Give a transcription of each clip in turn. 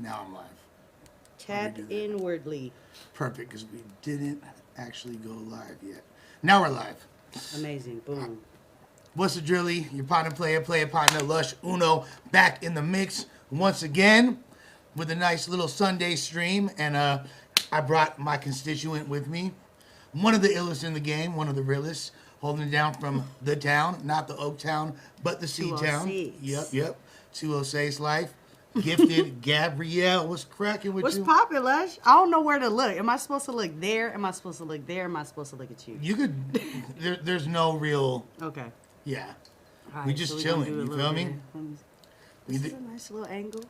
Now I'm live. Tap inwardly. Perfect, because we didn't actually go live yet. Now we're live. Amazing. Boom. What's the drilly? Your partner, player partner, Lush, Uno, back in the mix once again with a nice little Sunday stream. And I brought my constituent with me. One of the illest in the game, one of the realest, holding it down from the town, not the Oak Town, but the Sea Town. 206. Yep. 206 life. Gifted Gabrielle. What's cracking with What's you? poppin', Lush? I don't know where to look. Am I supposed to look there? Am I supposed to look there? Am I supposed to look at you? You could. There's no real. Okay. Yeah. All We right, just so chilling, gonna do a you little feel me? bit of- This is a nice little angle.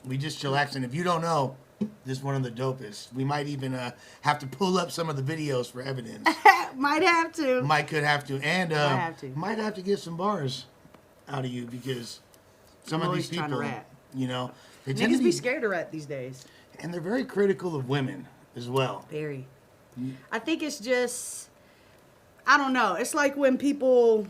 We just chillaxing. If you don't know, this is one of the dopest. We might even have to pull up some of the videos for evidence. Might have to. Could have to, and Might have to. get some bars out of you because some I'm of these always trying to people, rap. you know, they tend Niggas to be scared to rap these days. and they're very critical of women as well. Very. I think it's just, I don't know. It's like when people,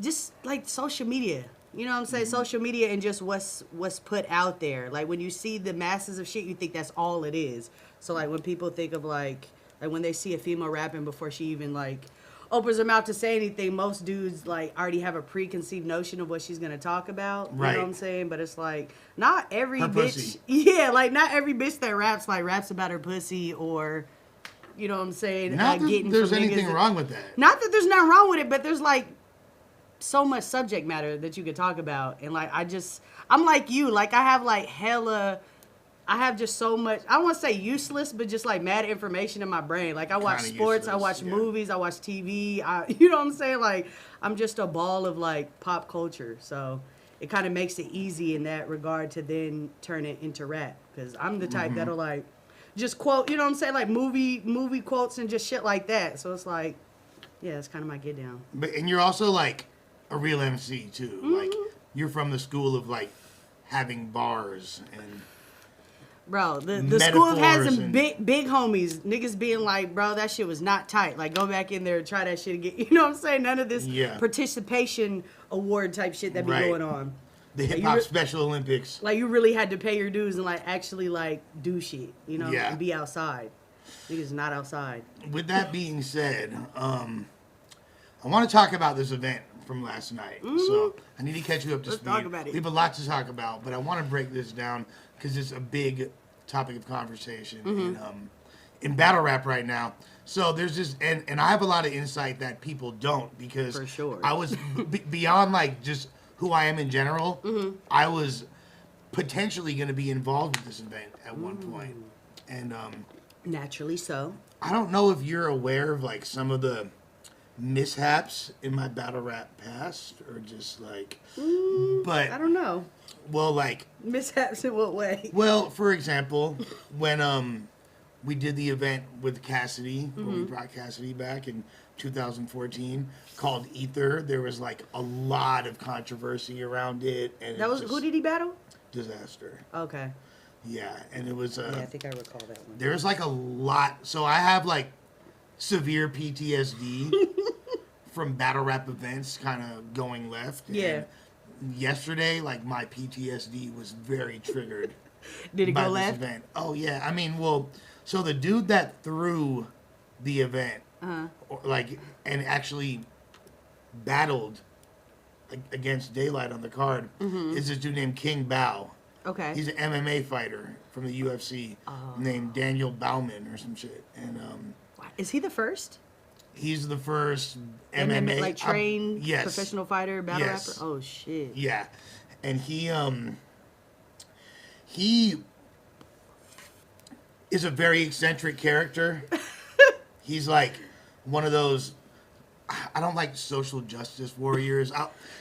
just like social media. You know what I'm saying? Social media and just what's put out there. Like when you see the masses of shit, you think that's all it is. So like when people think of like when they see a female rapping before she even like opens her mouth to say anything, most dudes like already have a preconceived notion of what she's gonna talk about. You Right. know what I'm saying? But it's like not every Her bitch. pussy. Yeah, like not every bitch that raps about her pussy or, you know what I'm saying? Not that getting there's from anything niggas. wrong with that. Not that there's nothing wrong with it, but there's like so much subject matter that you could talk about. And like I'm like you, like I have just so much, I don't want to say useless, but just like mad information in my brain. Like I watch Kinda sports, I useless, watch yeah. movies, I watch TV, you know what I'm saying? Like I'm just a ball of like pop culture. So it kind of makes it easy in that regard to then turn it into rap. Because I'm the type that'll like just quote, you know what I'm saying? Like movie quotes and just shit like that. So it's like, yeah, it's kind of my get down. And you're also like a real MC too. Like you're from the school of like having bars and. Bro, the school of having and- big homies, niggas being like, bro, that shit was not tight. Like, go back in there and try that shit again. You know what I'm saying? None of this participation award type shit that be Right. going on. The Like, Hip Hop Special Olympics. Like, you really had to pay your dues and, like, actually, like, do shit, you know? Yeah. And be outside. Niggas not outside. With that being said, I want to talk about this event from last night. So I need to catch you up to Let's speed. talk about it. We have a lot to talk about, but I want to break this down because it's a big topic of conversation in battle rap right now. So there's this, and I have a lot of insight that people don't because For sure. I was beyond like just who I am in general. I was potentially going to be involved with this event at one point. And Naturally so. I don't know if you're aware of like some of the mishaps in my battle rap past or just like but I don't know. well like Mishaps in what way? well for example when we did the event with Cassidy when we brought Cassidy back in 2014 called Ether, there was like a lot of controversy around it and That was, who did he battle? Disaster. Okay. Yeah, and it was Yeah, I think I recall that one. there's like a lot. So I have like severe PTSD from battle rap events kind of going left. Yeah. And yesterday, like my PTSD was very triggered. Did it by go this left? event. Oh yeah. I mean, well, so the dude that threw the event, and actually battled against Daylight on the card is this dude named King BAU. Okay. He's an MMA fighter from the UFC named Daniel Bauman or some shit. And Is he the first? he's the first MMA like trained yes. professional fighter, battle Yes. rapper? Oh shit. Yeah. And he is a very eccentric character. He's like one of those I don't like social justice warriors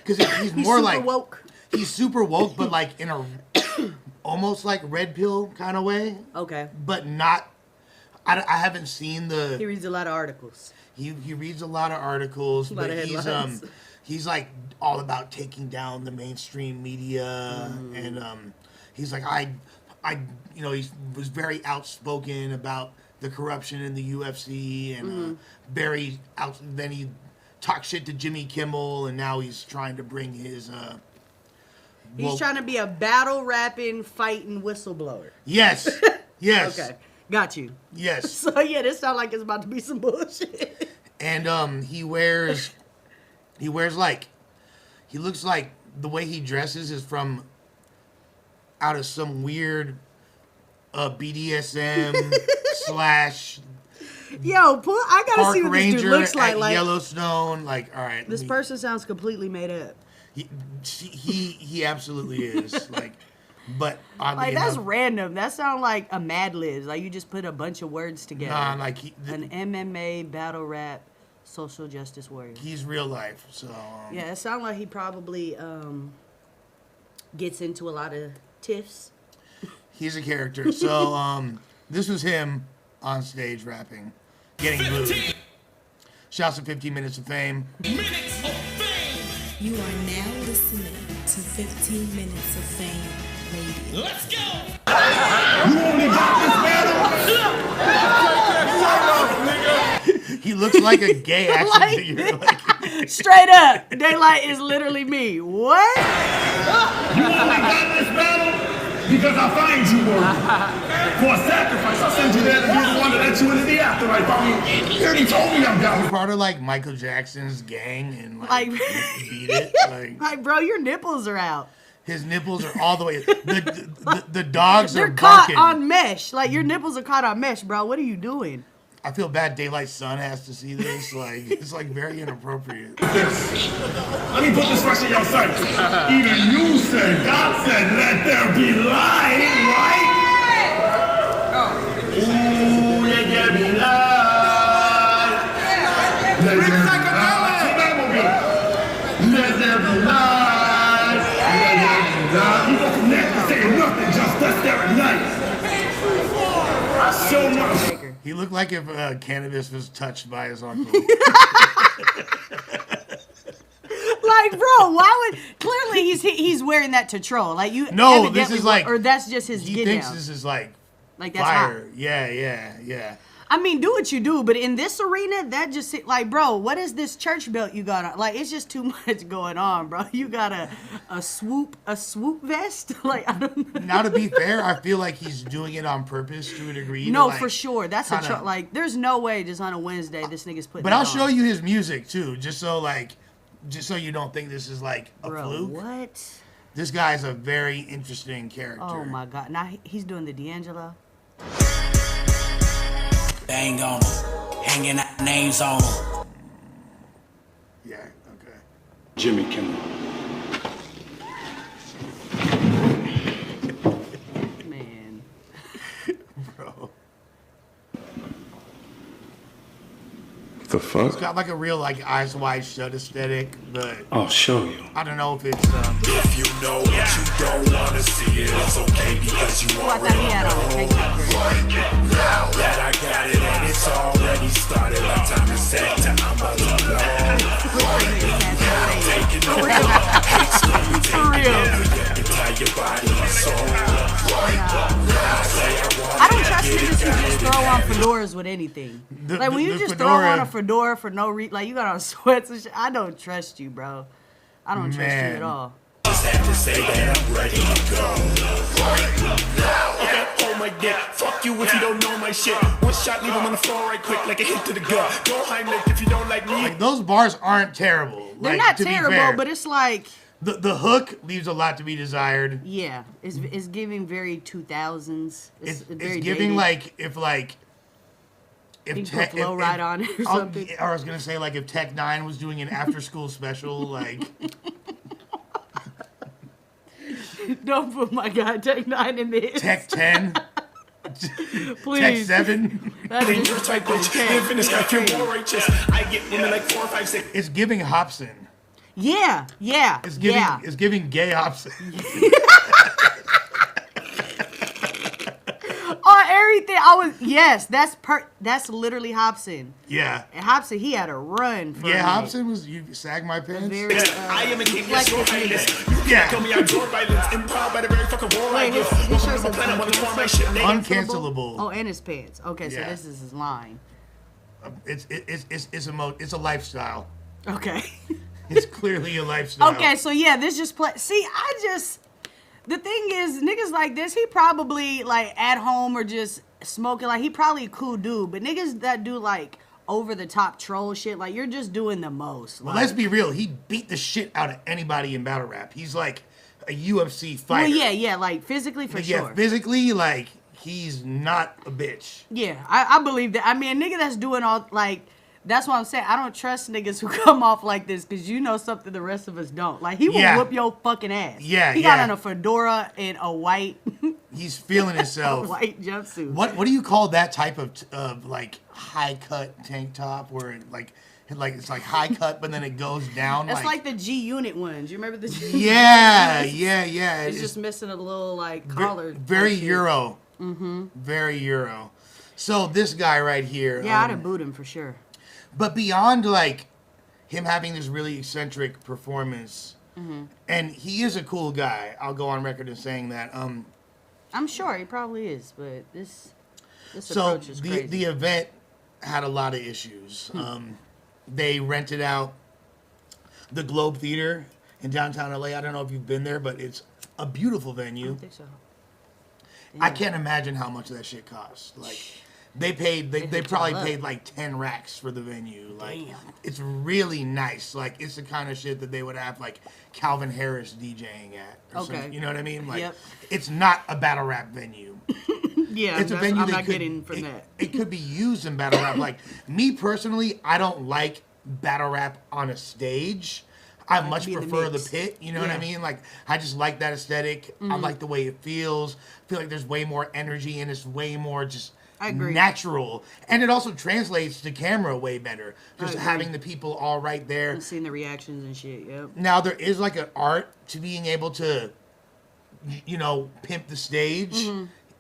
because he's more super like woke. He's super woke, but like in a almost like red pill kind of way. Okay. But not. I haven't seen He reads a lot of articles. He reads a lot of articles, A lot but of headlines. he's like all about taking down the mainstream media, and he's like I you know he was very outspoken about the corruption in the UFC and very out. Then he talked shit to Jimmy Kimmel, and now he's trying to bring his He's trying to be a battle rapping, fighting whistleblower. Yes. Yes. Okay. Got you. Yes. So yeah, this sounds like it's about to be some bullshit. And he wears like, he looks like the way he dresses is from out of some weird BDSM slash Yo, I gotta park see what ranger this dude looks like. at Yellowstone. Like, all right, This person sounds completely made up. He absolutely is. Like, but Like that's random. That sounds like a Mad Libs. Like you just put a bunch of words together. Nah, like an MMA battle rap social justice warrior. He's real life. So yeah, it sounds like he probably gets into a lot of tiffs. He's a character. So this was him on stage rapping, getting booed. Shouts to 15 Minutes of Fame. Minutes of Fame. You are now listening to 15 Minutes of Fame Radio. Let's go. You only got this battle? He looks like a gay action figure. Like, straight up, Daylight is literally me. What? You only got this battle because I find you worthy. For a sacrifice, I send you there to be the one that let you into the afterlife. I mean, you already told me I'm down. part of like Michael Jackson's gang and like beat it. Like, bro, your nipples are out. His nipples are all the way. The dogs They're are caught barking. on mesh. Like your nipples are caught on mesh, bro. What are you doing? I feel bad. Daylight's son has to see this. Like it's like very inappropriate. Let me put this fresh in your sight. Even you said, God said, let there be light, right? Ooh, let there be light. Let there be light. Let there be light. Let there be light. You go from there to saying nothing, just us there at night. So much. He looked like if cannabis was touched by his uncle. Like, bro, why would clearly he's wearing that to troll? Like you. No, this is like, or that's just his. He thinks this is like that's fire. hot. Yeah. I mean, do what you do, but in this arena, that just like, bro, what is this church belt you got on? Like, it's just too much going on, bro. You got a swoop vest? Like, I don't know. Now, to be fair, I feel like he's doing it on purpose to a degree. No, like, for sure. That's like, there's no way just on a Wednesday this nigga's putting. But I'll show you his music too, just so you don't think this is like a fluke. What? This guy's a very interesting character. Oh my god! Now he's doing the D'Angelo. Bang on them, hanging out names on them. Yeah, okay. Jimmy Kimmel. Man. Bro. The fuck? It's got like a real like Eyes Wide Shut aesthetic, but I'll show you. I don't know if it's If you know what you don't want to see it, it's okay because you I thought he had on a tank top. now that I got it and it's already started. My time is set to I'm about to blow. Taking over, hate story, taking entire body and soul. I don't trust niggas who just throw on fedoras with anything. Like when you just throw on a fedora for no reason, like you got on sweats and shit. I don't trust you, bro. I don't trust you at all. Just have to say that I'm ready to go. Okay, hold my dick. Fuck you if you don't know my shit. One shot, leave him on the floor right quick, like a hit to the gut. Go Heimlich if you don't like me. like those bars aren't terrible. They're like, not to be terrible, fair. but it's like, the hook leaves a lot to be desired. yeah, it's giving very 2000s. It's very giving dated. like You if can put Flow Ride on it or something. Or I was gonna say like if Tech 9 was doing an after school special, like Don't put my God Tech 9 in this. Tech 10, Please. Tech 7. That's Dangerous type bitch. Live in this guy, feel more righteous. I get women like 4, 5, 6. It's giving Hobson. Yeah. It's giving gay Hobson. On everything, that's literally Hobson. Yeah. And Hobson, he had a run for Yeah, a Hobson was you sag my pants. very, I am a king, yes, your highness. You Yeah. can't tell me I draw violence, empowered by the very fucking war I Wait, give. his Welcome shirt's to my planet, wanna tour my shit. Uncancelable. Oh, and his pants. Okay, so Yeah. this is his line. It's a lifestyle. Okay. It's clearly a lifestyle. Okay, so yeah, this just play. See, the thing is, niggas like this, he probably like at home or just smoking. Like he probably a cool dude, but niggas that do like over the top troll shit, like you're just doing the most. Well, like, let's be real. He beat the shit out of anybody in battle rap. He's like a UFC fighter. well, yeah, like physically for Yeah, sure. physically, like he's not a bitch. Yeah, I believe that. I mean, a nigga that's doing all like. That's what I'm saying. I don't trust niggas who come off like this because you know something the rest of us don't. Like, he will whoop your fucking ass. Yeah, He got on a fedora and a white He's feeling himself. white jumpsuit. What do you call that type of like high cut tank top where it, like it's like high cut but then it goes down? That's like the G Unit ones. You remember the G Yeah. It's just missing a little like collar. Very Euro. Mm-hmm. Very Euro. So this guy right here. Yeah, I'd have booed him for sure. But beyond like him having this really eccentric performance, and he is a cool guy. I'll go on record as saying that. I'm sure he probably is, but this So approach is crazy. the event had a lot of issues. They rented out the Globe Theater in downtown LA. I don't know if you've been there, but it's a beautiful I venue. don't think so. I can't imagine how much that shit costs. Like they probably paid like 10 racks for the venue. Like it's really nice. Like it's the kind of shit that they would have like Calvin Harris DJing at. Or something. You know what I mean? Like it's not a battle rap venue. Yeah, It's a venue I'm that not getting from that. It could be used in battle rap. Like me personally, I don't like battle rap on a stage. I much be in the prefer the mix. pit. You know what I mean? Like I just like that aesthetic. I like the way it feels. I feel like there's way more energy and it's way more just I agree. natural. And it also translates to camera way better. Just agree. having the people all right there. And seeing the reactions and shit. Yep. Now there is like an art to being able to, you know, pimp the stage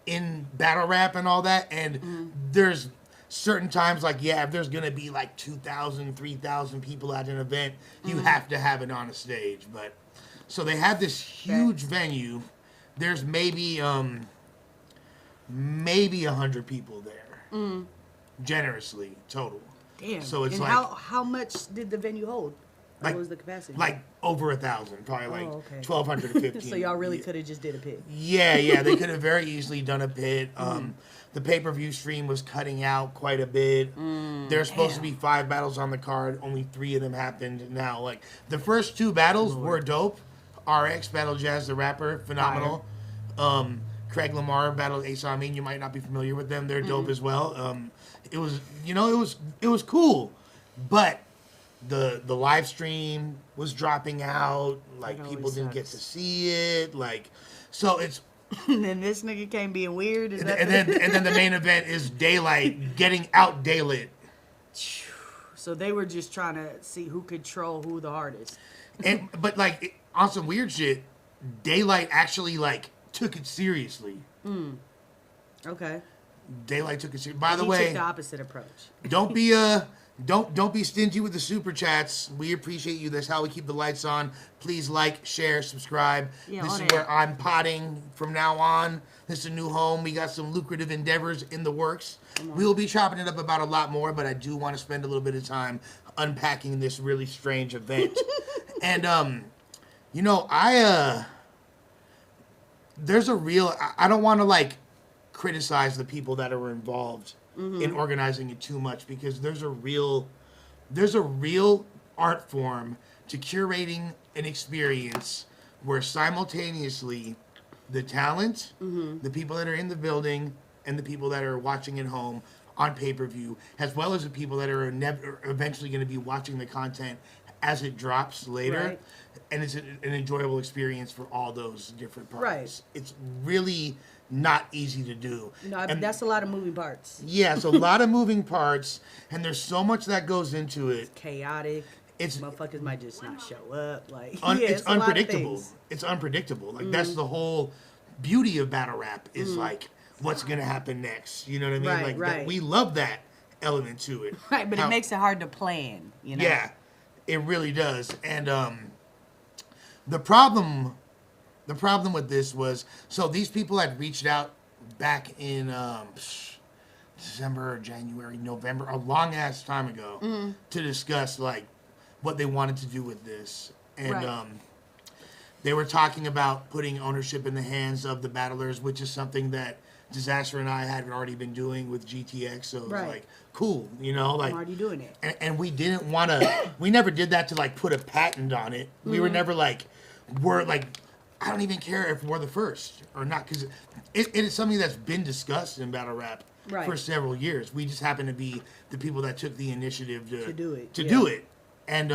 in battle rap and all that. And there's certain times like, yeah, if there's going to be like 2,000, 3,000 people at an event, you have to have it on a stage. But so they had this huge venue. There's maybe 100 people there. Generously, total. Damn. So it's and like how much did the venue hold? What was the capacity? Like over 1,000, probably like okay. 1,200 to 15. So y'all really could have just did a pit. Yeah, they could have very easily done a pit. The pay-per-view stream was cutting out quite a bit. There's supposed to be 5 battles on the card. Only 3 of them happened. Now, like the first 2 battles were dope. RX battled Jazz the Rapper, phenomenal. Craig Lamar battled Ace Amin. You might not be familiar with them. They're dope as well. It was, it was cool, but the live stream was dropping out. Like That people always didn't get sucks. to see it. Like, so it's. And then this nigga came being weird. Is that And then the main event is Daylight getting out daylit. So they were just trying to see who could troll who the hardest. But like on some weird shit, Daylight actually like took it seriously. Okay. Daylight took it seriously. By the He way, took the opposite approach. don't be stingy with the super chats. We appreciate you. That's how we keep the lights on. Please like, share, subscribe. Yeah, This on is it. where I'm potting from now on. This is a new home. We got some lucrative endeavors in the works. We will be chopping it up about a lot more, but I do want to spend a little bit of time unpacking this really strange event. And there's a real. I don't want to like criticize the people that are involved in organizing it too much because there's a real art form to curating an experience where simultaneously the talent, the people that are in the building, and the people that are watching at home on pay-per-view, as well as the people that are eventually going to be watching the content as it drops later. Right. And it's an enjoyable experience for all those different parties. Right. It's really not easy to do. No, And that's a lot of moving parts. yeah, it's a lot of moving parts, and there's so much that goes into it. Chaotic. It's Motherfuckers might just not show up. Like it's a lot of unpredictable. things. It's unpredictable. Like that's the whole beauty of battle rap is like what's gonna happen next. You know what I mean? Right, like right. we love that element to it. Right, but it makes it hard to plan. You know. Yeah, it really does. And the problem with this was so these people had reached out back in December, January, November, a long ass time ago to discuss like what they wanted to do with this. And Right. they were talking about putting ownership in the hands of the battlers, which is something that Disaster and I had already been doing with GTX. So it was Right. like, cool, you know, like, I'm already doing it. and we didn't want to, we never did that to like put a patent on it. We were never like, we're like, I don't even care if we're the first or not, because it is something that's been discussed in battle rap Right. for several years. We just happen to be the people that took the initiative To do it, To yeah. do it. And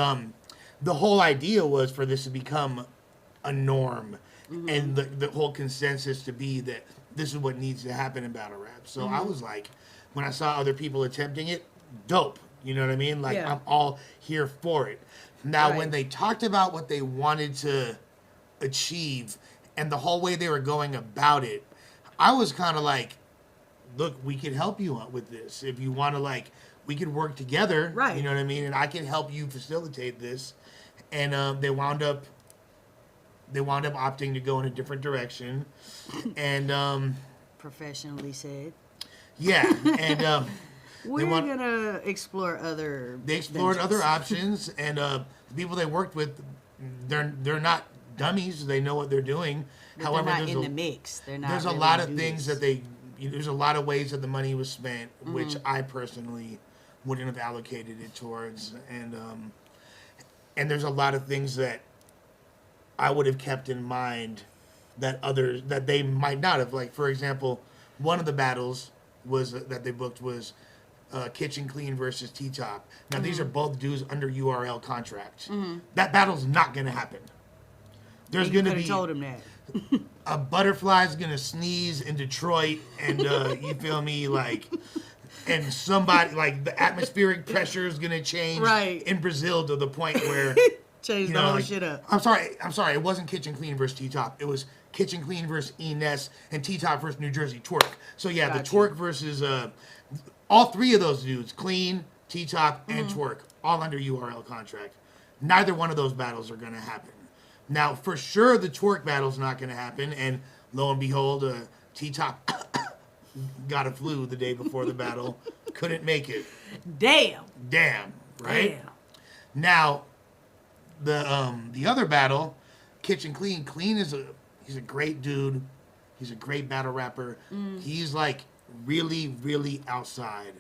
the whole idea was for this to become a norm, and the whole consensus to be that this is what needs to happen in battle rap. So I was like, when I saw other people attempting it, dope. You know what I mean? Like, Yeah. I'm all here for it. Now, when Right. they talked about what they wanted to achieve and the whole way they were going about it, I was kind of like, look, we can help you out with this. If you want to, like, we could work together. Right. You know what I mean? And I can help you facilitate this. And they wound up opting to go in a different direction. And Professionally said. yeah, and We're want- gonna explore other. they explored ventures. other options, and the people they worked with, they're not dummies. They know what they're doing. But However, they're not there's in a the mix. They're not. there's a really lot gonna of do things this. that there's a lot of ways that the money was spent, which I personally wouldn't have allocated it towards, and there's a lot of things that I would have kept in mind that others that they might not have. Like, for example, one of the battles was that they booked was Kitchen Clean versus T-Top. Now these are both dudes under URL contracts. That battle's not gonna happen. There's You gonna could be have told him that. a butterfly's gonna sneeze in Detroit, and you feel me, like, and somebody, like, the atmospheric pressure is gonna change Right. in Brazil to the point where Change you the know, whole like, shit up. I'm sorry, it wasn't Kitchen Clean versus T-Top. It was Kitchen Clean versus Ines and T-Top versus New Jersey Twerk. So yeah, Got the you. Twerk versus all three of those dudes, Clean, T-Top, and Twerk, all under URL contract. Neither one of those battles are gonna happen. Now, for sure, the Twerk battle's not gonna happen, and lo and behold, T-Top got a flu the day before the battle, couldn't make it. Damn. Right? Damn. Now, the other battle, Kitchen Clean. Clean he's a great dude. He's a great battle rapper. He's like really, really outside.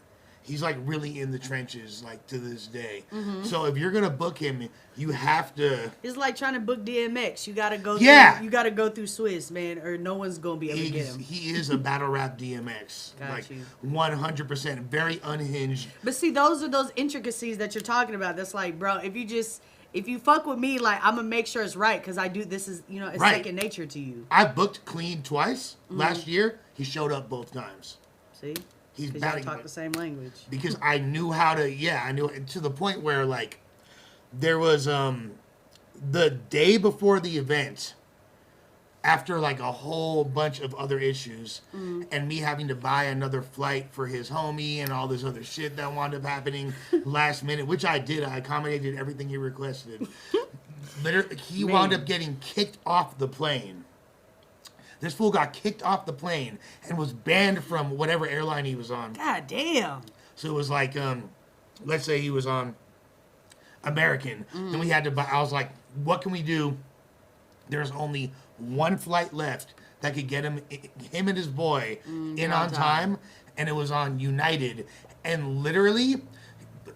He's like really in the trenches, like, to this day. So if you're gonna book him, you have to. It's like trying to book DMX. You gotta go. Yeah. Through, you gotta go through Swiss, man, or no one's gonna be able to get him. He is a battle rap DMX, Got like, you. 100%, very unhinged. But see, those are those intricacies that you're talking about. That's like, bro, if you fuck with me, like, I'm gonna make sure it's right because I do. This is, it's Right. second nature to you. I booked Clean twice last year. He showed up both times. See, He's because y'all battling talk the same language. because I knew how to. Yeah, I knew it, to the point where, like, there was the day before the event, after like a whole bunch of other issues, and me having to buy another flight for his homie and all this other shit that wound up happening last minute, which I did. I accommodated everything he requested. Literally, he wound up getting kicked off the plane. This fool got kicked off the plane and was banned from whatever airline he was on. God damn. So it was like, let's say he was on American. Then we had to buy, I was like, what can we do? There's only one flight left that could get him and his boy in on time. And it was on United. And literally,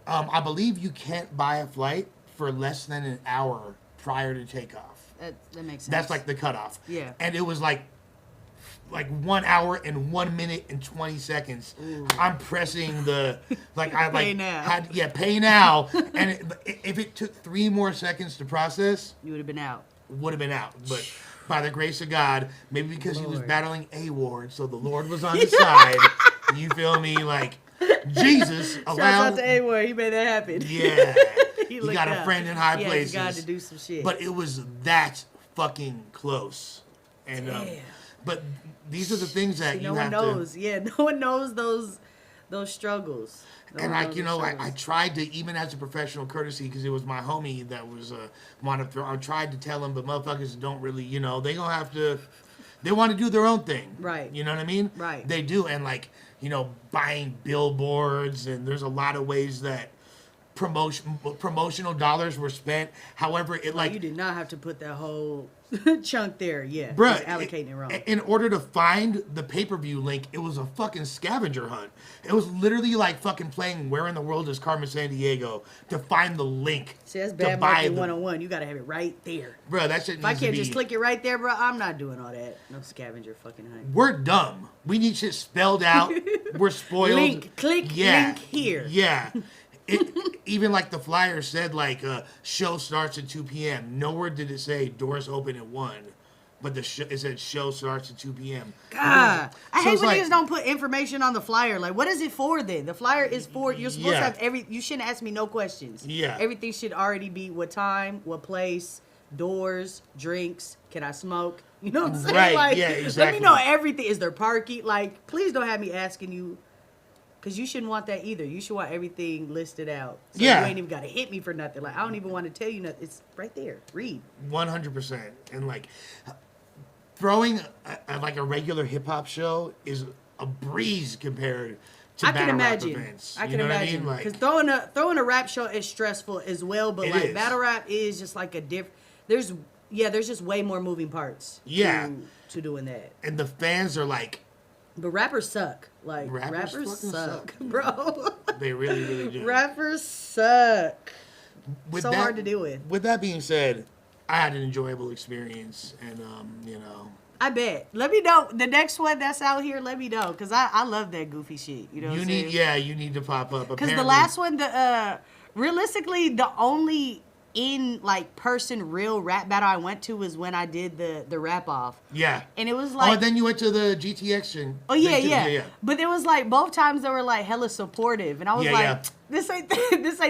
I believe you can't buy a flight for less than an hour prior to takeoff. That makes sense. That's like the cutoff. Yeah. And it was like 1 hour and 1 minute and 20 seconds. I'm pressing the Pay now. Pay now. And if it took 3 more seconds to process, You would have been out. would have been out. But by the grace of God, maybe because he was Lord. battling A Ward, so the Lord was on his side. You feel me? Like, Jesus Shout allowed. out to A-Word. He made that happen. Yeah. He looked got a up. friend in high He places. asked God to do some shit. But it was that fucking close. And Damn. but these are the things that See, you no one have knows. Yeah, no one knows those struggles. No and one like, knows those I struggles. tried to, even as a professional courtesy, because it was my homie that was I tried to tell him, but motherfuckers don't really, they gonna have to, they want to do their own thing. Right. You know what I mean? Right. They do. And like, buying billboards, and there's a lot of ways that promotional dollars were spent. However, it like you did not have to put that whole chunk there. Yeah, bruh, allocating it wrong. In order to find the pay-per-view link, it was a fucking scavenger hunt. It was literally like fucking playing Where in the World is Carmen Sandiego to find the link. See, that's bad marketing 101. You gotta have it right there. Bro, that shit needs If I to can't be... just click it right there, bro, I'm not doing all that. No scavenger fucking hunt. We're dumb. We need shit spelled out. We're spoiled. Link, click, link here. Yeah. Even like the flyer said, like, show starts at 2 p.m. Nowhere did it say doors open at 1. But it said show starts at 2 p.m. God. I hate it's when like- niggas don't put information on the flyer. Like, what is it for then? The flyer is for, you're supposed to Yeah. have you shouldn't ask me no questions. Yeah. Everything should already be what time, what place, doors, drinks, can I smoke? You know what I'm saying? Right, Like, yeah, let me exactly. know everything. Is there parking? Like, please don't have me asking you. Because you shouldn't want that either. You should want everything listed out. So Yeah. you ain't even got to hit me for nothing. Like, I don't even want to tell you nothing. It's right there. Read. 100%. And like, throwing like a regular hip-hop show is a breeze compared to I can battle rap imagine. events. I You can know what imagine. Like, Because throwing a rap show is stressful as well, but It like is. battle rap is just like a different. There's just way more moving parts. Yeah. To doing that. and the fans are like, But rappers suck. Like Rappers rappers fucking suck, suck. bro. they really, really do. Rappers suck. With So hard to deal with. With that being said, I had an enjoyable experience, and you know, I bet. Let me know the next one that's out here. Let me know because I love that goofy shit. You know, what I'm saying? you need to pop up Because the Apparently- last one, realistically, the only in like person real rap battle I went to was when I did the rap off. Yeah. And it was like, and then you went to the GTX thing. oh yeah, thing too. yeah. But it was like both times they were like hella supportive, and I was Yeah, like, yeah. this ain't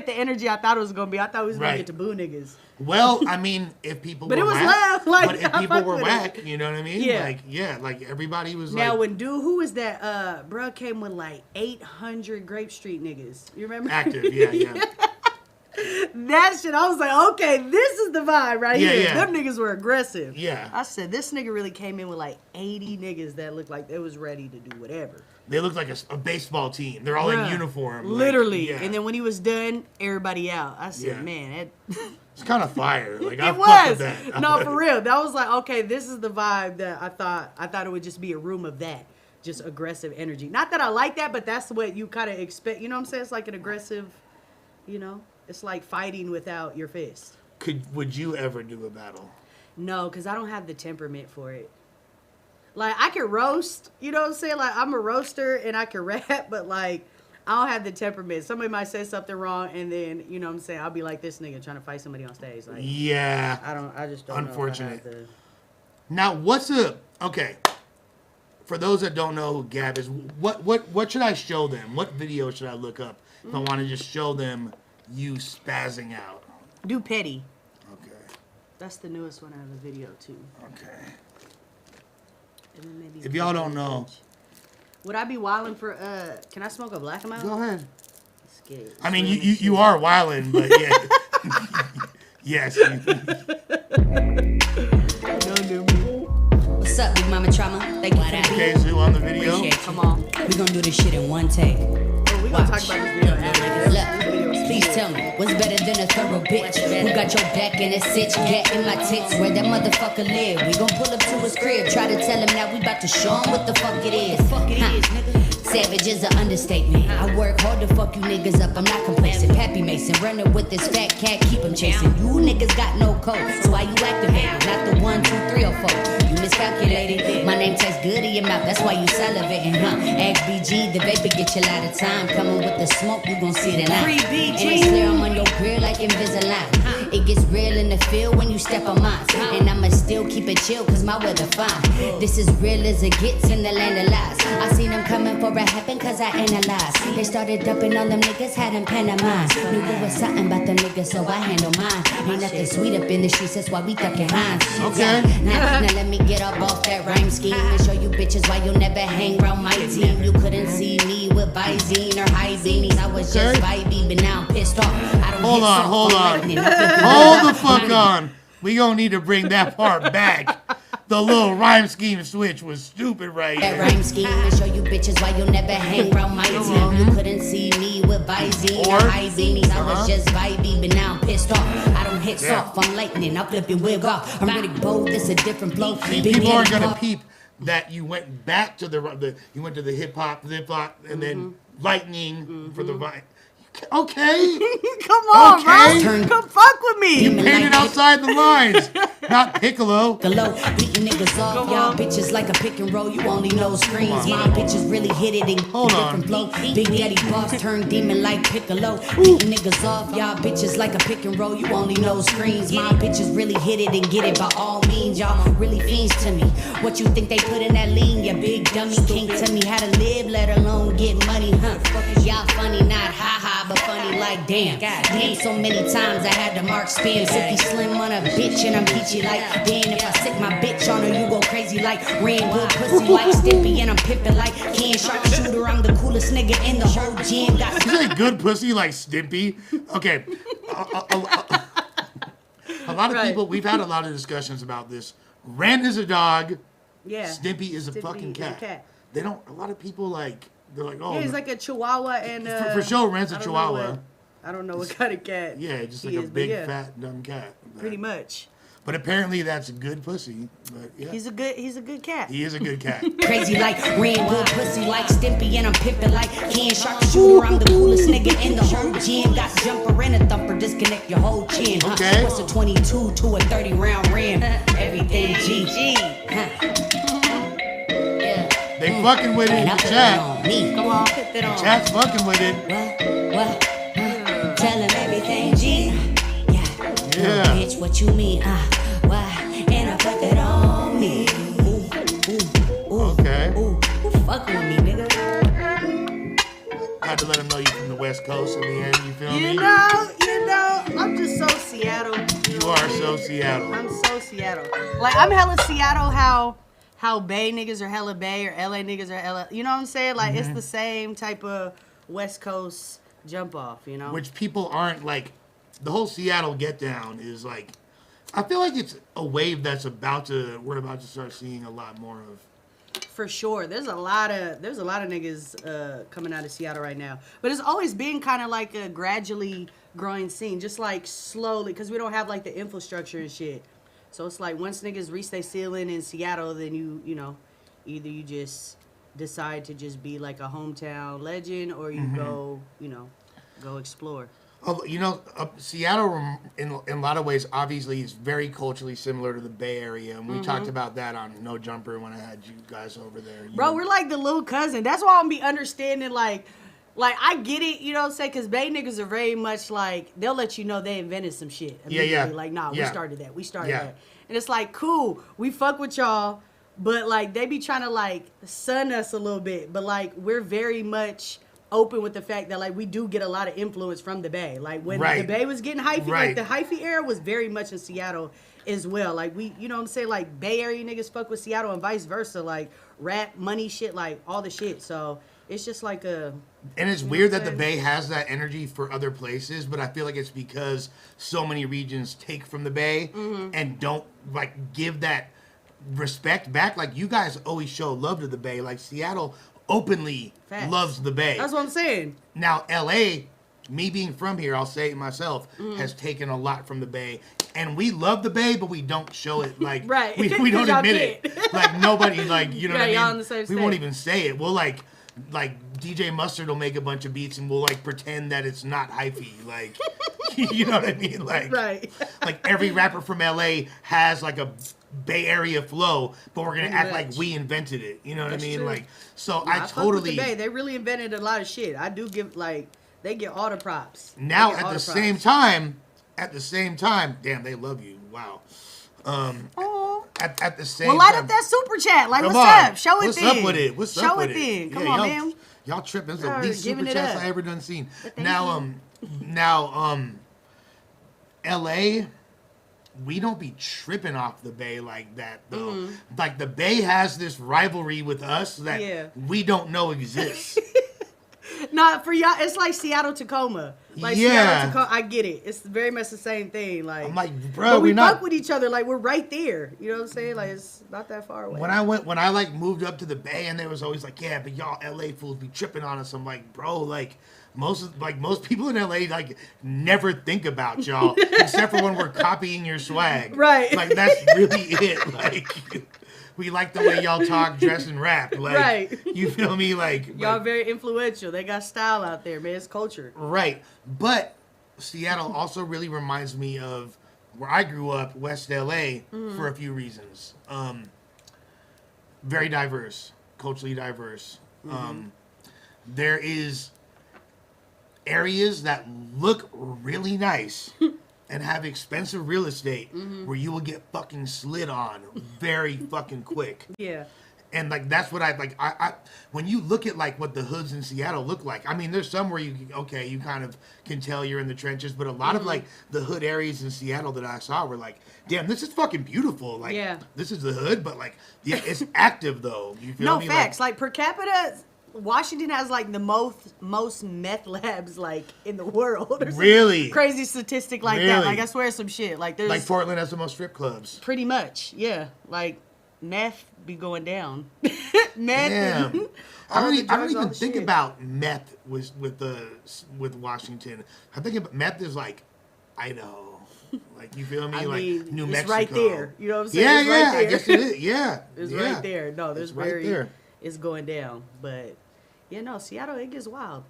the energy I thought it was gonna be. I thought we was gonna Right. get to boo niggas. Well, I mean, if people But were it was whack, loud, like, but if I people fuck were with it. whack, you know what I mean? Yeah. Like everybody was Now like when who was that? Bruh came with like 800 Grape Street niggas. You remember? active. Yeah. That shit, I was like, okay, this is the vibe right Yeah, here. yeah. Them niggas were aggressive. Yeah. I said, this nigga really came in with like 80 niggas that looked like they was ready to do whatever. They looked like a baseball team. They're all in Bruh, uniform. like, Literally. yeah. And then when he was done, everybody out. I said, Yeah. man, that... It's kind of fire. Like I it fuck with was. that. No, for real. That was like, okay, this is the vibe that I thought it would just be a room of that. Just aggressive energy. Not that I like that, but that's what you kind of expect. You know what I'm saying? It's like an aggressive, you know? It's like fighting without your fist. Would you ever do a battle? No, because I don't have the temperament for it. Like, I can roast, you know what I'm saying? Like, I'm a roaster and I can rap, but like, I don't have the temperament. Somebody might say something wrong and then, you know what I'm saying? I'll be like this nigga trying to fight somebody on stage. Like, Yeah. I just don't Unfortunate. know if I have Now, okay. For those that don't know who GAB is, what should I show them? What video should I look up if I want to just show them you spazzing out? Do Petty. Okay. That's the newest one out of the video, too. Okay. And then maybe If y'all don't know, would I be wilding for, can I smoke a black amount? go ahead. Scared. I mean, you are wildin', but yeah. Yes. What's up, Big Mama Trauma? Thank you for the Okay, Zoo on the video. Appreciate you. Come on. We gonna do this shit in one take. Oh, we gonna talk about this video after. Look, please tell me, what's better than a thorough bitch? Who got your back in a sitch? Get in my tits, where that motherfucker live? We gon' pull up to his crib, try to tell him that we about to show him what the fuck it is. Savage is an understatement. I work hard to fuck you niggas up, I'm not complacent. Pappy Mason, running with this fat cat, keep him chasing. You niggas got no code, so why you activated? Not the 1, 2, 3, or 4. You miscalculated. My name tastes good in your mouth, that's why you salivating, huh? Ask BG, the vapor get you a lot of time. Coming with the smoke, you gon' see tonight. Free BG. And it's clear I'm on your grill like Invisalign. It gets real in the field when you step on mine. And I'ma still keep it chill, cause my weather fine. This is real as it gets in the land of lies. I seen them coming for a happen cause I analyzed. They started dumping on them niggas, had them pantomime. Knew there was something about them niggas, so I handle mine. Ain't nothing sweet up in the streets, that's why we ducking Hines. Okay. Now let me get up off that rhyme scheme and show you bitches why you'll never hang around my team. You couldn't see me with Visine or high beanies. I was just vibey, but now I'm pissed off. I don't Hold hit on, soft hold for on. lightning. Hold the fuck on. We gonna need to bring that part back. The little rhyme scheme switch was stupid right That here. rhyme scheme and show you bitches why you'll never hang around my team. You couldn't see me with Visine or high beanies. I was just vibey, but now I'm pissed off. I don't hit soft, I'm lightning. I'll flip your wig off. I'm really bold, this a different flow. People aren't gonna peep that you went back to you went to the hip hop, and then lightning for the vine. Okay. Come on, Okay. bro. Come fuck with me. You painted outside the lines, not Piccolo. Below, beating niggas off, y'all bitches like a pick and roll. You only know screens. My bitches really hit it in Hold different on. flow. Big Daddy Boss turned demon like Piccolo. Beating niggas off, y'all bitches like a pick and roll. You only know screens. My bitches really hit it and get it by all means. Y'all really fiends to me. What you think they put in that lean? You big dummy can't tell me how to live, let alone get money, huh? Y'all funny, not ha-ha, but funny like damn. Damn, so many times I had to mark spin. Silky slim on a bitch and I'm peachy like damn. If I sick my bitch on her, you go crazy like ran good pussy like Stimpy and I'm pimping like Ken Sharpshooter. I'm the coolest nigga in the whole gym. Got You say good pussy like Stimpy? Okay. A lot of people, we've had a lot of discussions about this. Ren is a dog. Yeah. Stimpy is a fucking cat. They don't, a lot of people they're like, oh. Yeah, he's like a chihuahua and for sure, Ren's a chihuahua. I don't know what kind of cat. Yeah, just he like a is, but big, yeah, fat, dumb cat. pretty much. But apparently that's a good pussy. But yeah. He's a good cat. He is a good cat. crazy like ran good pussy like Stimpy and I'm pimping like Ken Sharpshooter. I'm the coolest nigga in the whole gym. Got jumper and a thumper, disconnect your whole chin. Huh? Okay. What's a 22 to a 30 round rim? Everything GG. Huh? They fucking with it in And I the put it chat. on me. Come on, put it on. Chat's fucking with it. What? Tell him everything G. Yeah. Bitch, what you mean? Why? And I put that on me. Okay. Ooh, fuck with me, nigga. Had to let him know you from the West Coast in the end, you feel me? You know, I'm just so Seattle. You are so Seattle. I'm so Seattle. Like, I'm hella Seattle how Bay niggas are hella Bay or LA niggas are LA. You know what I'm saying? Like, it's the same type of West Coast jump off, you know? Which people aren't like, the whole Seattle get down is like, I feel like it's a wave that's we're about to start seeing a lot more of. For sure. There's a lot of niggas coming out of Seattle right now. But it's always been kind of like a gradually growing scene, just like slowly, because we don't have like the infrastructure and shit. So it's like once niggas reach their ceiling in Seattle, then you know, either you just decide to just be like a hometown legend or you go explore. Seattle, in a lot of ways, obviously, is very culturally similar to the Bay Area, and we talked about that on No Jumper when I had you guys over there. Bro, we're like the little cousin. That's why I'm be understanding, like I get it, you know what I'm saying? Because Bay niggas are very much like, they'll let you know they invented some shit. Yeah. Like, nah, we started that. Yeah. And it's like, cool, we fuck with y'all, but like, they be trying to like sun us a little bit. But like, we're very much open with the fact that like we do get a lot of influence from the Bay. Like when the Bay was getting hyphy, like the hyphy era was very much in Seattle as well. Like we, you know what I'm saying? Like Bay Area niggas fuck with Seattle and vice versa. Like rap, money, shit, like all the shit. So it's just like a... And it's weird that the Bay has that energy for other places, but I feel like it's because so many regions take from the Bay and don't like give that respect back. Like you guys always show love to the Bay. Like Seattle openly loves the Bay. That's what I'm saying. Now LA, me being from here, I'll say it myself, has taken a lot from the Bay. And we love the Bay, but we don't show it like we don't admit it. Like nobody, like, you know what I mean? Y'all on the same we stage. won't even say it. We'll like DJ Mustard will make a bunch of beats and we'll like pretend that it's not hyphy. Like you know what I mean? Like like every rapper from LA has like a Bay Area flow, but we're gonna act like we invented it. You know what I mean? True. Like so I totally fuck with the Bay. They really invented a lot of shit. I do give like they get all the props. Now at the same time, damn, they love you. Wow. At the same well, light time, up that super chat. Like, come what's on. up? Show it What's then. up with it? What's Show up with it then. it? Come Yeah, on, y'all, man. Y'all tripping. That's the Y'all least giving super it chats up. I ever done seen. Thank Now, LA, we don't be tripping off the Bay like that though. Like the Bay has this rivalry with us that we don't know exists. Nah, for y'all, it's like Seattle, Tacoma. Like Seattle, Tacoma. I get it. It's very much the same thing. Like I'm like, bro, but we we're not fuck with each other. Like we're right there. You know what I'm saying? Like it's not that far away. when I like moved up to the Bay, and there was always like, yeah, but y'all LA fools be tripping on us. I'm like, bro, like most people in LA like never think about y'all except for when we're copying your swag. Right. Like that's really it. Like we like the way y'all talk, dress, and rap. Like, Right. You feel me? Like Y'all very influential. They got style out there, man. It's culture. right. But Seattle also really reminds me of where I grew up, West LA, for a few reasons. Very diverse, culturally diverse. There is areas that look really nice and have expensive real estate where you will get fucking slid on very fucking quick. Yeah. And like that's what I when you look at like what the hoods in Seattle look like. I mean, there's some where you kind of can tell you're in the trenches, but a lot of like the hood areas in Seattle that I saw were like, damn, this is fucking beautiful. Like, this is the hood, but like, yeah, it's active though. You feel me? No facts. Like per capita, Washington has like the most meth labs like in the world. Or Really? Crazy statistic like that. Really? Like I swear some shit. Like there's Like Portland has the most strip clubs. pretty much, yeah. Like meth be going down. Meth. Damn. And I all don't the drugs, all even the think shit. about meth with Washington. I think about meth is like Idaho. Like you feel me? I like mean, New it's Mexico. right there. You know what I'm saying? Yeah, It's yeah. right there. I guess it is. Yeah. It's yeah. right there. No, there's It's right there. it's going down. But yeah, no, Seattle, it gets wild.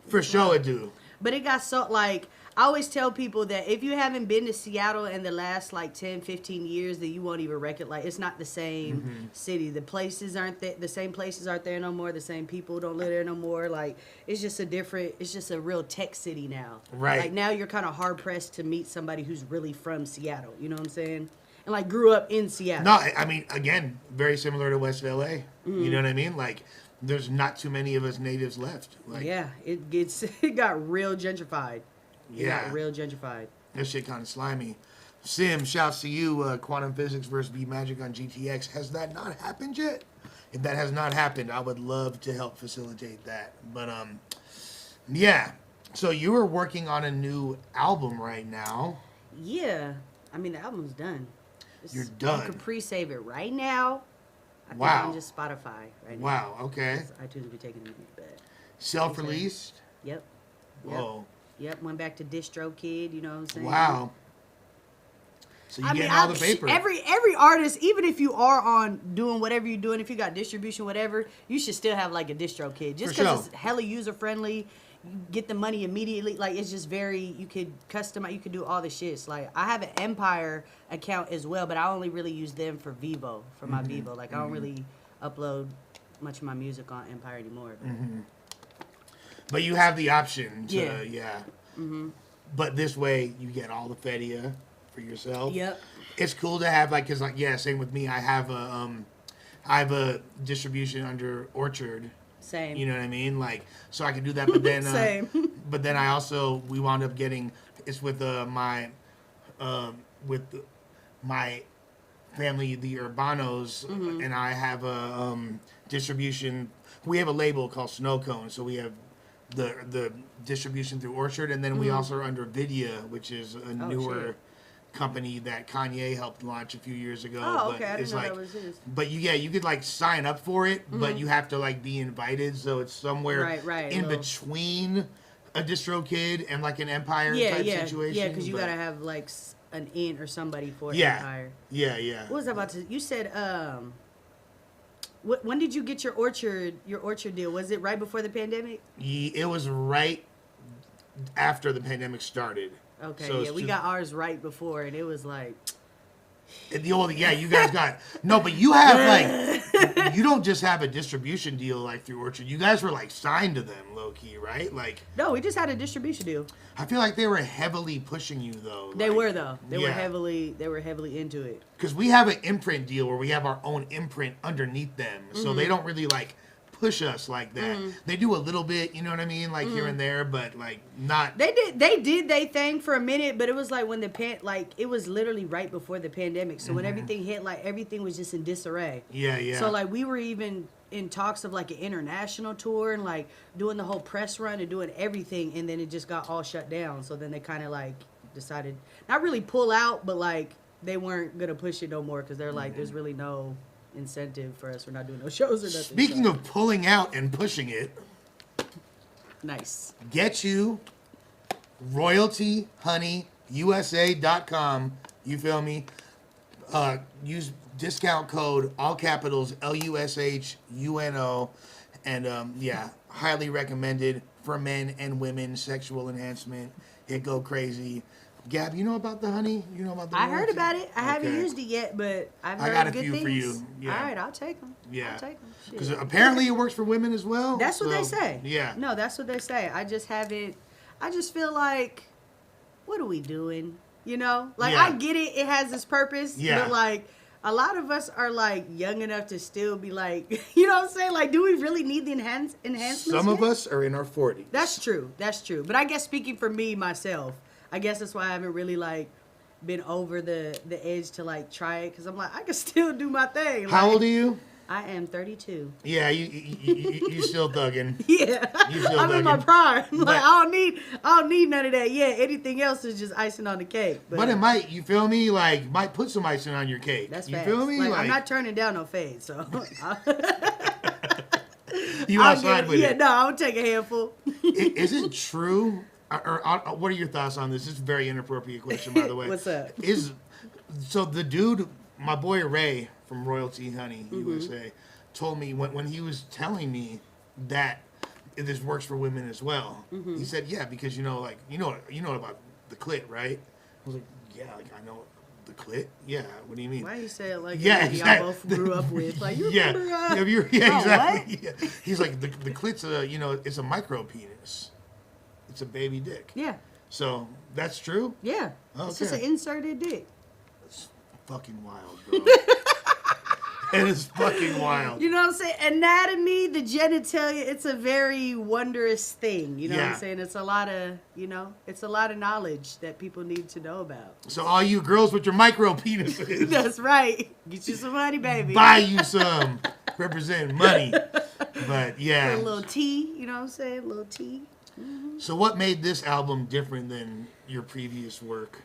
For sure it do. But it got so, like, I always tell people that if you haven't been to Seattle in the last, like, 10, 15 years, then you won't even recognize, like, it's not the same city. The places aren't the same places aren't there no more. The same people don't live there no more. Like, it's just a real tech city now. Right. Like, now you're kind of hard-pressed to meet somebody who's really from Seattle. You know what I'm saying? And, like, grew up in Seattle. No, I mean, again, very similar to West LA. You know what I mean? Like, there's not too many of us natives left. Like, Yeah, it got real gentrified. It Yeah. got real gentrified. That shit kind of slimy. Sim, shouts to you. Quantum Physics versus B Magic on GTX. Has that not happened yet? If that has not happened, I would love to help facilitate that. But yeah. So you are working on a new album right now. Yeah, I mean the album's done. You're done. You can pre-save it right now. I think Wow. on just Spotify right now. Wow. Okay. iTunes will be taking a minute, but Self-released. yep. Whoa. Yep, went back to DistroKid, you know what I'm saying? Wow. So you I getting mean, all the paper. every artist, even if you are on doing whatever you're doing, if you got distribution, whatever, you should still have like a DistroKid. Just For because sure. it's hella user friendly, you get the money immediately. Like it's just very, you could customize, you could do all the shits. Like I have an Empire account as well, but I only really use them for Vivo, for my Vivo. Like I don't really upload much of my music on Empire anymore. But. But you have the option to, Yeah. yeah. But this way, you get all the Fedia for yourself. Yep. It's cool to have, like, because, like, yeah, same with me. I have a distribution under Orchard. Same. You know what I mean? Like, so I can do that, but then, Same. But then I also, we wound up getting, it's with my family, the Urbanos, and I have a distribution. We have a label called Snow Cone, so we have the distribution through Orchard, and then we also are under Vidya, which is a newer shit. company that Kanye helped launch a few years ago. Oh, but okay. I didn't it's know like, that was his. But you could like sign up for it, but you have to like be invited, so it's somewhere Right, in little- between a DistroKid and like an Empire type situation. Yeah, because you but- gotta have like an int or somebody for yeah, Empire. yeah. What was I about to? You said when did you get your Orchard deal? Was it right before the pandemic? It was right after the pandemic started. Okay, So yeah, it's we just- got ours right before, and it was like Yeah, you guys got no, but you have like you don't just have a distribution deal like through Orchard. You guys were like signed to them, low key, right? Like no, we just had a distribution deal. I feel like they were heavily pushing you though. They like, were though. They were yeah. heavily into it. Because we have an imprint deal where we have our own imprint underneath them, so they don't really like push us like that. They do a little bit, you know what I mean, like here and there, but like not. They did they thing for a minute, but it was like when it was literally right before the pandemic. So when everything hit, like everything was just in disarray. Yeah. So like we were even in talks of like an international tour and like doing the whole press run and doing everything, and then it just got all shut down. So then they kind of like decided not really pull out, but like they weren't gonna push it no more because they're like, there's really no incentive for us. We're not doing no shows or nothing. Speaking of pulling out and pushing it, nice. get you royaltyhoneywusa.com. You feel me? Use discount code all capitals LUSHUNO, and yeah, highly recommended for men and women. Sexual enhancement. It go crazy. Gab, you know about the honey? You know about the I heard royalty? about it. I haven't Okay. used it yet, but I've I heard got a good few things. for you. Yeah. All right, I'll take them. Yeah. I'll take them. Because apparently it works for women as well. That's what so, they say. Yeah. No, that's what they say. I just haven't. I just feel like, what are we doing? You know, like Yeah. I get it. It has its purpose. Yeah. But like, a lot of us are like young enough to still be like, you know what I'm saying? Like, do we really need the enhancements? Some of yet? us are in our 40s. That's true. That's true. But I guess speaking for me myself, I guess that's why I haven't really like been over the edge to like try it, because I'm like, I can still do my thing. How Like, old are you? I am 32. Yeah, you still thugging. Yeah, You still I'm in my thugging. prime. But- Like I don't need none of that. Yeah, anything else is just icing on the cake. But it might, you feel me? Like, might put some icing on your cake. That's you facts. feel me? Like, I'm not turning down no fade, so you I'll outside get, with yeah, it. no, I'll take a handful. Is it true? Or what are your thoughts on this? This is a very inappropriate question, by the way. What's up? So the dude, my boy Ray from Royalty Honey Mm-hmm. USA, told me when he was telling me that this works for women as well. Mm-hmm. He said, yeah, because you know about the clit, right? I was like, yeah, like I know the clit. Yeah, what do you mean? Why you say it like Yeah, y'all exactly. both grew up with? Like you Yeah, remember? yeah, Oh, exactly. Yeah. He's like the clit's it's a micro penis. It's a baby dick. Yeah, So that's true. yeah. It's just an Okay. inserted dick. It's fucking wild, bro. It is fucking wild. You know what I'm saying? Anatomy, the genitalia, it's a very wondrous thing. You know what Yeah. I'm saying? It's a lot of, it's a lot of knowledge that people need to know about. So all you girls with your micro penises, That's right. Get you some money, baby. buy you some. Representing money. But yeah. A little tea, you know what I'm saying? A little tea. So what made this album different than your previous work?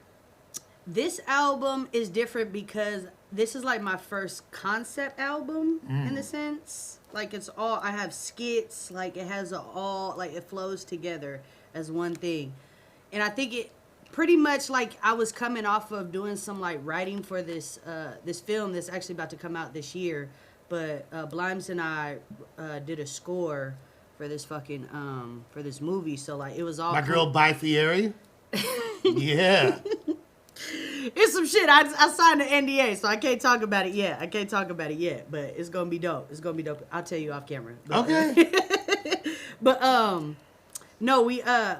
This album is different because this is like my first concept album in the sense. Like it's all, I have skits, like it has it flows together as one thing. And I think it pretty much like I was coming off of doing some like writing for this film that's actually about to come out this year. But Blimes and I did a score for this fucking for this movie. So like it was all My girl By Fieri? Yeah. It's some shit. I signed an NDA, so I can't talk about it yet. But it's gonna be dope. I'll tell you off camera. But, Okay. but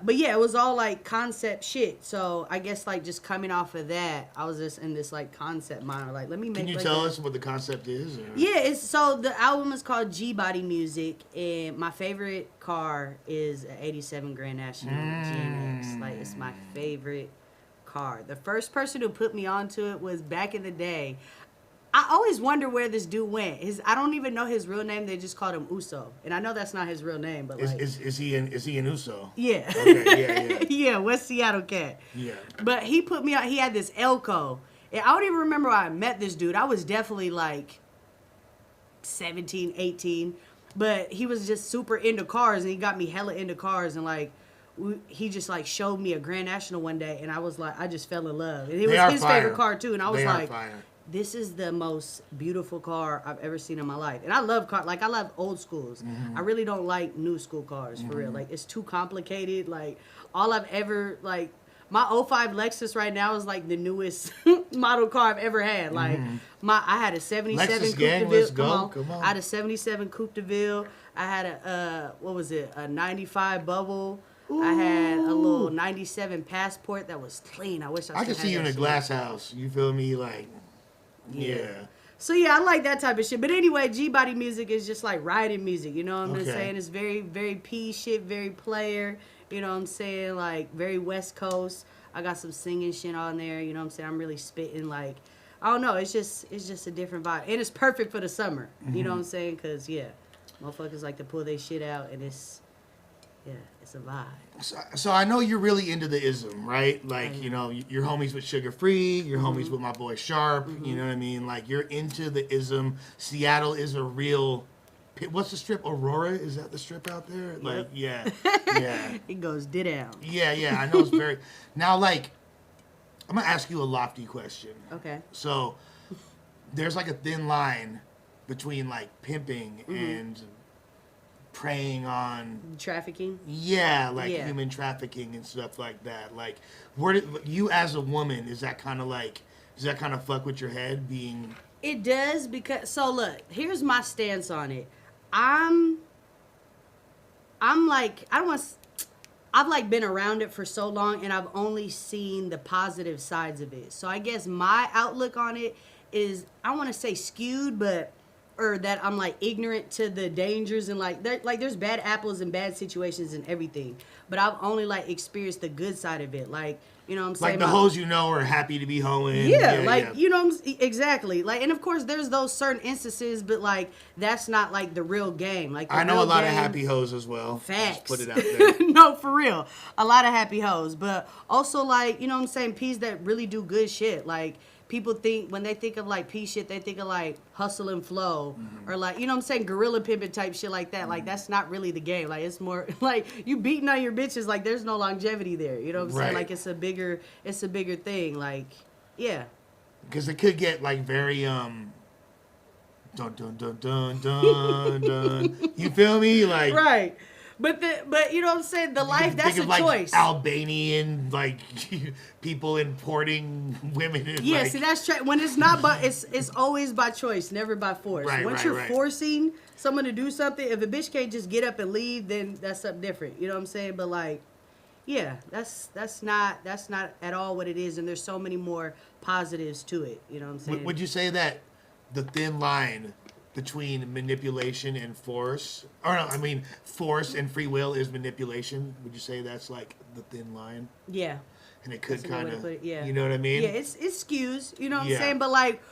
but yeah, it was all like concept shit. So I guess like just coming off of that, I was just in this like concept mind. Like, let me make. Can you like, tell us what the concept is? Or? Yeah, so the album is called G-Body Music, and my favorite car is an 87 Grand National GNX. Like, it's my favorite car. The first person who put me onto it was back in the day. I always wonder where this dude went. I don't even know his real name. They just called him Uso, and I know that's not his real name. But like, Is he in Uso? yeah, Okay, yeah. yeah, West Seattle cat. Yeah. But he put me on. He had this Elko. And I don't even remember how I met this dude. I was definitely like 17, 18. But he was just super into cars, and he got me hella into cars. And like, he just like showed me a Grand National one day, and I was like, I just fell in love. And it was his favorite car too. And I was like, this is the most beautiful car I've ever seen in my life. And I love cars. Like, I love old schools. I really don't like new school cars, for real. Like, it's too complicated. Like, all I've ever, like, my 05 Lexus right now is, like, the newest model car I've ever had. Like, I had a 77 Lexus Coupe gang, de Ville. let's go. Come on. I had a 77 Coupe de Ville. I had a 95 Bubble. I had a little 97 Passport that was clean. I wish I could see you in a glass house. You feel me? Like, yeah. So yeah, I like that type of shit. But anyway, G-Body music is just like riding music, you know what I'm Okay. saying? It's very, very P shit, very player, you know what I'm saying? Like, very West Coast. I got some singing shit on there, you know what I'm saying? I'm really spitting, like, I don't know, it's just a different vibe. And it's perfect for the summer, you know what I'm saying? Because, yeah. Motherfuckers like to pull their shit out, and it's a vibe. So I know you're really into the ism, right? Like, you know, you're homies with Sugar Free, you're homies with my boy Sharp, you know what I mean? Like, you're into the ism. Seattle is a real... What's the strip? Aurora? Is that the strip out there? Like, yeah. It goes down. Yeah, I know it's very... Now, like, I'm going to ask you a lofty question. Okay. So, there's like a thin line between, like, pimping and preying on... Trafficking? Yeah, like human trafficking and stuff like that. Like, where did you as a woman, is that kind of like... Does that kind of fuck with your head, being... It does, because... So, look, here's my stance on it. I'm like, I don't want to... I've, like, been around it for so long, and I've only seen the positive sides of it. So I guess my outlook on it is, I don't want to say skewed, but... Or that I'm, like, ignorant to the dangers, and, like, there's bad apples and bad situations and everything. But I've only, like, experienced the good side of it. Like, you know what I'm saying? Like, the hoes you know are happy to be hoeing. Yeah, you know what I'm... Exactly. Like, and, of course, there's those certain instances, but, like, that's not, like, the real game. Like, I know a lot of happy hoes as well. Facts. Just put it out there. No, for real. A lot of happy hoes. But also, like, you know what I'm saying? Peas that really do good shit. Like... People think, when they think of, like, pea shit, they think of, like, hustle and flow. Or, like, you know what I'm saying, gorilla pimping type shit like that. Like, that's not really the game. Like, it's more, like, you beating on your bitches, like, there's no longevity there. You know what I'm saying? Like, it's a bigger thing. Like, yeah. Because it could get, like, very, dun, dun, dun, dun, dun, dun. You feel me? Like... Right. But you know what I'm saying? The life, that's a choice. Like Albanian, like, people importing women. Yeah, like, see, that's when it's not, but it's always by choice, never by force. Once you're forcing someone to do something, if a bitch can't just get up and leave, then that's something different. You know what I'm saying? But like, yeah, that's not at all what it is, and there's so many more positives to it. You know what I'm saying? Would you say that the thin line between manipulation and force, or no, I mean, force and free will is manipulation? Would you say that's like the thin line? Yeah. And it could kind of, yeah. You know what I mean? Yeah, it skews, you know what I'm saying? But like,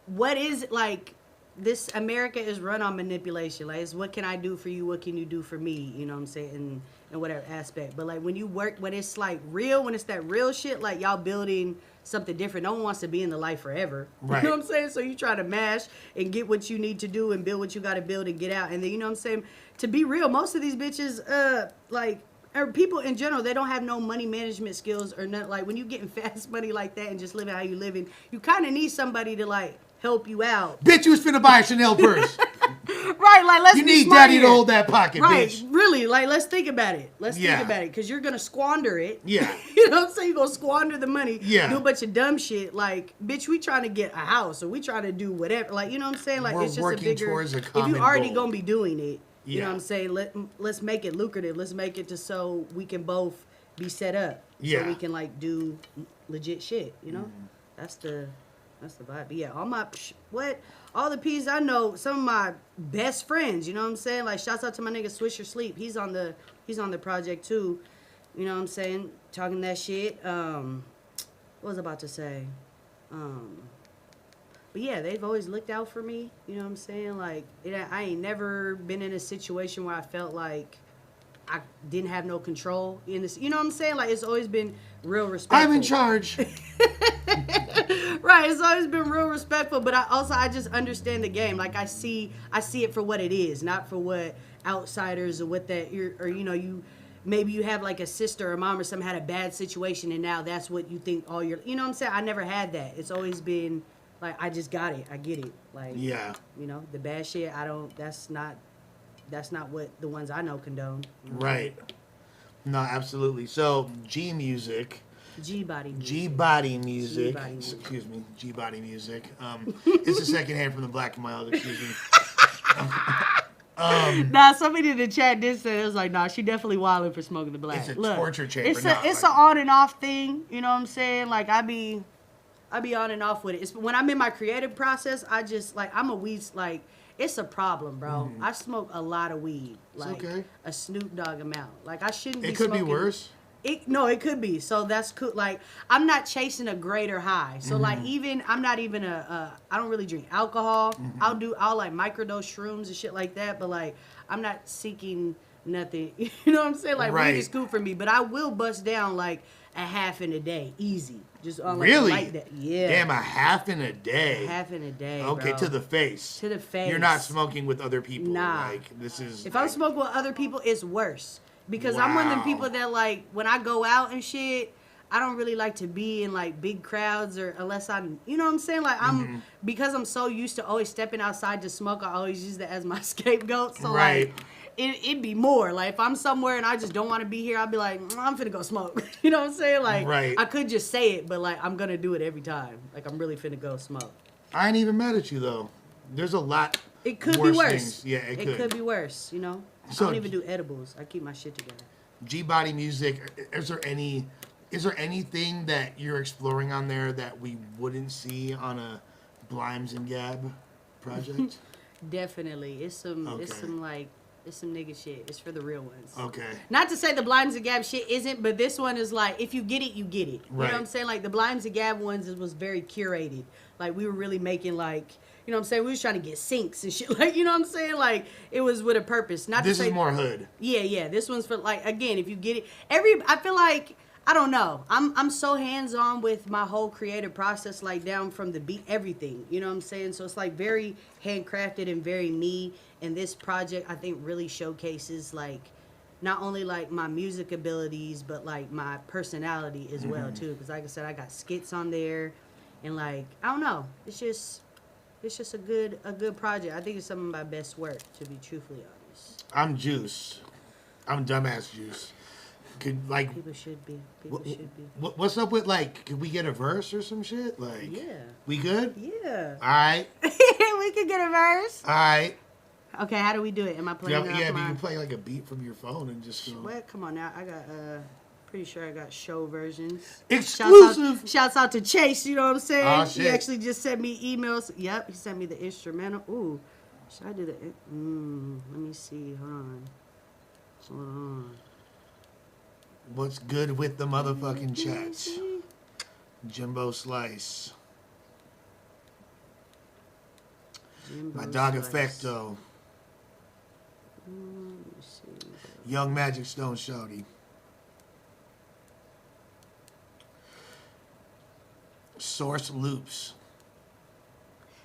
what is, like, this America is run on manipulation. Like, it's what can I do for you? What can you do for me? You know what I'm saying? In whatever aspect. But like, when you work, when it's like real, when it's that real shit, like y'all building something different. No one wants to be in the life forever. Right. You know what I'm saying? So you try to mash and get what you need to do and build what you got to build and get out. And then, you know what I'm saying? To be real, most of these bitches, like, or people in general, they don't have no money management skills or nothing. Like, when you getting fast money like that and just living how you living, you kind of need somebody to, like, help you out. Bitch, you was finna buy a Chanel purse. Right, like, let's You be need smart daddy here. to hold that pocket, right, bitch. Really, like, let's think about it. Let's Yeah. think about it, because you're going to squander it. Yeah. You know what I'm saying? You're going to squander the money. Yeah. Do a bunch of dumb shit. Like, bitch, we trying to get a house, or we trying to do whatever. Like, you know what I'm saying? Like, We're it's just working a bigger... towards a if common you already goal. going to be doing it, you Yeah. know what I'm saying? Let's make it lucrative. Let's make it just so we can both be set up. Yeah. So we can, like, do legit shit, you know? That's the vibe. But yeah, all the P's I know, some of my best friends, you know what I'm saying? Like, shouts out to my nigga Swisher Sleep. He's on the project too. You know what I'm saying? Talking that shit. What was I about to say? But yeah, they've always looked out for me. You know what I'm saying? Like, I ain't never been in a situation where I felt like I didn't have no control in this. You know what I'm saying? Like, it's always been real respectful. I'm in charge. Right, it's always been real respectful, but I just understand the game. Like, I see it for what it is, not for what outsiders or what that maybe you have like a sister or mom or something had a bad situation and now that's what you think all your, you know what I'm saying? I never had that. It's always been like, I just got it. I get it. Like, yeah. You know, the bad shit, that's not what the ones I know condone. You know? Right. No, absolutely. So, G-Music. G-Body music. G-Body music. G-Body music. Excuse me. G-Body music. It's the second hand from the Black and Mild, excuse me. Nah, somebody in the chat did say, it was like, nah, she definitely wilding for smoking the black. It's a torture chamber. It's an on and off thing, you know what I'm saying? Like, I be on and off with it. It's when I'm in my creative process, I just, like, I'm a weed, like, it's a problem, bro. I smoke a lot of weed. Like, okay. a Snoop Dogg amount. Like, I shouldn't be It could smoking. be worse. It could be. So that's cool. Like, I'm not chasing a greater high. So like, I'm not even I don't really drink alcohol. I'll like microdose shrooms and shit like that. But like, I'm not seeking nothing. You know what I'm saying? Like, weed is cool for me. But I will bust down like a half in a day, easy. Just on like really? Like that. Yeah. Damn, a half in a day. A half in a day. Okay, bro. to the face. To the face. You're not smoking with other people. Nah. Like, this is. If I'm smoking with other people, it's worse. Because I'm one of them people that, like, when I go out and shit, I don't really like to be in, like, big crowds or unless I'm, you know what I'm saying? Like, because I'm so used to always stepping outside to smoke, I always use that as my scapegoat. So, like, it'd be more. Like, if I'm somewhere and I just don't want to be here, I'll be like, I'm finna go smoke. You know what I'm saying? Like, I could just say it, but, like, I'm going to do it every time. Like, I'm really finna go smoke. I ain't even mad at you, though. There's a lot It could be worse. Things. Yeah, it could be worse, you know? So, I don't even do edibles. I keep my shit together. G-Body Music, is there anything that you're exploring on there that we wouldn't see on a Blimes and Gab project? Definitely. It's some nigga shit. It's for the real ones. Okay. Not to say the Blimes and Gab shit isn't, but this one is like, if you get it, you get it. You know what I'm saying? Like, the Blimes and Gab ones, it was very curated. Like, we were really making, like, you know what I'm saying? We was trying to get syncs and shit. Like, you know what I'm saying? Like, it was with a purpose. Not this to say, is more hood. Yeah. This one's for, like, again, if you get it. I feel like, I don't know. I'm so hands-on with my whole creative process, like, down from the beat, everything. You know what I'm saying? So it's, like, very handcrafted and very me. And this project, I think, really showcases, like, not only, like, my music abilities, but, like, my personality as well, too. Because, like I said, I got skits on there. And, like, I don't know. It's just a good project. I think it's some of my best work, to be truthfully honest. I'm Juice. I'm dumbass Juice. People should be. What's up with, like, could we get a verse or some shit? Like, yeah. We good? Yeah. All right. We could get a verse. All right. Okay, how do we do it? Am I playing? Yeah, but you can play like a beat from your phone and just go. What? Come on now. I got pretty sure I got show versions. Exclusive. Shouts out to Chase, you know what I'm saying? Oh, shit. He actually just sent me emails. Yep, he sent me the instrumental. Ooh, should I do the... let me see. Hold on. What's good with the motherfucking chats? Jimbo Slice. My dog Effecto. Let me see. Young Magic Stone Shorty. Source Loops.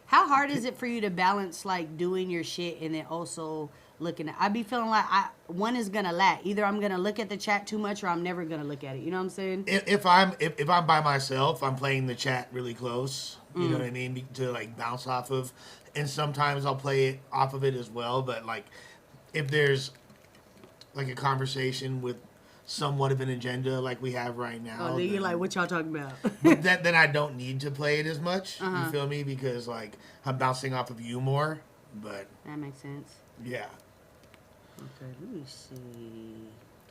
How hard is it for you to balance, like, doing your shit and then also looking at... I be feeling like one is gonna lack. Either I'm gonna look at the chat too much or I'm never gonna look at it. You know what I'm saying? If I'm by myself, I'm playing the chat really close. You know what I mean? To, like, bounce off of. And sometimes I'll play it off of it as well. But, like, if there's, like, a conversation with somewhat of an agenda like we have right now. Oh, then you're like, what y'all talking about? then I don't need to play it as much. You feel me? Because, like, I'm bouncing off of you more. But that makes sense. Yeah. Okay, let me see.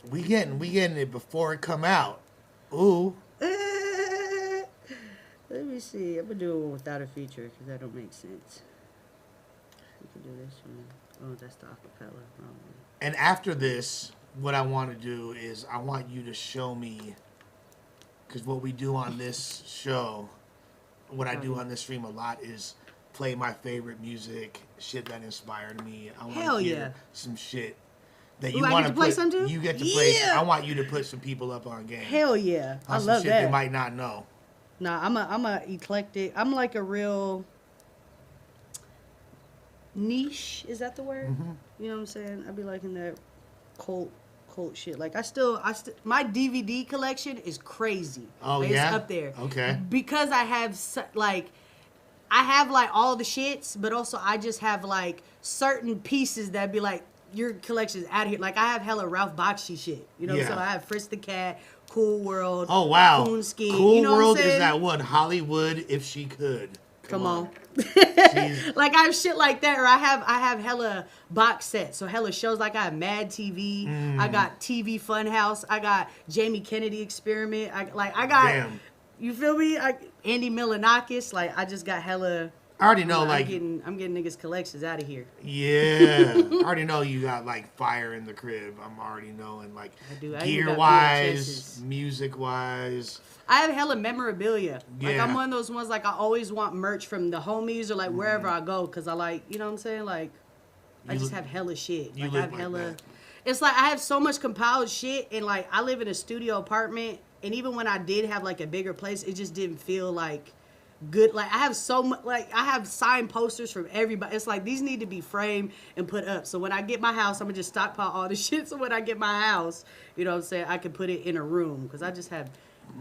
We getting it before it come out. Ooh. Let me see. I'm gonna do one without a feature because that don't make sense. We can do this one. Oh, that's the acapella. Wrong one. And after this, what I want to do is I want you to show me, because what we do on this show, what I do on this stream a lot is play my favorite music, shit that inspired me. I want to hear some shit that you want to play some too? You get to play. I want you to put some people up on game. Hell yeah, I some love shit that. They might not know. Nah, I'm a eclectic. I'm like a real niche. Is that the word? You know what I'm saying? I be liking that cult shit. Like my DVD collection is crazy. Oh, like, yeah? It's up there. Okay. Because I have like all the shits, but also I just have like certain pieces that be like, your collection is out of here. Like I have hella Ralph Bakshi shit. You know what I'm saying? I have Fritz the Cat, Cool World. Oh wow. Coonskin. Cool you know World what I'm is that one. Hollywood if she could. Come on. Like I have shit like that, or I have hella box sets, so hella shows. Like I have Mad TV, I got TV Funhouse, I got Jamie Kennedy Experiment, I got. Damn. You feel me? Andy Milonakis, like I just got hella I already know, I'm like, getting niggas collections out of here. yeah, I already know you got like fire in the crib. I'm already knowing, like, I do. I even gear got wise, VHSs. music wise. I have hella memorabilia. Like, Yeah. I'm one of those ones, like, I always want merch from the homies or, like, wherever Mm-hmm. I go, because I like, you know what I'm saying? Like, I You just li- have hella shit. you Like, I live have like hella... that. It's like, I have so much compiled shit, and, like, I live in a studio apartment, and even when I did have, like, a bigger place, it just didn't feel, like, good. Like, I have so much... Like, I have signed posters from everybody. It's like, these need to be framed and put up. So when I get my house, I'm going to just stockpile all the shit, so when I get my house, you know what I'm saying, I can put it in a room, because I just have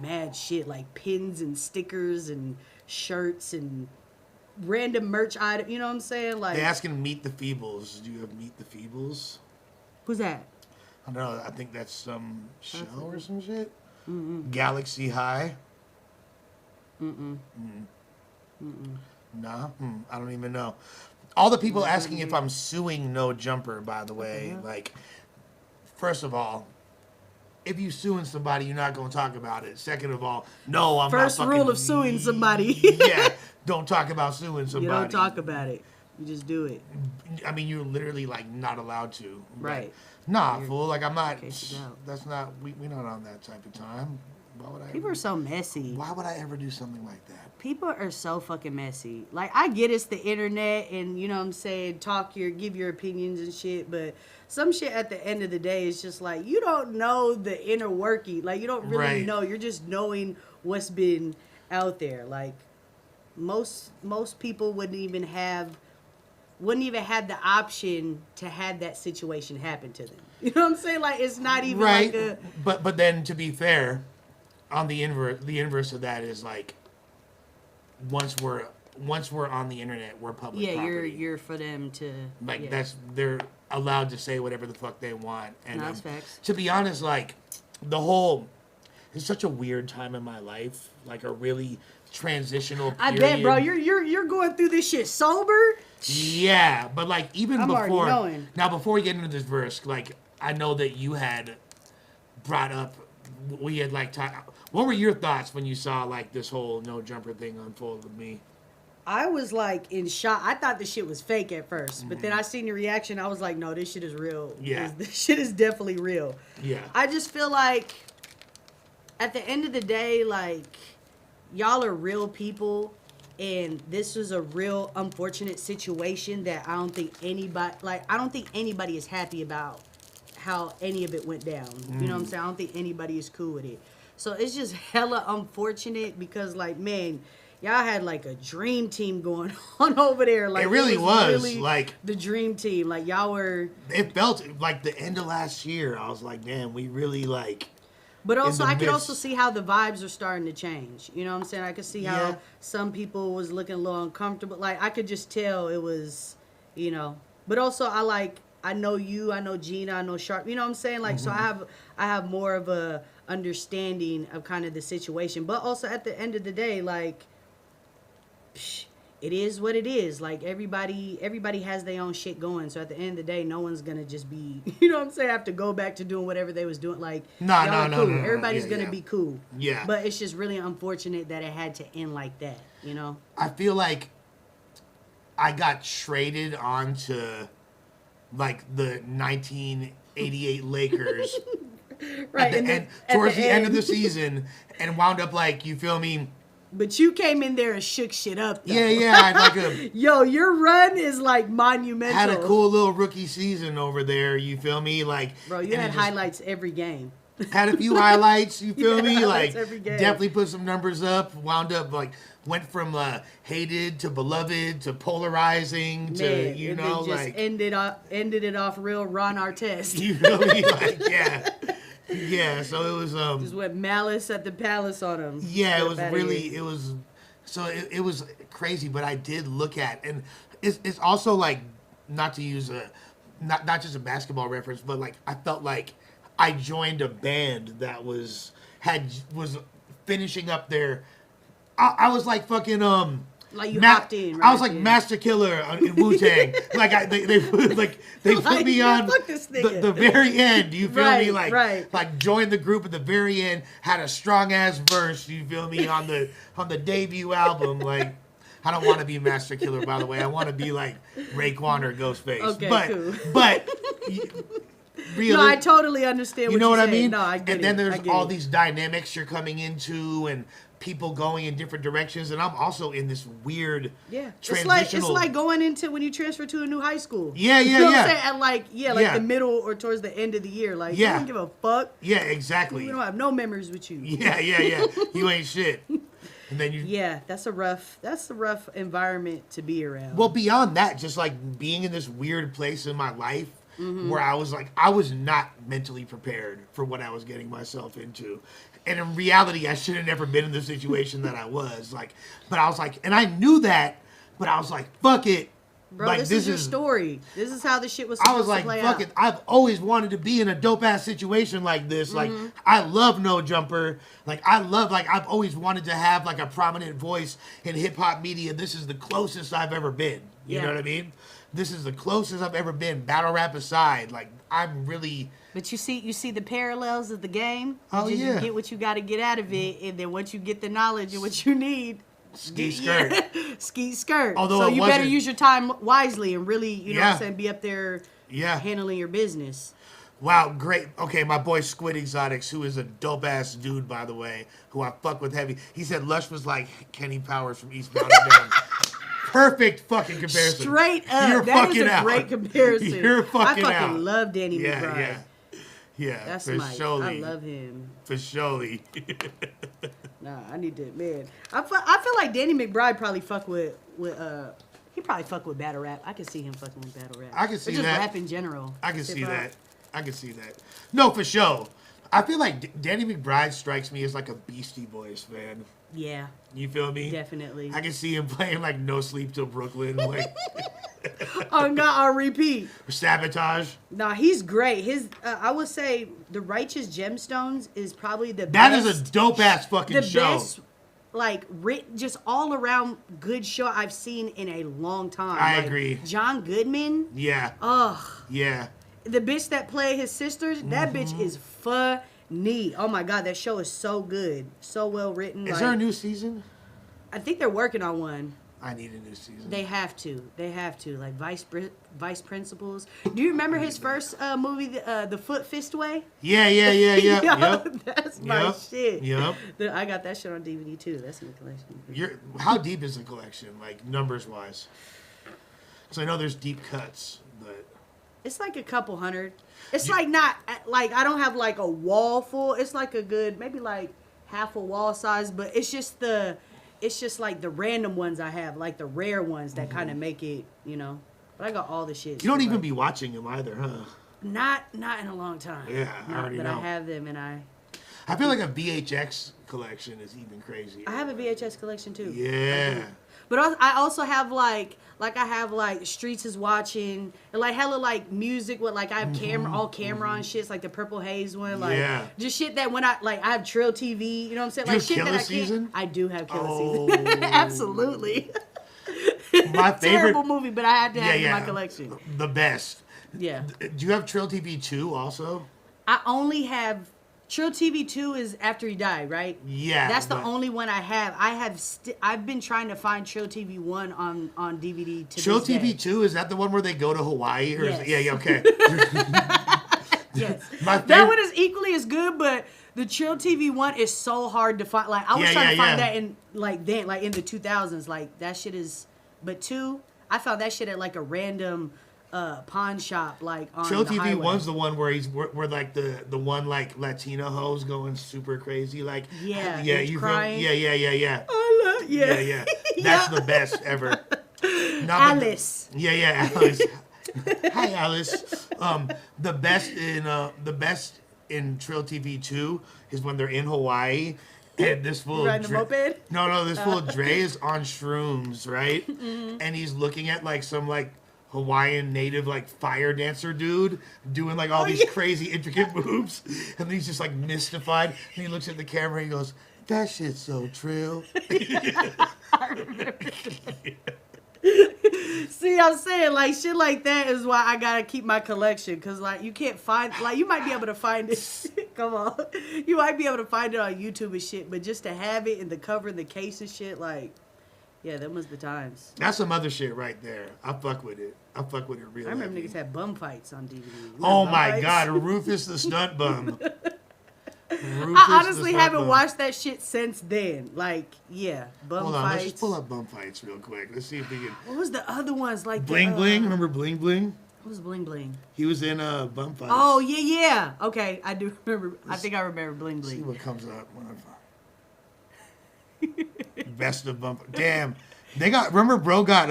mad shit, like pins and stickers and shirts and random merch items, you know what I'm saying? Like, They asking Meet the Feebles. Do you have Meet the Feebles? who's that? I don't know. I think that's some show or some shit. Galaxy High. Nah, I don't even know. All the people asking if I'm suing No Jumper, by the way, like, first of all, if you suing somebody, you're not going to talk about it. Second of all, no, I'm First not rule of suing somebody. Yeah, don't talk about suing somebody. You don't talk about it. You just do it. I mean, you're literally, like, not allowed to. Right. Nah, fool. Like, I'm not. Case it out. That's not. We're not on that type of time. Why would I? People are so messy. Why would I ever do something like that? People are so fucking messy. Like, I get it's the internet and, you know what I'm saying, give your opinions and shit, but some shit at the end of the day is just like, you don't know the inner working. Like, you don't really Right. know. You're just knowing what's been out there. Like, most people wouldn't even have the option to have that situation happen to them. You know what I'm saying? Like, it's not even Right. like a... But then, to be fair, on the inverse of that is, like, once we're on the internet, we're public Yeah, property. you're for them to... Like, yeah. they're allowed to say whatever the fuck they want. And No, that's facts. to be honest, like, it's such a weird time in my life, like a really transitional period. I bet, bro. You're going through this shit sober. Yeah, but like even I'm already before knowing. now, before we get into this verse, like I know that you had brought up, we had like what were your thoughts when you saw like this whole No Jumper thing unfold with me? I was like in shock. I thought the shit was fake at first, but then I seen the reaction. I was like, no, this shit is real. Yeah. This shit is definitely real. Yeah. I just feel like at the end of the day, like, y'all are real people, and this was a real unfortunate situation that I don't think anybody is happy about how any of it went down. You know what I'm saying? I don't think anybody is cool with it. So it's just hella unfortunate because, like, man, y'all had like a dream team going on over there. Like, It really was, really like- the dream team. Like, y'all were. It felt like the end of last year. I was like, damn, we really like. But also, the I could midst. also see how the vibes are starting to change. You know what I'm saying? I could see how Yeah. some people was looking a little uncomfortable. Like, I could just tell it was, you know. But also, I know you, I know Gina, I know Sharp. You know what I'm saying? Like, so I have more of a understanding of kind of the situation. But also, at the end of the day, like, it is what it is. Like, everybody has their own shit going. So at the end of the day, no one's gonna just be, you know what I'm saying, have to go back to doing whatever they was doing. Like, No, y'all no, are no, cool. no, no. Everybody's Yeah, gonna yeah. be cool. Yeah. But it's just really unfortunate that it had to end like that, you know? I feel like I got traded onto like the 1988 Lakers Right. at the end, towards the end of the season, and wound up like, you feel me? But you came in there and shook shit up, though. Yeah. I had like Yo, your run is like monumental. had a cool little rookie season over there. You feel me? Like, Bro, you and had it just highlights every game. had a few highlights. You feel Yeah, me? highlights Like, every game. definitely put some numbers up. Wound up like went from hated to beloved to polarizing to Man, you and know then just like ended it off real Ron Artest. you feel me? Like yeah. So it was Just went malice at the palace on him. yeah. It Get was outta really here. it was so it was crazy. But I did look at, and it's also like, not to use not just a basketball reference, but like I felt like I joined a band that was finishing up their. I was like fucking Like, you hopped in, I was right like there. Master Killer in Wu-Tang. Like they put Like, me yeah, on fuck this nigga. the very end. You feel me? Right, Like right. like joined the group at the very end. Had a strong ass verse. You feel me on the debut album. Like I don't want to be Master Killer, by the way. I want to be like Raekwon or Ghostface. Okay, cool. But really, No, I totally understand you know what I mean? No, I get and then it. there's all these dynamics you're coming into and people going in different directions. And I'm also in this weird transitional... It's like going into when you transfer to a new high school. Yeah, You know what yeah. I'm saying? At the middle or towards the end of the year. Like, you don't give a fuck. Yeah, exactly. We don't have no memories with you. Yeah. You ain't shit. And then you... Yeah, that's a rough environment to be around. Well, beyond that, just like being in this weird place in my life where I was not mentally prepared for what I was getting myself into. And in reality, I should have never been in the situation that I was. But I was like, and I knew that, but I was like, fuck it. Bro, like, this is your story. This is how this shit was I supposed was like, to play fuck out. it. I've always wanted to be in a dope ass situation like this. Like, I love No Jumper. I've always wanted to have like a prominent voice in hip hop media. This is the closest I've ever been. You know what I mean? This is the closest I've ever been. Battle rap aside, like I'm really. But you see the parallels of the game. You get what you got to get out of it, and then once you get the knowledge and what you need, Skeet skirt. Skeet skirt. Although so it you better wasn't- use your time wisely and really, you know what I'm saying, be up there handling your business. Wow, great. Okay, my boy Squid Exotics, who is a dope ass dude, by the way, who I fuck with heavy. He said Lush was like Kenny Powers from Eastbound and Down. Perfect fucking comparison. Straight up. You're that fucking is a out. great comparison. You're fucking I out. fucking love Danny McBride. Yeah, That's for Mike. surely. I love him. For surely. Nah, I need to, man. I feel like Danny McBride probably fuck with he probably fuck with battle rap. I can see him fucking with battle rap. I can see or just that. rap in general. I can see Hip-hop. that. I can see that. No, for sure. I feel like Danny McBride strikes me as like a Beastie Boys fan. Yeah. You feel me? Definitely. I can see him playing like No Sleep Till Brooklyn, like On repeat. Sabotage. Nah, he's great. His I would say The Righteous Gemstones is probably the That best. is a dope ass fucking the show. best, like, just all around good show I've seen in a long time. I Like, agree. John Goodman. Yeah. Ugh. Yeah. The bitch that played his sisters, that Mm-hmm. bitch is funny. Oh my god, that show is so good. So well written. Is there a new season? I think they're working on one. I need a new season. They have to. Like vice principals. Do you remember his first movie, The Foot Fist Way? Yeah. Yo, Yep. That's my shit. Yep. I got that shit on DVD too. That's in the collection. How deep is the collection, like numbers wise? Because I know there's deep cuts, but It's like a couple hundred. It's like not like I don't have like a wall full. It's like a good maybe like half a wall size, but it's just like the random ones I have, like the rare ones that kind of make it, you know. But I got all the shit. you don't even be watching them either, huh? Not in a long time. Yeah, I already but know. I have them, and I I feel like a VHX collection is even crazier. have a VHS collection too. Yeah. But I also have like I have like Streets is Watching and like hella like music with like I have all camera on shits like the Purple Haze one, like just shit that when I have Trill TV, you know what I'm saying? Do Like you shit have that I Killer Season? I do have Killer Season. Absolutely. My favorite Terrible movie, but I had to have it in my collection. The best. Yeah. Do you have Trill TV 2 also? I only have Trill TV 2 is after he died, right? Yeah. That's the but only one I have. I've been trying to find Trill TV 1 on DVD to Trill this day. TV 2, is that the one where they go to Hawaii? Or Yes. Yeah, okay. Yes. My That favorite- one is equally as good, but the Trill TV 1 is so hard to find. Like I was Yeah, trying to yeah, find yeah. that in like in the 2000s. Like that shit is. But 2, I found that shit at like a random pawn shop, like on Trill the TV highway. 1's the one where where like the one like Latina hoes going super crazy, like Yeah, yeah, it's you crying. feel, yeah. I love, Yeah. That's the best ever. Alice. Yeah, Alice. Hi, Alice. The best in Trill TV 2 is when they're in Hawaii and this fool Riding the moped? No, this fool Dre is on shrooms, right? And he's looking at like some like Hawaiian native like fire dancer dude doing like all these crazy intricate moves, and then he's just like mystified. And he looks at the camera and he goes, "That shit's so Trill." See, I'm saying like shit like that is why I gotta keep my collection, cause like you can't find, like you might be able to find it. Come on, you might be able to find it on YouTube and shit, but just to have it in the cover and the case and shit, like Yeah, them was the times. That's some other shit right there. I fuck with it. I fuck with it real. I remember heavy. niggas had bum fights on DVD. Oh my god, Rufus the Stunt Bum. I honestly haven't watched that shit since then. Like, yeah, bum Hold on, fights. let's just pull up bum fights real quick. Let's see if we can. What was the other ones like? Bling Bling, remember Bling Bling? What was Bling Bling? He was in bum fights. Oh yeah. Okay, I do remember. I think I remember Bling Bling. See what comes up. Best of bum. Damn, they got. Remember, bro got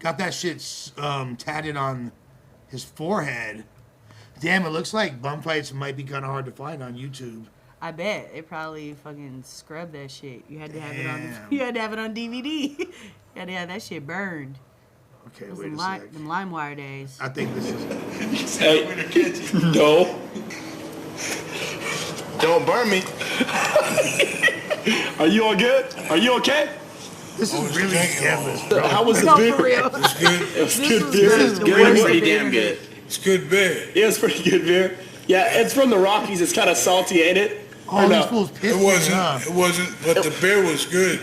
that shit tatted on his forehead. Damn, it looks like bum fights might be kind of hard to find on YouTube. I bet it probably fucking scrubbed that shit. You had to have it on. Damn. You had to have it on DVD. You had to have that shit burned. Okay, It was wait a them sec. LimeWire days. I think this is. Hey, no. Don't burn me. Are you all good? Are you okay? This is really scandalous, bro. How was the No, beer? for real. It's good. It's This good was beer. good. It's The good. worst Pretty beer. damn good. It's good beer. Yeah, it's pretty good beer. Yeah, it's from the Rockies. It's kind of salty, ain't it? Oh, Or these no? fools pissed It me wasn't. off. It wasn't. But the beer was good.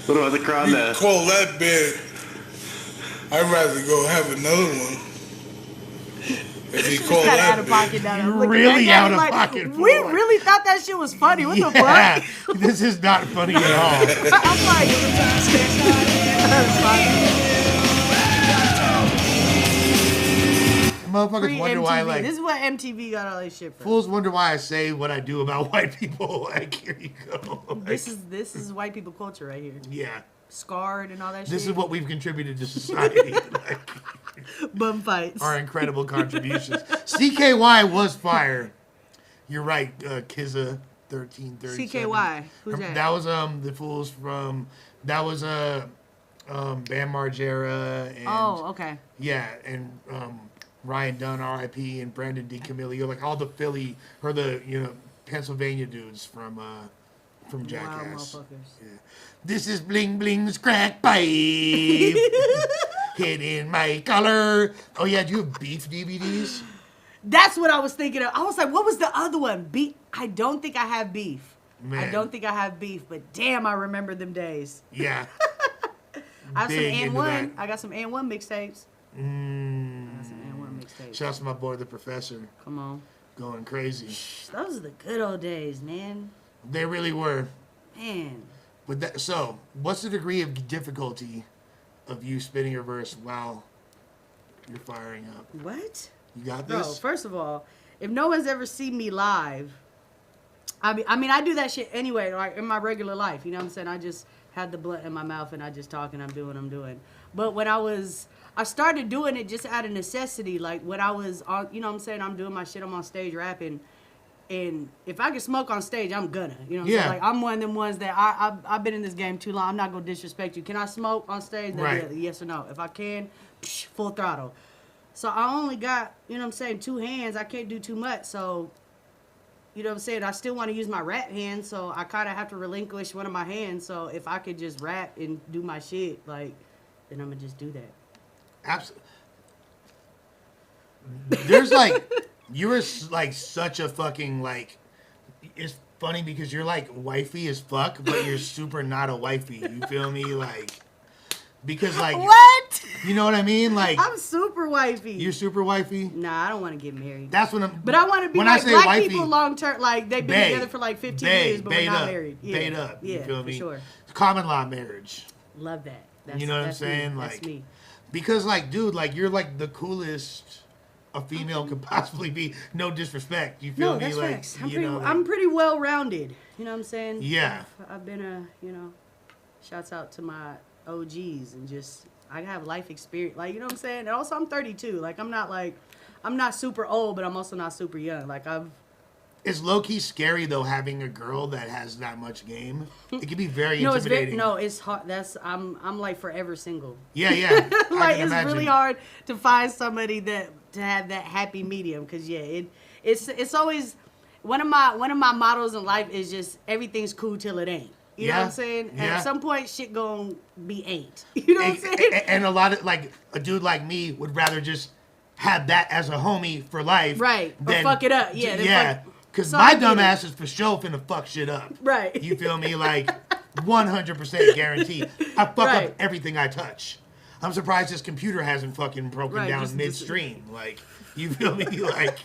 What about the crown You there? call that beer? I'd rather go have another one. If you call Got out that of beer. pocket down there. Looking Really back at out it of like, pocket, We boy. really thought that shit was funny. What the Yeah, fuck? this is not funny at all. I'm like, Motherfuckers wonder why, MTV. like, This is what MTV got all this shit from. fools wonder why I say what I do about white people. Like, here you go. Like, This is white people culture right here. yeah. Scarred and all that shit. This is what we've contributed to society. Like, bum fights. our incredible contributions. CKY was fire. You're right, Kizza 1337. CKY. Who's that? That was the fools from. That was Bam Margera and. Oh, okay. Yeah, and Ryan Dunn, R.I.P., and Brandon DiCamillo, like all the Philly or the Pennsylvania dudes from Jackass. Wow, motherfuckers. Yeah. This is Bling Bling's crack pipe, hidden my color. Oh yeah, do you have beef DVDs? That's what I was thinking of. I was like, what was the other one? Beef. I don't think I have beef. Man. I don't think I have beef, but damn, I remember them days. Yeah. I have some Big into N1. that. I got some N1 mixtapes. I got some N1 mixtapes. Shouts to my boy the professor, Come on. going crazy. Those are the good old days, man. They really were. Man. But that, so, what's the degree of difficulty of you spinning your verse while you're firing up? What? You got Bro, this? first of all, if no one's ever seen me live, I mean, I do that shit anyway, like in my regular life. You know what I'm saying? I just had the blunt in my mouth and I just talk and I'm doing what I'm doing. But when I started doing it just out of necessity. Like when I was on, you know what I'm saying? I'm doing my shit, I'm on stage rapping. And if I can smoke on stage, I'm gonna. You know what I'm saying? Like I'm one of them ones that I've been in this game too long. I'm not gonna disrespect you. Can I smoke on stage? Then Right. yeah, yes or no. If I can, full throttle. So I only got, you know what I'm saying, 2 hands. I can't do too much. So, you know what I'm saying? I still want to use my rap hand, so I kind of have to relinquish one of my hands. So if I could just rap and do my shit, like, then I'm going to just do that. Absolutely. There's like, you were like such a fucking like, it's funny because you're like wifey as fuck, but you're super not a wifey. You feel me? Like, because like, What? you know what I mean? Like, I'm super wifey. you're super wifey. Nah, I don't want to get married. That's what I'm. But I want to be when like I say black wifey, people long term. Like they've been bae, together for like 15 bae, years, but we're baed not up, married. Yeah. baed up. Yeah, You feel me? for sure. Common law marriage. Love that. That's, You know what I'm that's me. saying? That's Like, me. because like, dude, like you're like the coolest a female could possibly be. No disrespect. You feel No, me? that's Like, facts. I'm you pretty, know, like, I'm pretty well rounded. You know what I'm saying? Yeah. I've been shouts out to my OGs and just I have life experience. Like, you know what I'm saying? And also I'm 32. Like I'm not super old, but I'm also not super young. Like it's low key scary though having a girl that has that much game. It can be very no, it's intimidating. it's hard. I'm like forever single. Yeah. I Like can it's imagine. really hard to find somebody to have that happy medium. Cause yeah, it's always one of my mottos in life is just everything's cool till it ain't. You know what Yeah, I'm saying? And yeah. at some point, shit gonna be ain't. You know what I'm saying? And a lot of like a dude like me would rather just have that as a homie for life, Right. Or than- fuck it up. Yeah. then yeah. fuck- Because So my I get dumb it. ass is for sure finna fuck shit up. Right. You feel me? Like, 100% guaranteed. I fuck Right. up everything I touch. I'm surprised this computer hasn't fucking broken Right, down just- midstream. Like, you feel me? Like,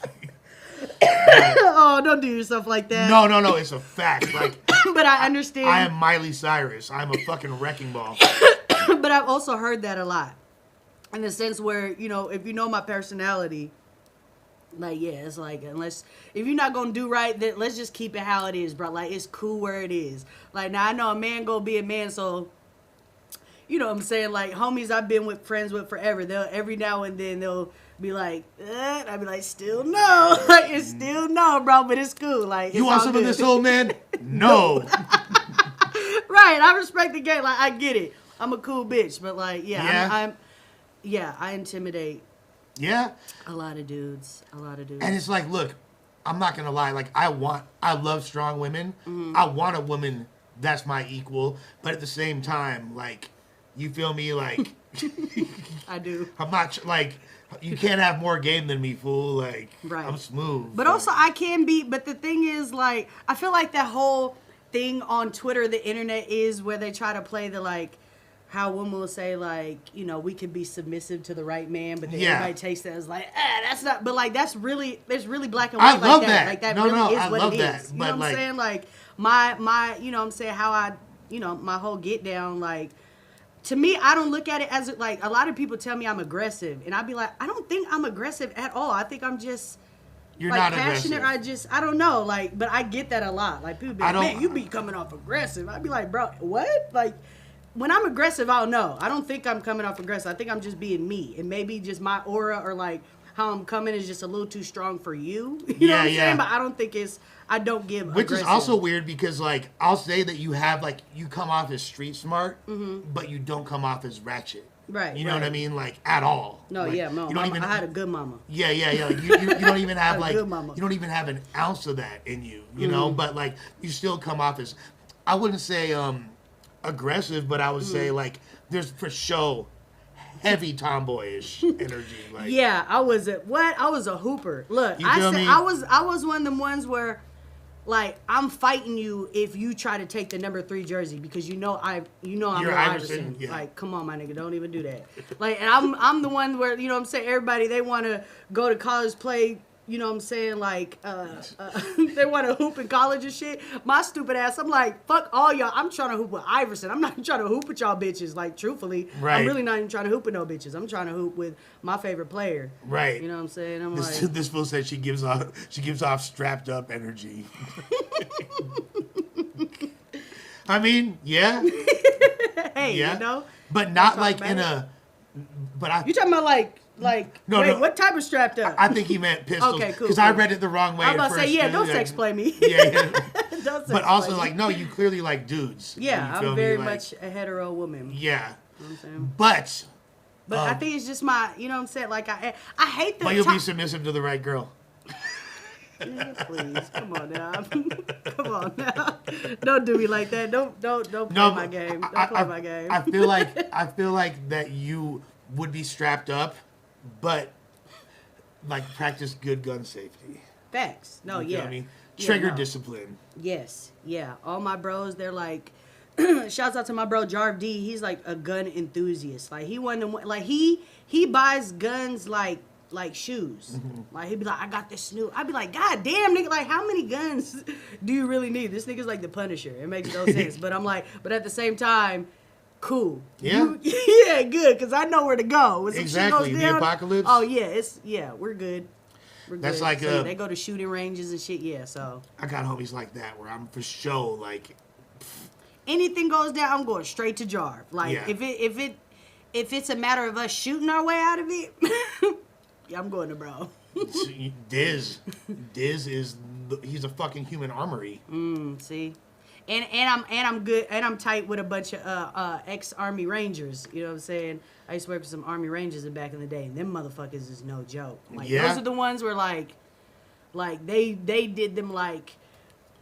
Oh, don't do yourself like that. no, it's a fact. Like, But I understand. I am Miley Cyrus. I'm a fucking wrecking ball. But I've also heard that a lot. In the sense where, if you know my personality, like, yeah, it's like, if you're not gonna do right, then let's just keep it how it is, bro. Like, it's cool where it is. Like, now I know a man gonna be a man, so, you know what I'm saying? Like, homies I've been friends with forever, every now and then they'll be like, I'll be like, still no. Like, it's still no, bro, but it's cool. Like, You it's want all some of good. this old man? No. Right, I respect the game. Like, I get it. I'm a cool bitch, but like, I intimidate Yeah. a lot of dudes. And it's like, look, I'm not gonna lie. Like, I love strong women. Mm-hmm. I want a woman that's my equal, but at the same time, like, you feel me? Like, I do. I'm not like, you can't have more game than me, fool. Like, Right. I'm smooth. But also, I can be. But the thing is, like, I feel like that whole thing on Twitter, the internet, is where they try to play the like, how women will say like, we could be submissive to the right man, but then everybody takes that as like, that's not. But like, it's really black and white. I love like that. Like that No, really no, is I what love it that. is. You But, know what like- I'm saying? Like my, you know what I'm saying, how I, my whole get down, like. To me, I don't look at it as like, a lot of people tell me I'm aggressive, and I'd be like, I don't think I'm aggressive at all. I think I'm just You're like not passionate. aggressive. I don't know, like, but I get that a lot. Like, people be like, I don't- man, you be coming off aggressive. I'd be like, bro, what? Like, when I'm aggressive, I'll know. I don't think I'm coming off aggressive. I think I'm just being me, and maybe just my aura or like how I'm coming is just a little too strong for you. You know what I'm saying? But I don't think I don't give Which aggressive. is also weird because, like, I'll say that you have, like, you come off as street smart, but you don't come off as ratchet. Right, You know what I right. mean? Like, at all. No, Like, yeah, no, you don't even, I had a good mama. Yeah. Like, you don't even have, a like, good mama. you don't even have an ounce of that in you, you know? But, like, you still come off as, I wouldn't say aggressive, but I would say, like, there's for show heavy tomboyish energy. Like, Yeah, I was a hooper. Look, You I feel said me? I was one of them ones where, like, I'm fighting you if you try to take the number 3 jersey because I'm You're Will Iverson, Iverson. yeah. Like, come on, my nigga, don't even do that. Like, and I'm the one where, you know what I'm saying, everybody, they want to go to college, play, you know what I'm saying, like, they want to hoop in college and shit. My stupid ass, I'm like, fuck all y'all. I'm trying to hoop with Iverson. I'm not trying to hoop with y'all bitches. Like, truthfully, Right. I'm really not even trying to hoop with no bitches. I'm trying to hoop with my favorite player. Right. You know what I'm saying? I'm This, like, this fool said she gives off strapped up energy. I mean, yeah, hey, yeah, you know? but not talk like about in it. a. But I, You talking about like, No, wait, no. what type of strapped up? I think he meant pistols. Okay, cool, Because I cool. read it the wrong way. I'm about at to say, first, yeah, too, don't like- sex play me. Yeah. Don't sex But also, play me. like, no, you clearly like dudes. Yeah, You feel I'm me? very Like, much a hetero woman. You Yeah. know what I'm saying? But I think it's just my, you know what I'm saying? Like, I hate the you'll be submissive to the right girl. Nigga, please, come on now. Come on now. Don't do me like that. Don't play my game. Don't play my game. I feel like that you would be strapped up, but like practice good gun safety. Facts. No, You feel yeah. me? Yeah, Trigger no. discipline. Yes, yeah. All my bros, they're like, shouts out to my bro Jarv D. He's like a gun enthusiast. Like, he wasn't like he buys guns like shoes. Like, he'd be like, I got this Snoop. I'd be like, God damn, nigga, like, how many guns do you really need? This nigga's like the Punisher. It makes no sense. But I'm like, but at the same time, cool. Yeah. Yeah, good, because I know where to go. When some shit Exactly. goes The down, apocalypse. Oh yeah, we're good. We're That's good. like, So, they go to shooting ranges and shit. Yeah, so I got homies like that where I'm for sure like anything goes down, I'm going straight to Jarv. Like, Yeah. if it's a matter of us shooting our way out of it, yeah, I'm going to bro. Diz is he's a fucking human armory. See, and I'm good, and I'm tight with a bunch of ex-Army Rangers. You know what I'm saying? I used to work for some Army Rangers back in the day, and them motherfuckers is no joke. Like, Yeah. those are the ones where like they did them like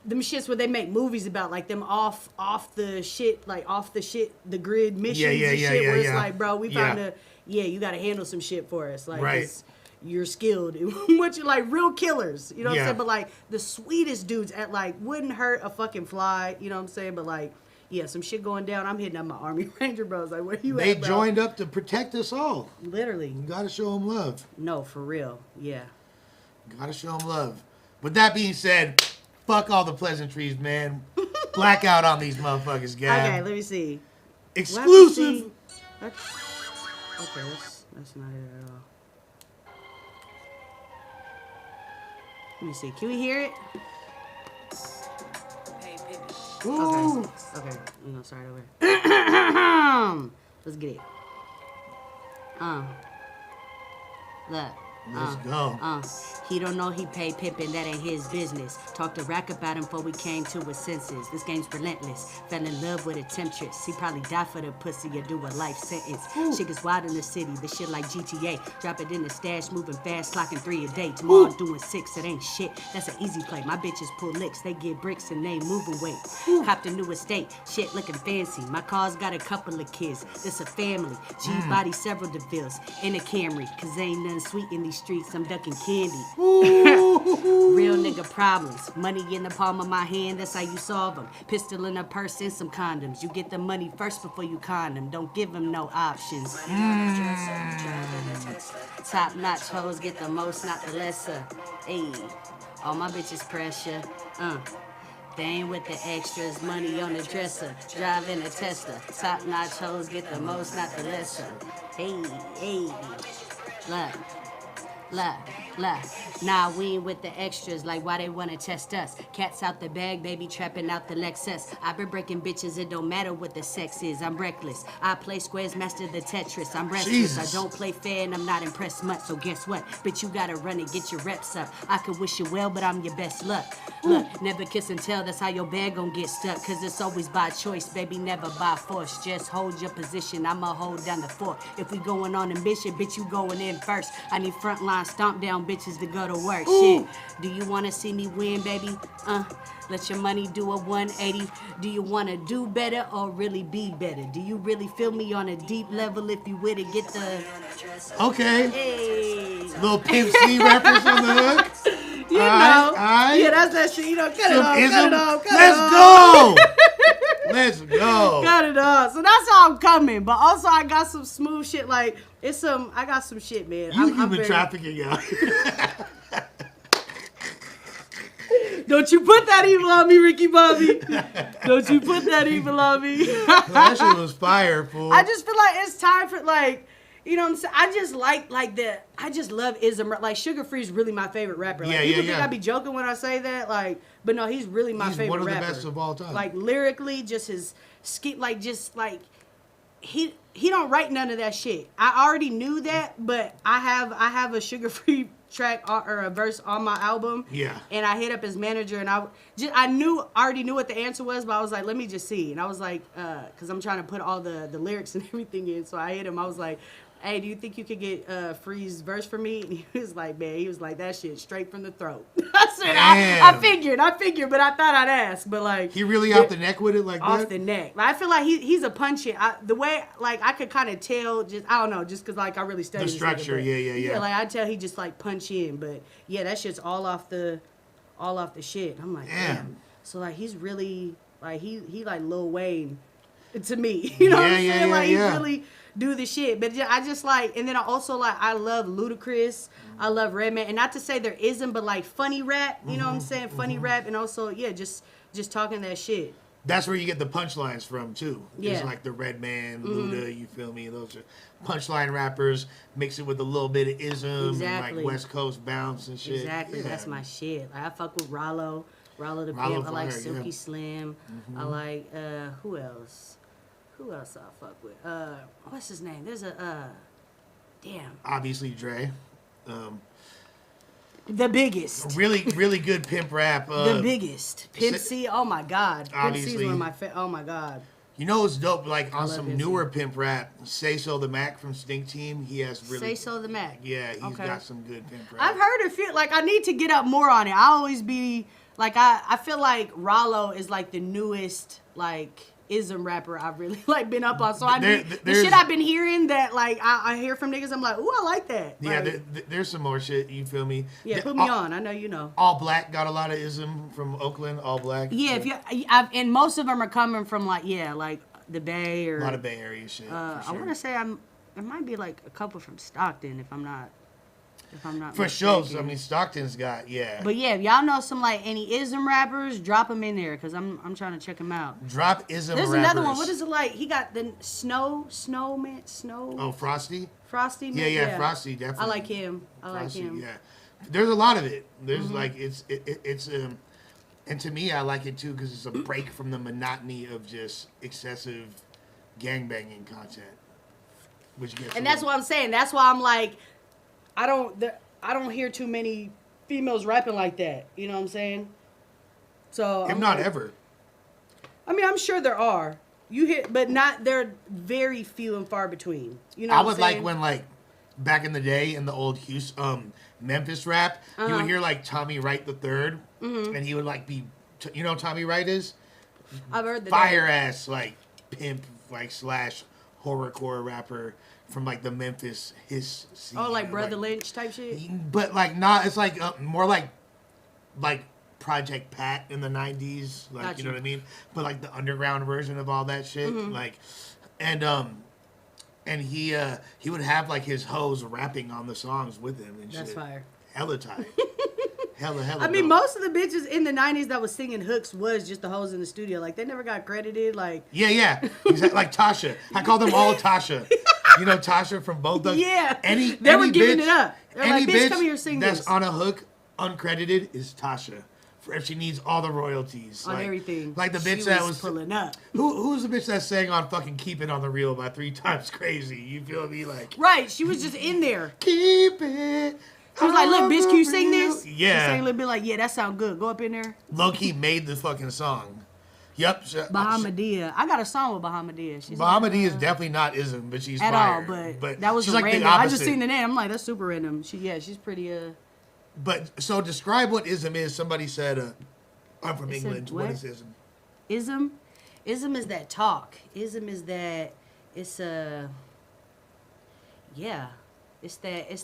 them shits where they make movies about, like, them off the shit, the grid missions Yeah, and shit, where it's yeah. like, bro, we Yeah. found you got to handle some shit for us, like, Right. 'cause you're skilled. What you like, real killers, you know what Yeah. I'm saying? But like the sweetest dudes at like wouldn't hurt a fucking fly, you know what I'm saying? But like, yeah, some shit going down. I'm hitting up my Army Ranger bros. Like, where you They at, bro? joined up to protect us all. Literally. You gotta show them love. No, for real. Yeah. Gotta show them love. With that being said, fuck all the pleasantries, man. Blackout on these motherfuckers, Gab. Okay, let me see. Exclusive. Okay, that's not it at all. Let me see. Can we hear it? Ooh. Okay. I'm gonna start over. Let's get it. Look. Let's go. He don't know he paid pimping, that ain't his business. Talked to Rack about him before we came to his senses. This game's relentless. Fell in love with a temptress. He probably died for the pussy or do a life sentence. Shit gets wild in the city. This shit like GTA. Drop it in the stash, moving fast, clocking 3 a day. Tomorrow I'm doing 6. It ain't shit. That's an easy play. My bitches pull licks. They get bricks and they moving weight. Copped a new estate. Shit looking fancy. My car's got a couple of kids. It's a family. G body several DeVilles in a Camry. Cause ain't nothing sweet in these streets. I'm ducking candy. Real nigga problems. Money in the palm of my hand, that's how you solve them. Pistol in a purse and some condoms. You get the money first before you condom. Don't give them no options. Top notch hoes get the most, not the lesser. Ayy, all my bitches pressure. They ain't with the extras, money on the dresser. Driving a Tesla. Top notch hoes get the most, not the lesser. Hey, look. Nah, we ain't with the extras, like why they wanna test us. Cats out the bag, baby, trapping out the Lexus. I been breaking bitches, it don't matter what the sex is. I'm reckless. I play squares, master the Tetris. I'm restless. Jesus. I don't play fair and I'm not impressed much. So guess what? Bitch, you gotta run and get your reps up. I could wish you well, but I'm your best luck. Look, never kiss and tell, that's how your bag gon' get stuck. Cause it's always by choice, baby, never by force. Just hold your position, I'ma hold down the fort. If we going on a mission, bitch, you going in first. I need frontline stomp down bitches to go to work. Shit, do you wanna see me win, baby? Let your money do a 180. Do you wanna do better or really be better? Do you really feel me on a deep level? If you with it, get the... Okay. Hey. Little Pimp C reference on the hook. You know. Yeah, that's that shit. You know, cut it off. Let's go. Let's go. Cut it off. So that's how I'm coming. But also I got some smooth shit. Like, I got some shit, man. You've been trafficking out. Don't you put that evil on me, Ricky Bobby. Don't you put that evil on me. That shit was fire, fool. I just feel like it's time for, like, you know what I'm saying? I just I just love ism. Like, Sugar Free is really my favorite rapper. Like, people think I be joking when I say that, like, but no, he's really my favorite rapper. He's one of the best of all time. Like, lyrically, just his skit, like, just, like, he don't write none of that shit. I already knew that, but I have a Sugar Free track or a verse on my album. Yeah. And I hit up his manager and I already knew what the answer was, but I was like, let me just see. And I was like, cause I'm trying to put all the lyrics and everything in. So I hit him. I was like, hey, do you think you could get Free's verse for me? And he was like, man, that shit straight from the throat. I said, I figured, but I thought I'd ask. But like, he really off the neck with it, like off that? the neck. Like, I feel like he's a punch it. The way, like, I could kind of tell, I don't know, just because, like, I really studied the structure. This nigga, yeah. Yeah, like, I tell he just, like, punch in. But yeah, that shit's all off the shit. I'm like, damn. So like, he's really like he like Lil Wayne to me. You know what I'm saying? Like, he really do the shit. But I just like, and then I also like, I love Ludacris. I love Redman. And not to say there isn't, but like funny rap, you know what I'm saying? Funny rap. And also, yeah, just talking that shit. That's where you get the punchlines from too. Yeah. It's like the Redman, Luda, you feel me? Those are punchline rappers. Mix it with a little bit of ism and like West Coast bounce and shit. Exactly. Yeah. That's my shit. Like, I fuck with Rollo the Pimp. I like Silky Slim. I like who else? Who else I fuck with? What's his name? There's a damn. Obviously Dre. The biggest. Really good pimp rap. The biggest. Pimp C. Oh my God. Obviously. Pimp C is one of my oh my God. You know what's dope? Like on some newer pimp rap, Say So the Mac from Stink Team, he has really. Say So the Mac. Yeah, he's got some good pimp rap. I've heard it feel like I need to get up more on it. I always be like I feel like Rollo is like the newest like ism rapper I've really like been up on. So I There- the there's- shit I've been hearing that like I hear from niggas, I'm like, ooh, I like that. Yeah, Like, there's some more shit. You feel me? yeah, put me on. I know you know. All Black got a lot of ism from Oakland. All Black. Yeah, if you, and most of them are coming from like the Bay or A lot of Bay Area shit. I want to say it might be like a couple from Stockton if I'm not For mistaken. sure. I mean, Stockton's got But yeah, if y'all know some like any ism rappers, drop them in there because I'm trying to check them out. drop ism. There's rappers. another one. What is it like? He got the Snow. Oh, Frosty. Frosty. Man? Yeah, Frosty definitely. I like him. Frosty, I like him. Yeah, there's a lot of it. There's like it's and to me I like it too because it's a break from the monotony of just excessive gangbanging content, which gets. And that's what I'm saying. That's why I'm like, I don't hear too many females rapping like that. You know what I'm saying? So if I'm not like, ever. I mean, I'm sure there are. You hit, but not. They're very few and far between. You know, I what would I'm like saying? when like back in the day in the old Houston, Memphis rap, you would hear like Tommy Wright the 3rd, and he would like be, you know, who Tommy Wright is I've heard the fire ass like pimp like slash horrorcore rapper from like the Memphis scene. Oh, like Brother Lynch type shit. But like not, it's like more like Project Pat in the 90s, like Gotcha. you know what I mean? But like the underground version of all that shit, like, and he would have like his hoes rapping on the songs with him and That's shit. fire. Hella tight. hella. I mean, dope. most of the bitches in the 90s that was singing hooks was just the hoes in the studio. Like, they never got credited. Like, Yeah. Exactly. Like Tasha. I call them all Tasha. You know Tasha from both the Yeah. Any They were any giving bitch- it up. They're any like, "Bitch, bitch come here, sing that's this." on a hook uncredited is Tasha. For if she needs all the royalties on like, everything. Like the bitch She that was pulling up. who's the bitch that sang on fucking Keep It on the Reel by 3 Times Crazy? You feel me? Like Right. She was just in there. keep it. She was like, look, on bitch, the can you sing reel." this? She Yeah. sang a little bit like, yeah, that sound good. Go up in there. Low-key made the fucking song. Yep. Bahamadia. I got a song with Bahamadia. She's Bahamadia is definitely not ism, but she's at fire. all, but that was she's a like random. the I opposite. just seen the name. I'm like, that's super random. She's pretty But so describe what ism is. Somebody said, I'm from They said England. What what? is ism? Ism is that talk. Ism is that it's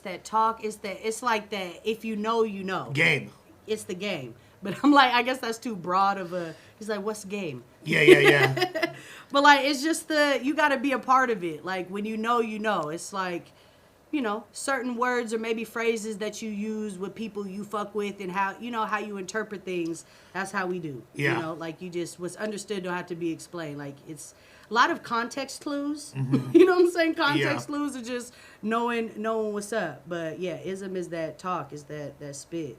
that talk. It's like that if you know, you know. Game. It's the game. But I'm like, I guess that's too broad of a. He's like, what's game? Yeah. But like, it's just you got to be a part of it. Like when you know, you know. It's like, you know, certain words or maybe phrases that you use with people you fuck with and how you interpret things. That's how we do. Yeah. You know, like you just what's understood don't have to be explained. Like it's a lot of context clues. You know what I'm saying? Context clues are just knowing what's up. But yeah, ism is that talk. Is that spit.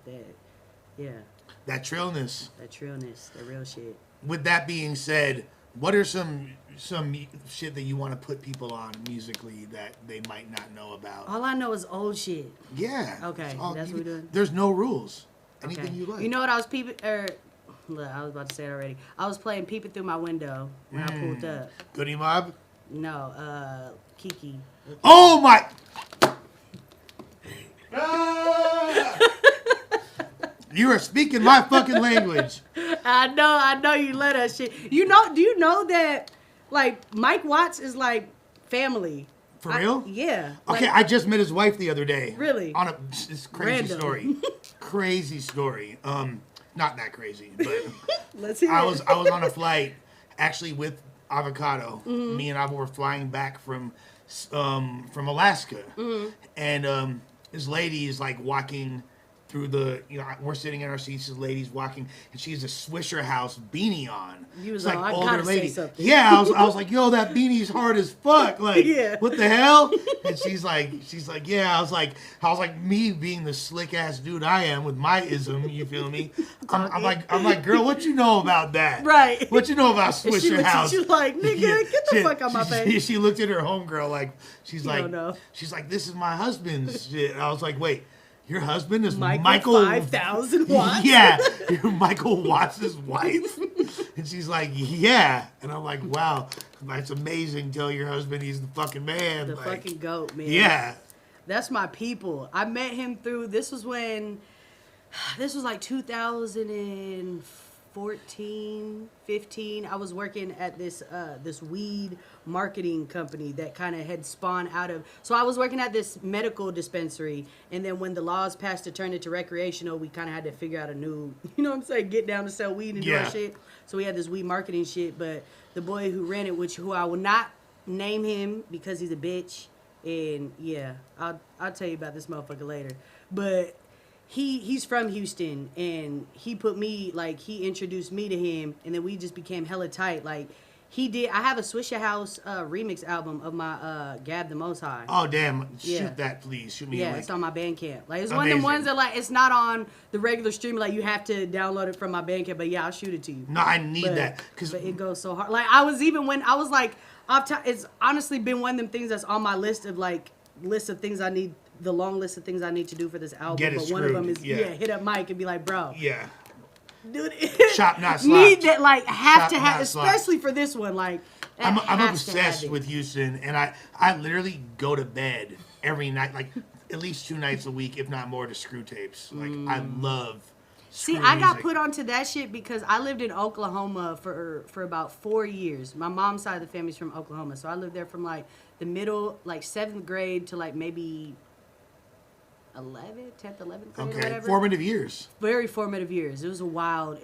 That trillness. That trillness. That real shit. With that being said, what are some shit that you want to put people on musically that they might not know about? All I know is old shit. Yeah. Okay, It's all- that's what we're doing. There's no rules. Anything Okay. you like. You know what I was peeping? Look, I was about to say it already. I was playing peeping through my window when I pulled up. Goody Mob? No, Kiki. Oh my! You are speaking my fucking language. I know you let us shit. Do you know that like Mike Watts is like family? For real? Yeah. Okay, like, I just met his wife the other day. Really? On this crazy Random. story. Crazy story. Not that crazy, but let's hear I it. was on a flight actually with Avocado. Mm-hmm. Me and Ava were flying back from Alaska, Mm-hmm. and this lady is like walking through we're sitting in our seats. This lady's walking, and she has a Swisher House beanie on. You was It's like, I gotta say something. Yeah, I was like, yo, that beanie's hard as fuck. Like, Yeah. what the hell? And she's like, yeah. I was like, me being the slick ass dude I am with my ism. You feel me? I'm like, girl, what you know about that? Right. What you know about And she Swisher looks at House? you like, nigga, get the fuck out my face. She looked at her homegirl like, she's You like, don't know. she's like, this is my husband's shit. And I was like, wait. Your husband is Michael Michael 5,000 watts. Yeah, you're Michael Watts' wife. And she's like, yeah. And I'm like, wow, that's amazing. Tell your husband he's the fucking man. The like, fucking goat, man. yeah. That's my people. I met him through. This was like 2004 14, 15, I was working at this this weed marketing company that kind of had spawned out of. So I was working at this medical dispensary, and then when the laws passed to turn it to recreational, we kind of had to figure out a new, you know what I'm saying, get down to sell weed and do our shit. So we had this weed marketing shit, but the boy who ran it, who I will not name him because he's a bitch, and yeah, I'll tell you about this motherfucker later, but. He's from Houston, and he put me, like, he introduced me to him, and then we just became hella tight. Like, I have a Swisher House remix album of my GAB the Most High. Oh, damn. Shoot that, please. Shoot me a link. It's on my Bandcamp. Like, it's one of them ones that, like, it's not on the regular stream. Like, you have to download it from my Bandcamp, but yeah, I'll shoot it to you. No, I need that. But it goes so hard. Like, it's honestly been one of them things that's on my list of things I need. The long list of things I need to do for this album, but one of them is hit up Mike and be like, bro, dude, shop not slot. Need that, like, have to have, especially for this one, like. I'm obsessed with Houston, and I literally go to bed every night, like at least 2 nights a week, if not more, to screw tapes. Like I love. See, I got put onto that shit because I lived in Oklahoma for about 4 years. My mom's side of the family's from Oklahoma, so I lived there from like the middle, like 7th grade to like maybe 10th, 11th grade, or whatever. Formative years. Very formative years. It was a wild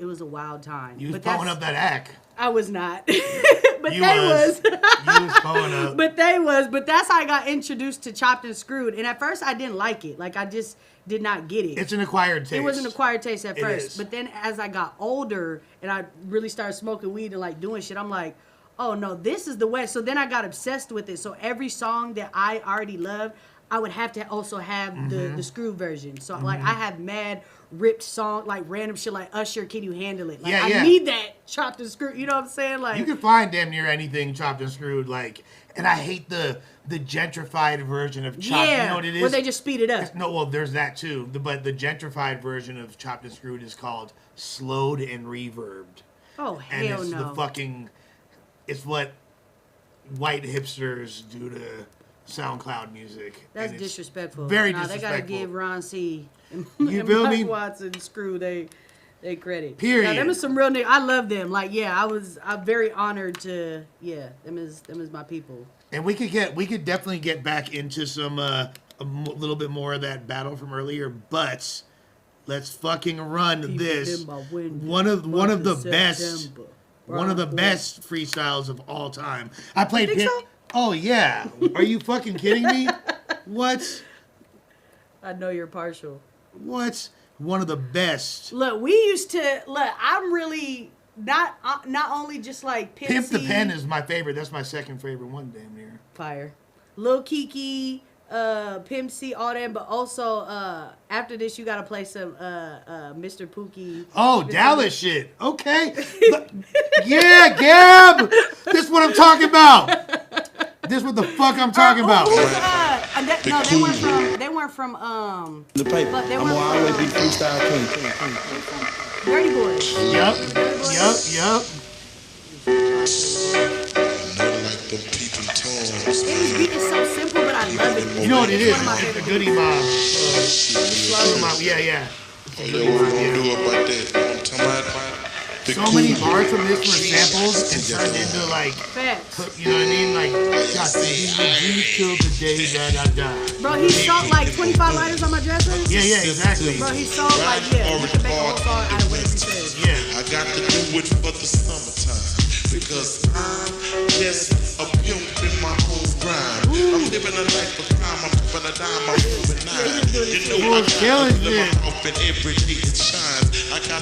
time. You was blowing up that act. I was not. But you was. You was blowing up. But that's how I got introduced to Chopped and Screwed. And at first I didn't like it. Like I just did not get it. It's an acquired taste. It was an acquired taste at first. Is. But then as I got older and I really started smoking weed and like doing shit, I'm like, oh no, this is the way. So then I got obsessed with it. So every song that I already loved, I would have to also have the screw version. So like I have mad ripped song, like random shit like Usher, Can You Handle It? Like I need that Chopped and Screwed. You know what I'm saying? Like you can find damn near anything Chopped and Screwed. Like, and I hate the gentrified version of Chopped. Yeah, you know what it is? Where they just speed it up. No, well, there's that too. But the gentrified version of Chopped and Screwed is called slowed and reverbed. Oh and hell it's no! It's what white hipsters do to SoundCloud music. That's disrespectful. Very disrespectful. They gotta give Ron C. and feel me? Mike Watson Screw they credit. Period. Now, them is some real niggas. I love them. Like I'm very honored to them is my people. And we could definitely get back into some a little bit more of that battle from earlier, but let's fucking run this. One of the best freestyles of all time. I played You think so? Oh yeah. Are you fucking kidding me? What? I know you're partial. What? One of the best. Look, I'm really not only just like Pimp the Pen is my favorite. That's my second favorite one, damn near. Fire. Lil Kiki, Pimp C, all that, but also after this you gotta play some Mr. Pookie. Oh, Dallas shit. Okay. Yeah, Gab. This is what I'm talking about. This is what the fuck I'm talking about. They weren't from the paper. But I'm gonna always be freestyle king. Dirty Boys. Yup. This beat is so simple, but I love it. You know what it is? One of my It's favorite the Goody Mob. Yeah. So many bars from this were samples and turned into like, you know what I mean? Like, got to be with you till the day that I die. Bro, he sold like 25 lighters on my dresser. Yeah, exactly. Bro, he sold like, you can make a whole song out of whatever he says. Yeah. I got to do it for the summertime because I'm just a pimp in my own grind. I'm living a life of crime, I'm living a dime, I'm moving nine. You know I got to live my life and every day it shines. I got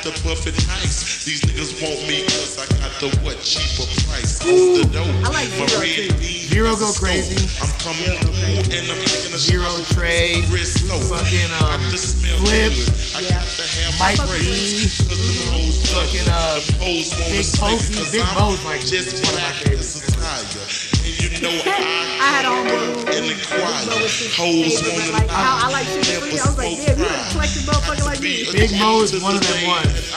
the buffet nice. These niggas want me cause I got the cheaper price. On the dough. I like Zero go crazy. I'm coming through and I'm taking a Zero trade. Fucking Flip. Mike B. Fucking Big Pokey. Big Mo's like just one of my favorites. I had on blue. Like how I like shit free. I was like, damn, you a collected motherfucker like me. Big Mo is one of them ones.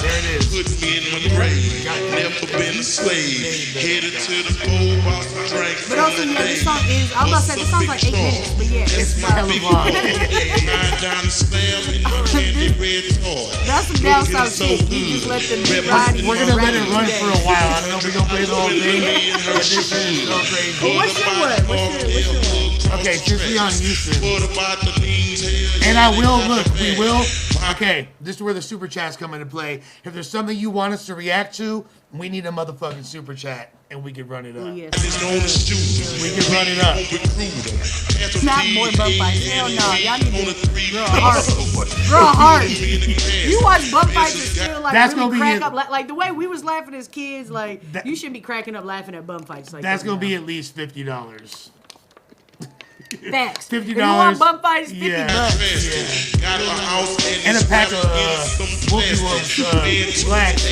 There it is. Put me in my grave. Never been a slave. Headed to the pole while I drank. But also, this song is, I was about to say, this song's like 8 minutes, but yeah. It's hella long. Down the slab in my candy red toy. That's some down south shit. You just let them ride. We're gonna let it run for a while. I don't know if we're gonna play the whole thing, but this shit is so crazy. What's your one? Okay, since we on Houston, and I will look. We will. Okay, this is where the super chats come into play. If there's something you want us to react to, we need a motherfucking super chat, and we can run it up. Oh, yes. We can run it up. Not more bump fights. Hell no. Y'all need to draw hard. Draw hard. You watch bump fights and still like that's really gonna be crack up. Like the way we was laughing as kids, like you shouldn't be cracking up laughing at bump fights. Like that's that gonna now. be at least $50. Facts. $50. If you want bump fights, $50. Yeah. And a pack of Whoopi Wolf's blacks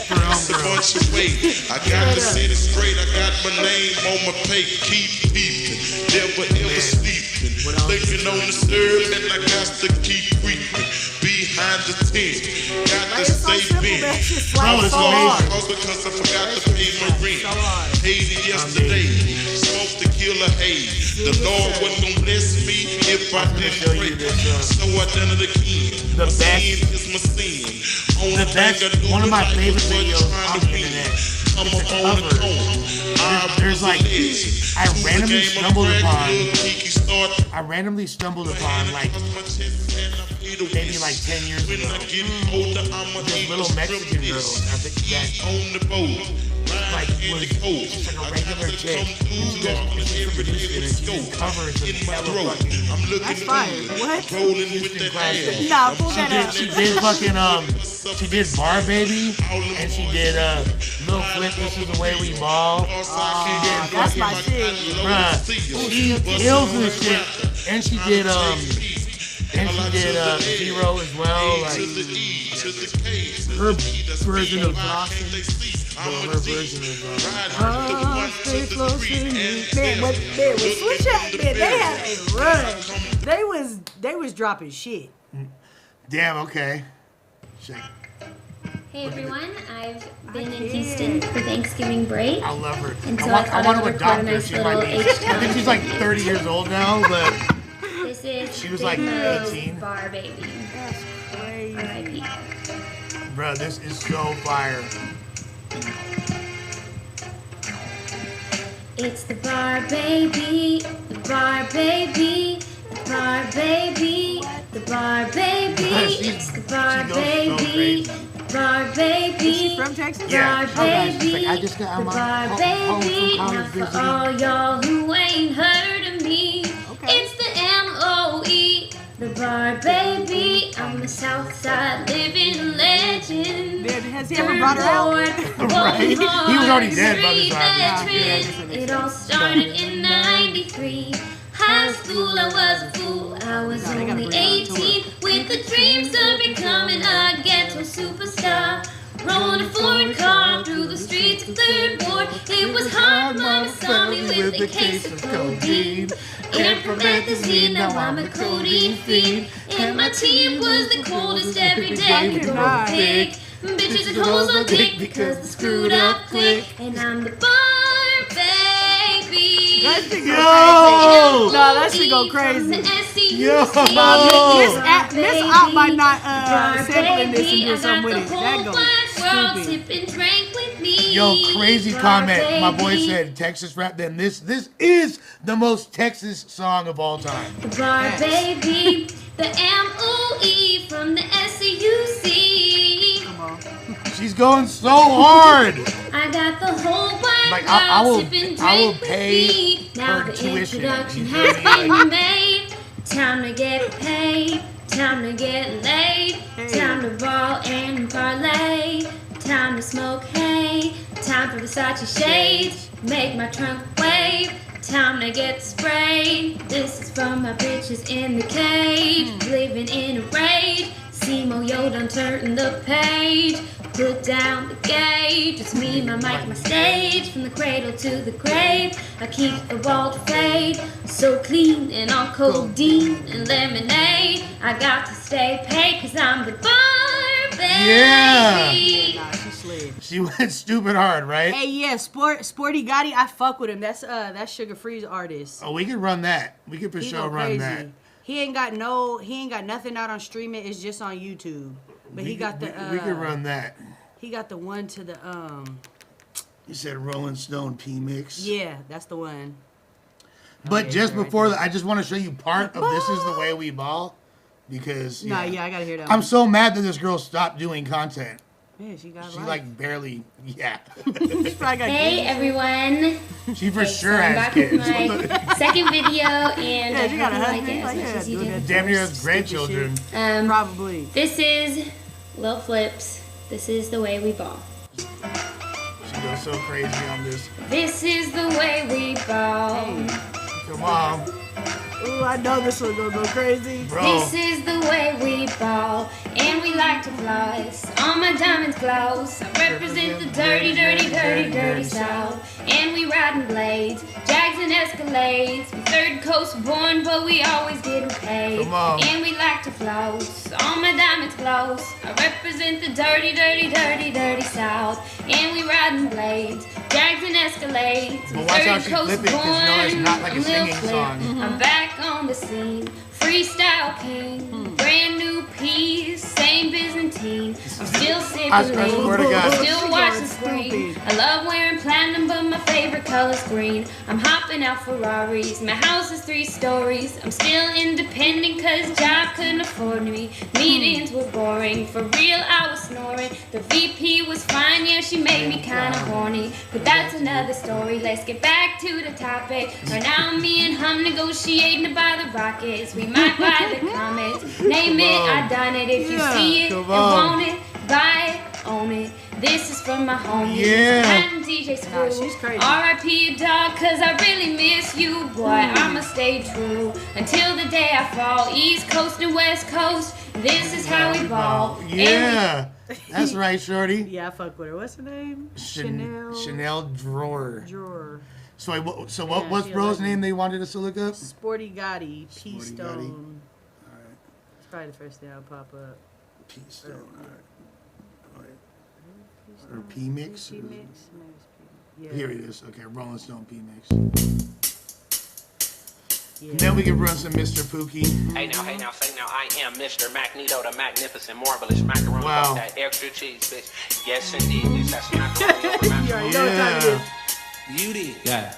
for homegirl. I got to set it straight. I got my name on my pay. Keep peeping. Never ever sleeping. Thinking on the serve and I got to keep creeping. Behind the tent. Got to stay bent. Bro, it's amazing. Because I forgot to pay my rent. Paid it yesterday. Smoked the killer haze. The Lord wasn't gonna bless me if I didn't pray. So I done it again. The My best. sin is my sin. The best. One of my favorite videos on the internet. I'm a cover. There's like I randomly stumbled upon like maybe like 10 years ago. This little Mexican girl, I think that like was just like a regular chick, and she does produce it, and she did covers of hella fucking. That's fire. What? Houston classics. Nah, pull that up. She did fucking she did Bar Baby, and she did Lil Flip, This Is the Way We Ball. She did That's fucking my shit. bruh. She kills this shit, and she did Zero as well. Like her version of Blossom. Her version of Man, with Switch Up, man, they had a run. They was dropping shit. Damn. Okay. Check. Hey everyone, I've been in Houston for Thanksgiving break. I love her. And so I want to record adopt a her. nice She's my little niece. I think she's like 30 years old now, but This is she was Big like Mo's 18. Bar Baby. That's crazy. R.I.P. Bro, this is so fire. It's the Bar Baby, the Bar Baby, the Bar Baby, the Bar Baby. It's the Bar Baby, the Bar Baby. Is she from Texas? Yeah. Bar Baby, I just got the Bar Baby. Now for all y'all who ain't heard of me, it's the M.O.E. The Bar Baby. I'm a Southside living legend. Has he ever brought her out? Right. He was already dead by the time. It all started in '93. High school, I was a fool. I was only 18 with the dreams of becoming a ghetto superstar. Rolling a foreign car through the streets of Third Ward. It was hard, mama saw me with a case of codeine. And from Bethesda, now I'm a codeine fiend. And my team was the coldest every day. We go big. Bitches and hoes on dick because the screwed up click. And I'm the Bar Baby. That shit go Yo! crazy. No, that shit go crazy. Yo! Miss out by not sampling this and doing something with it. That goes stupid. Yo, crazy comment. My boy said Texas rap. Then this is the most Texas song of all time. The Bar Baby, the M.O.E. from the S.C.U.C. Come on. She's going so hard. I got the whole wide Like, world I will sipping drink pay with me. Now her the tuition. introduction You has feel me? been made. Time to get paid. Time to get laid. Time to ball and parlay. Time to smoke hay. Time for Versace shades. Make my trunk wave. Time to get sprayed. This is from my bitches in the cage. Living in a rage. Simo, yo, done turn the page. Put down the gauge. It's me, my mic, my stage. From the cradle to the grave. I keep the ball to fade. So clean and on codeine and lemonade. I got to stay paid cause I'm the Bar Baby. Yeah. Nah, she slid. She went stupid hard, right? Hey, yeah, Sporty Gotti, I fuck with him. That's Sugar Free's artist. Oh, we could run that. We could for He sure go run crazy. that. He ain't got nothing out on streaming. It's just on YouTube. But he got the. We could run that. He got the one to the. You said Rolling Stone P Mix. Yeah, that's the one. But just before that, I just want to show you part of This Is the Way We Ball. Because I gotta hear that. I'm so mad that this girl stopped doing content. Yeah, she like barely. Yeah. Hey everyone. She for sure so I'm has back kids. with my second video, and I hope you got a like husband. it as much as you did. Damn near has grandchildren. Probably. This is Lil Flips. This is the way we ball. She goes so crazy on this. This is the way we ball. Come on. Ooh, I know this one gonna go crazy. Bro. This is the way we ball, and we like to floss. All my diamonds gloss. I represent the dirty, dirty, dirty, dirty South. And we riding blades, Jags and Escalades. We third coast born, but we always getting paid. Come on. And we like to floss. All my diamonds gloss. I represent the dirty, dirty, dirty, dirty South. And we riding blades, Jags and Escalades. But watch how she flip it, because you know it's not like a singing song. I'm back on the scene, freestyle king, brand new piece, same Byzantine. I'm still sipping lean, still watching screen. I love wearing platinum, but my favorite color's green. I'm hopping out Ferraris, my house is 3 stories. I'm still independent, cause job couldn't afford me. Meetings were boring, for real I was snoring. The VP was fine, yeah, she made me kinda horny. But that's another story, let's get back to the topic. Right now me and Hum negotiating to buy the rockets. We might buy the comets, name it, I done it. If you see it and want it, buy it, own it. This is from my homies, and DJ Screw. She's crazy. R.I.P. a dog, cause I really miss you, boy. I'ma stay true until the day I fall. East Coast and West Coast, this is how we ball. Yeah, that's right, shorty. Yeah, I fuck with her. What's her name? Chanel Drawer. Drawer. So what's bro's name they wanted us to look up? Sporty Gotti, P Sporty Stone. Gotti. All right. It's probably the first thing I'll pop up. P Stone. All right. Or P Mix. P Mix. Yeah. Here it is. Okay, Rolling Stone P Mix. Yeah. Then we can run some Mr. Pookie. Hey now, say now, I am Mr. Magneto, the magnificent, marvelous macaroni. Wow. That extra cheese, bitch. Yes, indeed, bitch. That's macaroni over macaroni. Beauty. Yeah.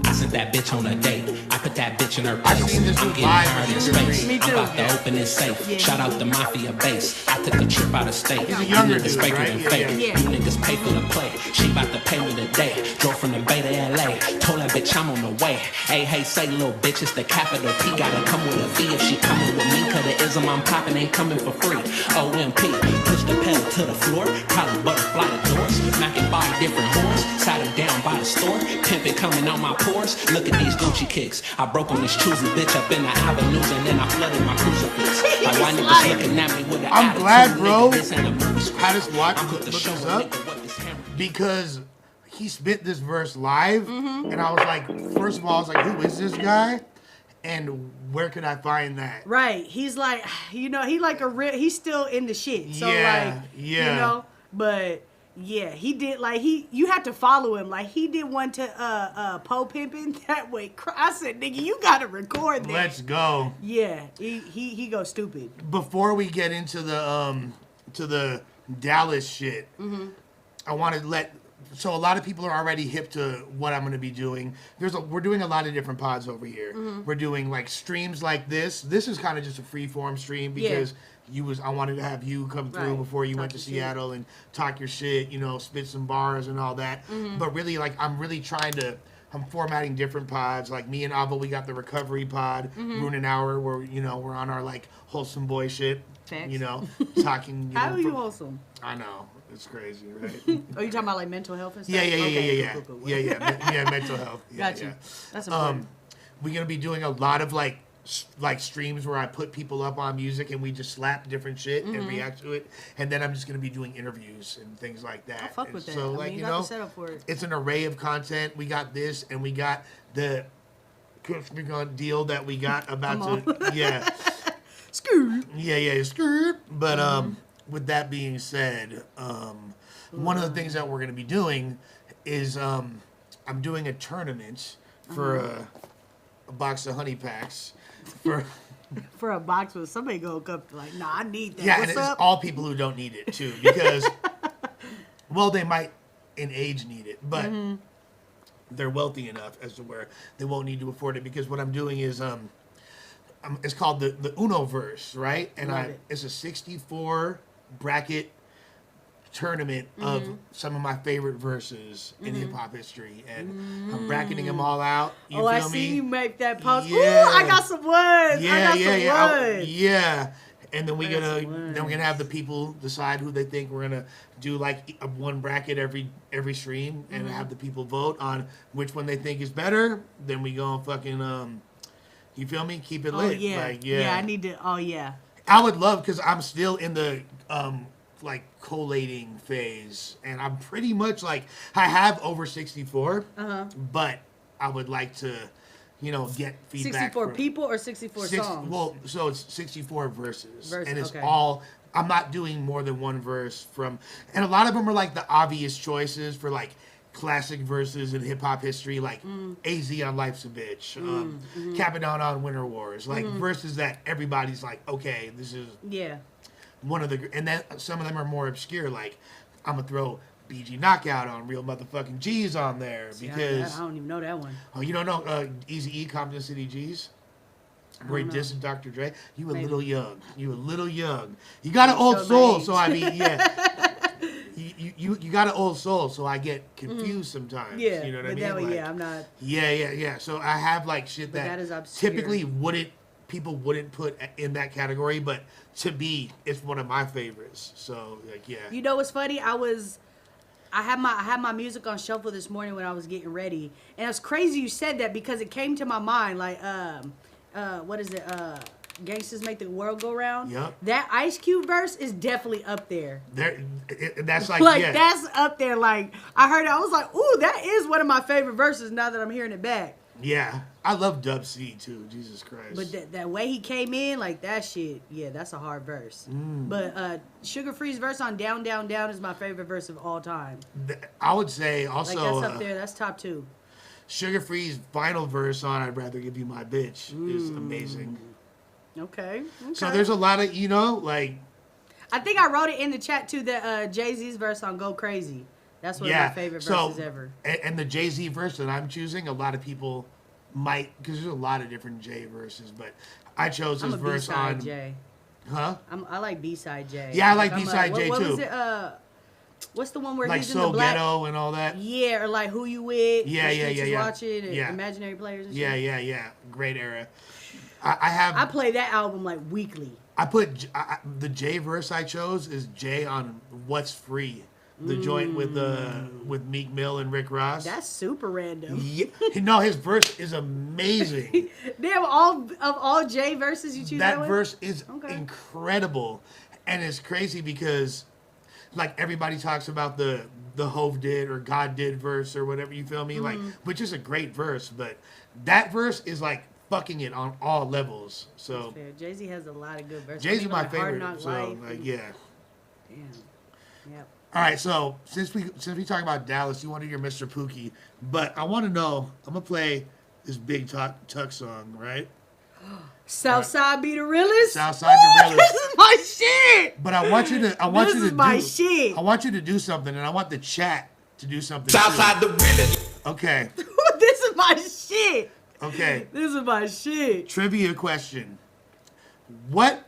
I sent that bitch on a date. I put that bitch in her place. I'm getting her in space. I'm about to open this safe. Shout out the Mafia base. I took a trip out of state. You niggas faker than fake. You niggas pay for the play. She about to pay me today. Drove from the Bay to LA. Told that bitch I'm on the way. Hey, say little bitch, it's the capital P. Gotta come with a V if she coming with me. Cause the ism I'm popping ain't coming for free. OMP. Push the pedal to the floor. Probably butterfly the doors. Mackin' by different horns. Sat him down by the store. Pimpin' coming on my pores. Look at these Gucci kicks. I broke on this choosy bitch up in the avenues and then I flooded my crucifix. Like why niggas looking at me with an I'm attitude, glad, bro. nigga, Had us look this up because he spit this verse live, and I was like, first of all, I was like, who is this guy? And where could I find that? Right. He's like, you know, he like a real, he's still in the shit. So you know, but yeah, he did like you had to follow him. Like he did one to pimping that way. I said, nigga, you gotta record that. Let's go. Yeah, he goes stupid. Before we get into the Dallas shit, I want to so a lot of people are already hip to what I'm going to be doing. We're doing a lot of different pods over here. We're doing like streams like this. This is kind of just a free form stream because I wanted to have you come through before you went to Seattle and talk your shit, you know, spit some bars and all that. But really, like, I'm formatting different pods. Like me and Avo, we got the recovery pod, Rune an Hour, where, you know, we're on our like wholesome boy shit. Thanks. You know, talking. How are you wholesome? I know. It's crazy, right? Oh, you talking about like mental health and stuff? Yeah. Yeah, mental health. Got you. That's important. We're gonna be doing a lot of like streams where I put people up on music and we just slap different shit and react to it, and then I'm just gonna be doing interviews and things like that. I fuck with that. So like, you know, the setup for it. It's an array of content. We got this, and we got the deal that we got about to Skirt. Yeah, skirt. But with that being said, one of the things that we're going to be doing is I'm doing a tournament for a box of honey packs. For a box with somebody go come like, nah, I need that. Yeah, What's and it's up? all people who don't need it too, because well, they might in age need it, but they're wealthy enough as to where they won't need to afford it. Because what I'm doing is it's called the Uno verse, right? And it's a 64 bracket tournament of some of my favorite verses in hip hop history, and I'm bracketing them all out. You feel I me? see you make that post. Yeah. Ooh, I got some ones. Yeah. And then we're gonna have the people decide who they think we're gonna do like one bracket every stream, and have the people vote on which one they think is better. Then we go and fucking you feel me? Keep it lit. Yeah, I need to. Oh yeah. I would love, because I'm still in the like collating phase, and I'm pretty much like I have over 64, but I would like to, get feedback. 64 people or 64 songs? Well, so it's 64 verses, and it's okay. all. I'm not doing more than one verse from, and a lot of them are like the obvious choices for like classic verses in hip hop history, like AZ on Life's a Bitch, Capadonna on Winter Wars, like verses that everybody's like, okay, this is one of the, and then some of them are more obscure, like I'm gonna throw BG Knockout on Real Motherfucking G's on there, because I don't even know that one. Oh, you don't know Eazy-E, Compton City G's? Where he dissed Dr. Dre? You a little young. You got an old soul, so I mean, yeah. You got an old soul, so I get confused sometimes. Yeah, you know what I but mean? that way, Like, yeah, I'm not. Yeah. So I have like shit that is obscure. typically people wouldn't put in that category, but to me, it's one of my favorites. So like, yeah. You know what's funny? I had my music on shuffle this morning when I was getting ready, and it's crazy you said that, because it came to my mind like what is it? Gangsters Make the World Go Round. Yep. That Ice Cube verse is definitely up there. That's like that's up there. Like I heard it, I was like, ooh, that is one of my favorite verses. Now that I'm hearing it back. Yeah, I love Dub C too. Jesus Christ. But that way he came in, like that shit, yeah, that's a hard verse. But Sugar Free's verse on Down Down Down is my favorite verse of all time. I would say also like that's up there. That's top 2. Sugar Free's final verse on I'd Rather Give You My Bitch is amazing. Okay. So there's a lot of, like... I think I wrote it in the chat too, that Jay-Z's verse on Go Crazy. That's one of my favorite verses ever. And the Jay-Z verse that I'm choosing, a lot of people might... Because there's a lot of different Jay verses, but I chose his verse on... Jay. Huh? I like B-side Jay. Yeah, I like B-side Jay what too. Was it, what's the one where like he's in the black... Ghetto and all that? Yeah, or like Who You With. Yeah. Watching, and Imaginary Players and shit. Yeah. Great era. I play that album like weekly. I put the Jay verse I chose is Jay on What's Free, the joint with Meek Mill and Rick Ross. That's super random. Yeah, no, his verse is amazing. Damn, all Jay verses you choose. That verse is incredible, and it's crazy because like everybody talks about the Hove did or God did verse or whatever, you feel me? Like, which is a great verse, but that verse is like fucking it on all levels. So Jay-Z has a lot of good verses. Jay-Z's my favorite. So like, yeah. Damn. Yep. All right, so since we talk about Dallas, you want to hear Mr. Pookie, but I want to know. I'm gonna play this Big Tuck song, right? Southside be the realest. Southside the realest. This is my shit. But I want you to. This is my shit. I want you to do something, and I want the chat to do something. Southside the realest. Okay. This is my shit. Okay. This is my shit. Trivia question. What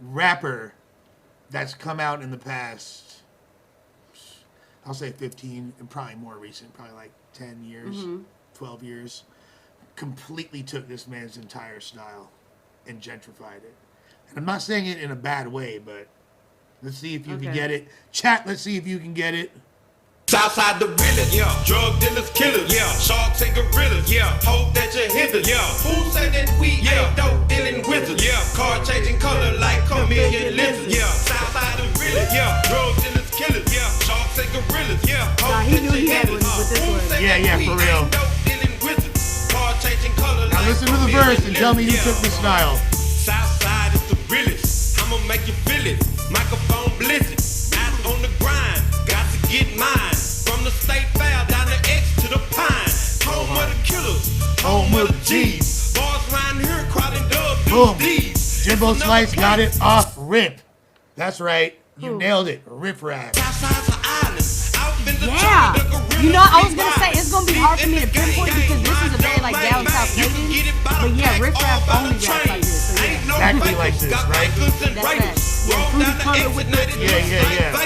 rapper that's come out in the past, I'll say 15, and probably more recent, probably like 10 years, 12 years, completely took this man's entire style and gentrified it? And I'm not saying it in a bad way, but let's see if you can get it. Chat, let's see if you can get it. Southside the realest, drug dealers, killers, sharks and gorillas, hope that you hit us, who say that we ain't dope dealing wizards, car changing color like chameleon lizards, Southside the realest, drug dealers, killers, sharks and gorillas, hope that you hit us, Yeah, for real. Now listen to the verse and tell me who took the style. Southside is the realest, I'ma make you feel it, microphone blizzard, out on the grind, got to get mine. From the state fair down the X to the pine. Home of the killers, home of the G's. Bars around here crowding dubs Boom. Jimbo Slice got it off rip. That's right. You nailed it. Riff Raff. Yeah. You know, I was going to say, it's going to be hard for me to pinpoint because this is a very, like, down south Clayton. But yeah, Riff Raff only raps like this. So yeah. Exactly like this, right? That's that. Yeah, Fruity Pebble with the... Yeah.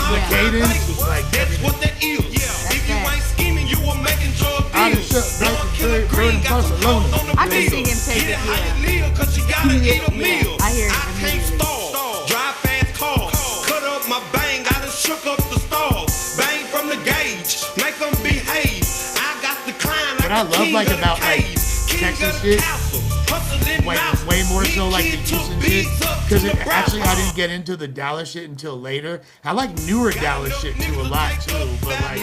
With cadence, like what that is. If you ain't scheming, you were making drugs. I can see him take it, yeah. I hear it. I can't stall. Drive fast cars. Cut up my bang. I done shook up the stars. Bang from the gauge. Make them behave. I got the climb. What I love like about like Texas shit, way more so like the Houston shit, because actually I didn't get into the Dallas shit until later. I like newer Dallas shit too a lot too, but like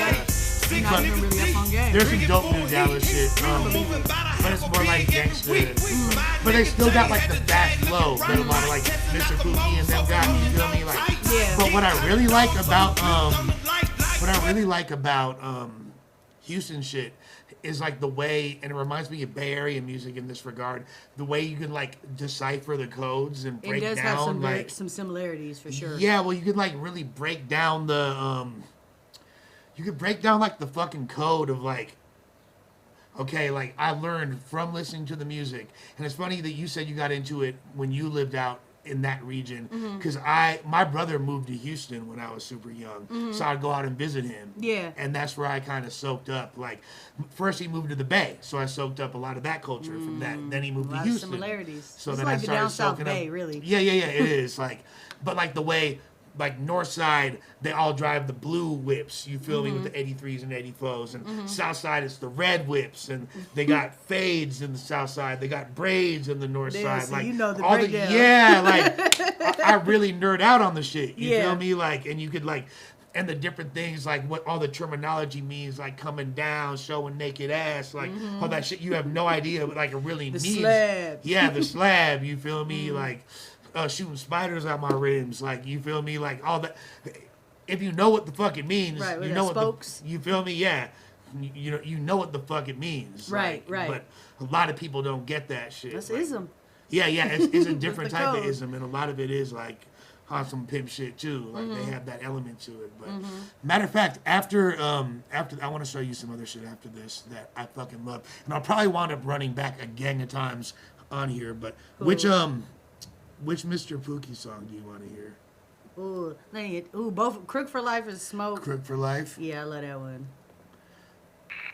there's some dope new Dallas shit, but it's more like gangsta. But they still got like the fast flow that a lot of like Mr. Pookie and them got. You feel me? Like, but what I really like about Houston shit is like the way, and it reminds me of Bay Area music in this regard, the way you can like decipher the codes and break down. It does have some similarities for sure. Yeah, well, you could like really break down the you could break down like the fucking code of like, okay, like I learned from listening to the music. And it's funny that you said you got into it when you lived out in that region, because my brother moved to Houston when I was super young, so I'd go out and visit him. Yeah, and that's where I kind of soaked up. Like, first he moved to the Bay, so I soaked up a lot of that culture from that. Then he moved to Houston. Similarities. So it's then like I started the down south soaking Bay, up. really. Yeah, it is like, but like the way. Like North Side, they all drive the blue whips, you feel me, with the 83s and 84s. And South Side, it's the red whips. And they got fades in the South Side. They got braids in the North Side. So like you know the all breakdown. Like I really nerd out on the shit. You feel me? Like, and you could like, and the different things, like what all the terminology means, like coming down, showing naked ass, like all that shit. You have no idea what like it really means. Slab. Yeah, the slab. You feel me? Like. Shooting spiders out my rims, like you feel me, like all that. If you know what the fuck it means, right, you know spokes. You feel me, yeah. You know what the fuck it means, right. But a lot of people don't get that shit. That's like, ism. Yeah, it's a different type code. of ism, and a lot of it is like on some pimp shit too. Like they have that element to it. But matter of fact, after I want to show you some other shit after this that I fucking love, and I'll probably wind up running back a gang of times on here. But which Mr. Pookie song do you want to hear? Both Crook for Life and Smoke. Crook for Life? Yeah, I love that one.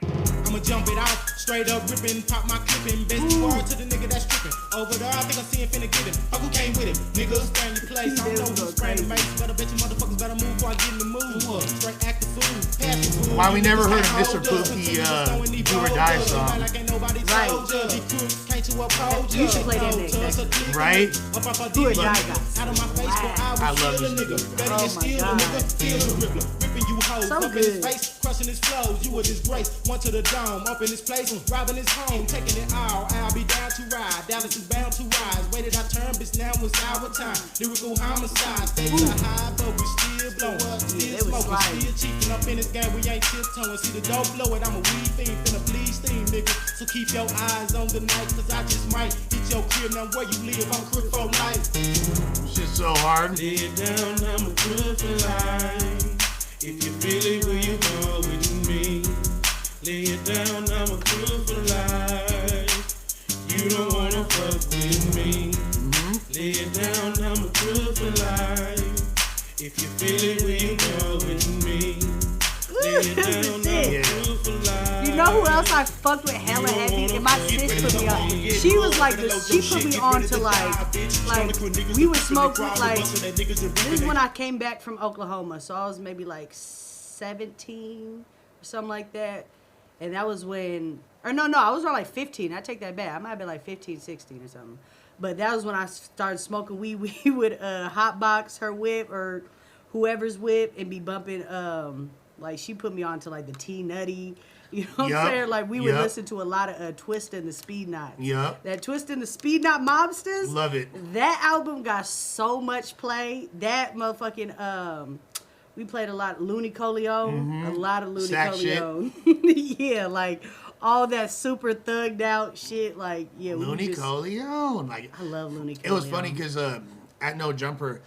I'ma jump it out, straight up ripping, pop my clipping, best word to the nigga that's tripping. Over there, I think I see him finna get him. Fuck who came with him, niggas stay in your place. I don't know who's spraying the mace, but I bet you motherfuckers better move before I get in the mood. Straight act the fool, pass the fool. Why we never heard of Mr. Pookie Do or Die song? Right. You should play that next. Right? Do or Die guys. I love this nigga. Oh my god. So good. Crushing his flows, you a disgrace. One to the dome, up in his place, robbing his home, taking it all. I'll be down to ride. Dallas is bound to rise. Waited I turn, bitch, now it's our time. Lyrical homicide, stakes are high, but we still blowing. Still smoking, still cheating up in this game. We ain't tiptoeing. See the dope blow it. I'm a weed fiend, finna bleed steam, nigga. So keep your eyes on the night, cause I just might hit your crib. Now where you live, I'm crook for life. Shit's so hard. Lay it down, I'm a crook for life. If you feel it, will you go with me? Lay it down, I'm a crook for life. You don't wanna fuck with me. Lay it down, I'm a crook for life. If you feel it, will you go with me? Lay it down, I'm a crook for life. You know who else I fucked with hella heavy? And my sis put me on. She was like this. She put me on to like we would smoke with like. This is when I came back from Oklahoma, so I was maybe like 17 or something like that. And that was when, or no, I was around like 15. I take that back. I might have been like 15, 16 or something. But that was when I started smoking weed. We would hotbox her whip or whoever's whip and be bumping. Like she put me on to like the T Nutty. You know what I'm saying? Like we would listen to a lot of Twist and the Speed Knots. Yep. That Twist and the Speed Knot Mobsters. Love it. That album got so much play. That motherfucking we played a lot of Looney Coleon. A lot of Looney Coleon. Yeah, like all that super thugged out shit. Like, yeah, Looney Coleon. Like, I love Looney Coleon. It was funny because at No Jumper,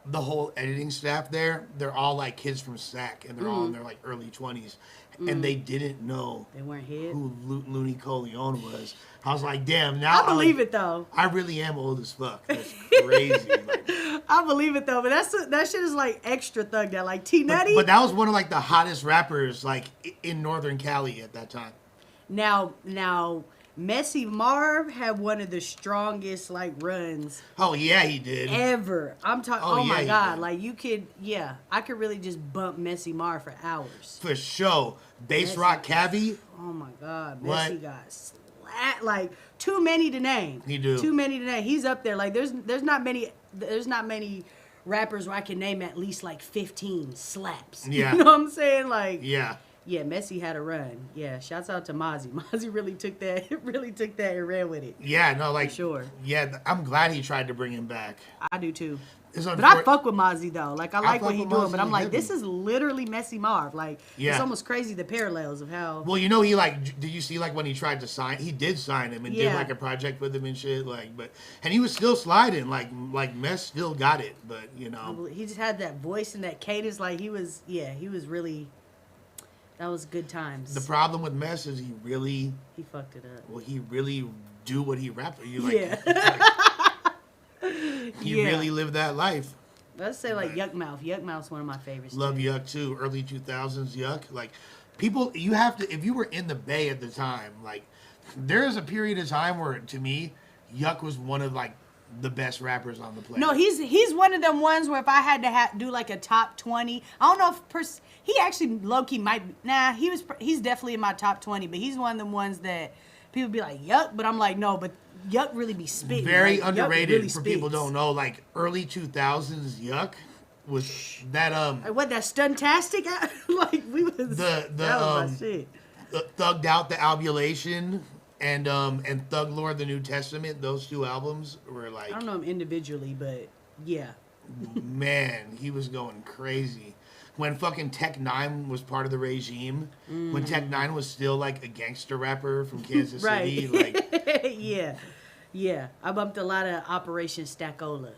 the whole editing staff there, they're all like kids from SAC, and they're all in their like early 20s, and they didn't know they weren't hip. who Looney Coleon was. I was like, damn, now I believe it though. I really am old as fuck. That's crazy. Like, I believe it though, but that shit is like extra thugged out, like T Nutty. but that was one of like the hottest rappers like in Northern Cali at that time. Now, Messy Marv had one of the strongest like runs. Oh yeah, he did. Ever. I'm talking. Oh, yeah, my he god! did. Like you could, I could really just bump Messy Marv for hours. For sure. Bass Rock Cavi. Oh my god, What? Messy got slat. Like too many to name. He do. Too many to name. He's up there. Like there's not many rappers where I can name at least like 15 slaps. Yeah. You know what I'm saying? Like Yeah. Yeah, Messi had a run. Yeah, shouts out to Mozzie. Mozzie really took that and ran with it. Yeah, no, like For sure. Yeah, I'm glad he tried to bring him back. I do too. It's But I fuck with Mozzie though. Like I like fuck what he with doing, but Mozzie I'm like, heavy. this is literally Messy Marv. Like Yeah. it's almost crazy the parallels of how. Well, you know, he like, did you see like when he tried to sign? He did sign him and did Yeah. like a project with him and shit. Like, and he was still sliding. Like Mess still got it, but you know, He just had that voice and that cadence. Like he was really. That was good times. the problem with Mess is he fucked it up. Well, he really do what he rapped. You like, he Yeah. really lived that life. Let's say like Yuck Mouth. Yuck Mouth's one of my favorites. Love too. Yuck too. Early 2000s Yuck. Like people, you have to, if you were in the Bay at the time, like there is a period of time where to me, Yuck was one of like the best rappers on the planet. No, he's one of them ones where if I had to do like a top 20, I don't know if he actually low-key might. Nah, he's definitely in my top 20, but he's one of them ones that people be like Yuck, but I'm like no, but Yuck really be spitting. Very like, Yuck underrated really for people spits. don't know. Like early 2000s Yuck was that Like, what that stuntastic? Like we was the that was my shit. Thugged Out the Albulation and Thug Lord the New Testament. Those two albums were like, I don't know him individually, but yeah. man, he was going crazy. When fucking Tech 9 was part of the regime, when Tech 9 was still like a gangster rapper from Kansas City, like yeah. I bumped a lot of Operation Stackola.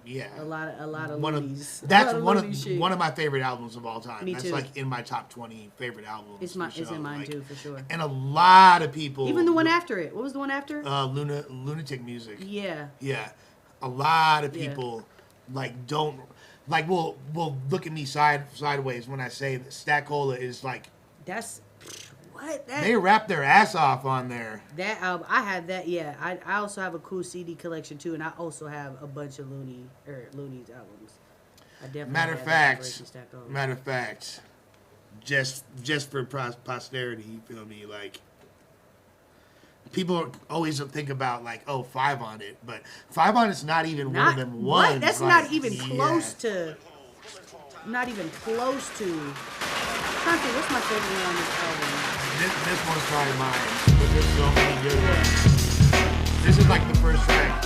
yeah, a lot of one loonies. That's A lot one loony shit. one of my favorite albums of all time. Me That's too. like in my top 20 favorite albums. It's in mine too for sure. And a lot of people, Even the one after it. What was the one after? Lunatic Music. Yeah. Yeah, a lot of people like don't like will look at me sideways when I say that Stackola is like That's what they rap their ass off on there. That album, I had that. Yeah, I also have a cool CD collection too, and I also have a bunch of Looney's albums. I definitely Matter of have fact, Operation Stackola. matter of fact, just for posterity, you feel me? Like people always think about like, oh, 5 on it, but 5 on it's not even one of them ones. What? That's like, not even close to. Not even close to. I'm trying to think, what's my favorite one on this album? This one's probably mine, but there's so many good ones. This is like the first track.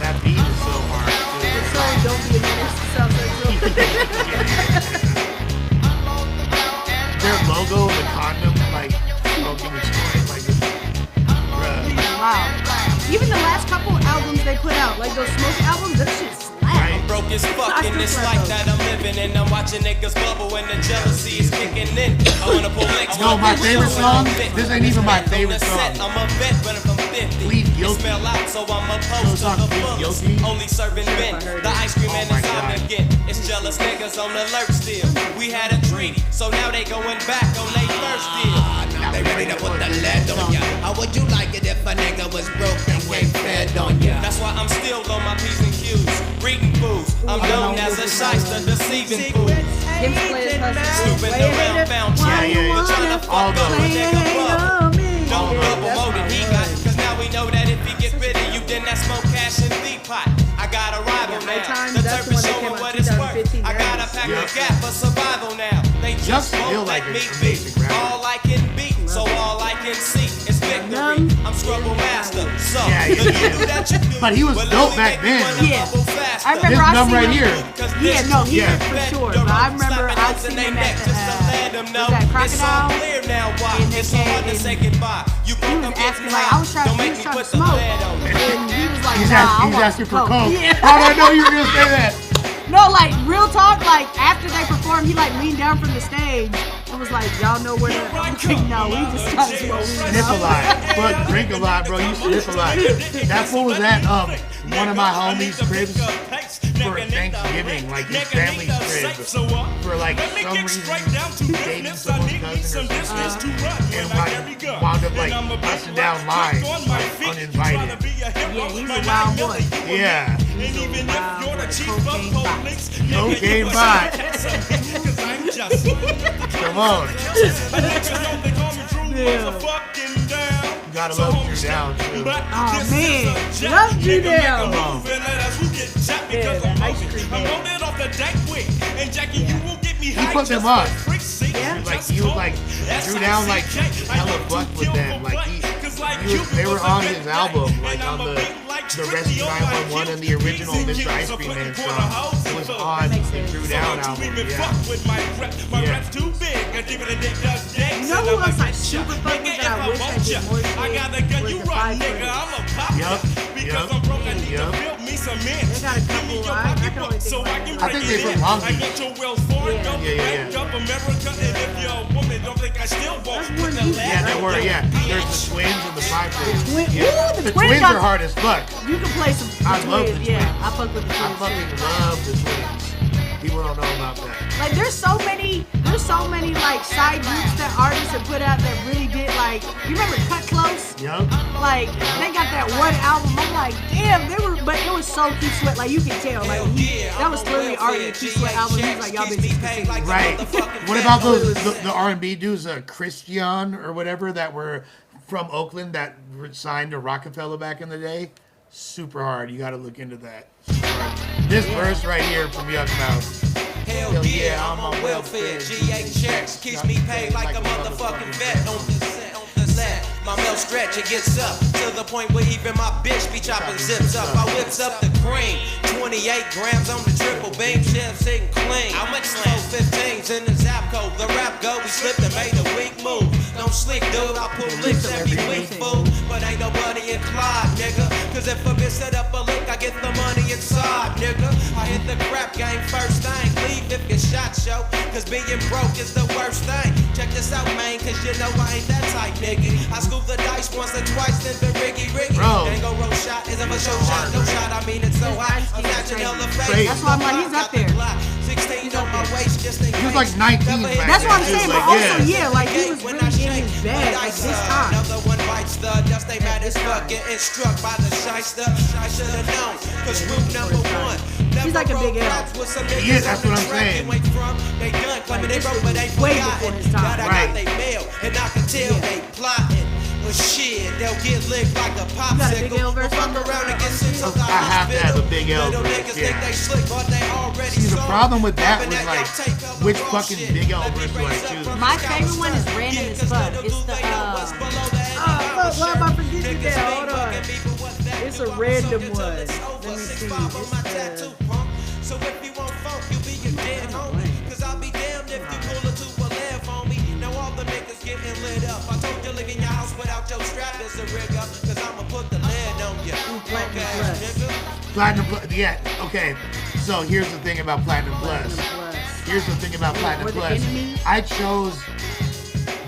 That beat is so hard. That song, Don't Be a Menace, sounds like Their logo, the condom, like smoking the joint, like bruh. Wow. Even the last couple albums they put out, like those Smoke albums, that shit slapped. I'm broke as fuck in this life that I'm living in. I'm watching niggas bubble when the jealousy is kicking in. I wanna pull next. No, my favorite song, this ain't even my favorite song. I'm a vet, but I'm 50. Plead Guilty. Smell out, so I'm opposed to the fullest. Only serving men. The ice cream and the time again. It's jealous niggas on the alert still. We had a treaty, so now they going back on they thirst still. They ready to put the lead on ya. How would you like it if a nigga was broke and came fed on ya? That's why I'm still on my P's and Q's. Reading fools. I'm known as a shyster, deceiving fool. Snooping around, found you. Trying to fuck up a nigga bubble. Don't double more than he got. Cause now we know that if he get rid of you, then that's more cash in the pot. I got a rival now. The turf is showing what it's worth. I got a pack of gap for survival now. They just won't let me be. All I can be, so all I can see is victory. I'm struggle master, so you do that you do. But he was dope back then. Yeah. I remember this I numb seen right him. here. Yeah, no, he did for sure. But I remember I seen him at let them know that it's all Crocodile? clear now. Why? And It's so hard to say goodbye. You He broke was up getting asking, like, I was trying, Don't he make was me trying to put the smoke. lead on. And he was like, He's nah, asking for coke. coke. Yeah. How did I know you were gonna say that? No, like, real talk, like, after they performed, he, like, leaned down from the stage and was like, y'all know where to... I'm like, no, we just trying to smoke weed. Sniff a lot. But drink a lot, bro. You sniff a lot. That fool was at one of my homies' cribs for Thanksgiving, like his family's crib, for like some reason dating someone's cousin or something, and like wound up like busting down lines, like uninvited. Yeah, he's a wild boy. Yeah. He's a wild boy. Cocaine bot. Come on. You gotta love Drew Down too. Oh man, love Drew Down. Come on. Yeah, that ice cream He put them up. Yeah. Like he was like Drew Down like hella fucked with them. Like they were on his album, like on the Rescue 911 and the original Mr. Ice Cream Man song. It was on the Drew Down album. Yeah. You know who else I super fuck with that I wish I did more shit? Was the Five Friends. Yup. They got a couple. I can only think of I think they from Long Beach. Yeah. Yeah, they were. Yeah, there's the twins and the Five Friends. Yeah. The twins are hard as fuck. You can play some. I love the twins. Yeah, I fuck with the twins. I fucking love the twins. People don't know about that. Like there's so many like side groups that artists have put out that really did like. You remember Cut Close? Yup. Like they got that one album. I'm like, damn, they were, but it was so Keith Sweat. Like you can tell, like that was literally already a Keith Sweat album. He was like, y'all bitches can sing. Right. What about those the R&B dudes, Christian or whatever, that were from Oakland that were signed to Rockefeller back in the day? Super hard. You got to look into that. This verse right here from Yuck Mouth. Hell yeah, I'm on welfare. GA checks keeps me paid like a motherfucking vet on the set. My milk stretch, it gets up to the point where even my bitch be chopping zips up. I whips up the cream, 28 grams on the triple beam, shit sitting clean. How much slam? 15s in the zap code. The rap go, we slipped and made a weak move. Don't slick, dude, I pull licks every week, fool. But ain't no money in Clyde, nigga. Cause if a bitch set up a lick, I get the money inside, nigga. I hit the crap game first thing. Leave if your shot show. Cause being broke is the worst thing. Check this out, man, cause you know I ain't that type, nigga. I scoop the dice once or twice, then the riggy. Ain't go roll shot, is a show shot, no shot. I mean it's so hot. I'm catching hella face. That's why I'm like, he's up there. 16 on my waist, just in He was like 19 back That's what I'm then. saying, but also, yeah, like he was really in his bag at this time. Another one bites the dust, they mad as fuck, getting struck by the shyster. I should have known, cause route number one. He's like a big L. Yeah, that's what I'm saying. They done claiming they broke, but they Way before his time. Right. They mail, and I can tell they plotting. But shit, they'll get licked like a popsicle. Fuck around and get sent to the I have to have a big L Little verse, niggas think yeah. they slick, but they already See, the sold. problem with that was Popping like, y'all which fucking Big L verse do I choose? My favorite one is random as fuck. It's the fuck, why am I forgetting that? Hold on. It's a random one. Let me see. It's the So if you want funk, you be your dead homie. Cause I'll be damned if you pull a two or laugh on me. Now all the niggas getting lit up. I told you live in your house without your strap is a rig up. Cause I'ma put the lid on you. Platinum Plus. Yeah, okay. So here's the thing about Platinum Plus. Here's the thing about Platinum Plus. I chose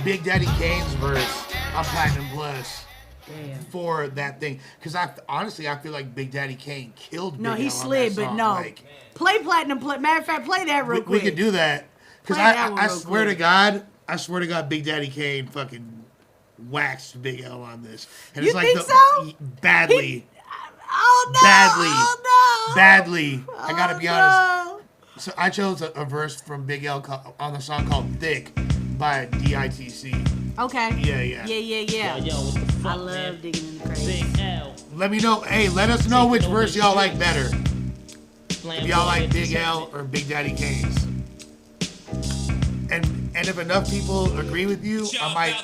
Big Daddy Kane's verse on Platinum Plus. Damn. For that thing, because I feel like Big Daddy Kane killed. No, Big he L on slid, that but song. no. Like, Play Platinum. Matter of fact, play that real quick. we could do that because Play that one I real swear quick. to God, Big Daddy Kane fucking waxed Big L on this, and You it's like think so? badly. Oh no! Badly. Oh no! Badly. I gotta be honest. No. So I chose a verse from Big L on the song called "Thick" by DITC. Okay. Yeah. Yo, what the fuck, I love digging in the crates. Let me know. Hey, let us know which verse y'all like better. If y'all like Big L or Big Daddy Kane's. And if enough people agree with you, I might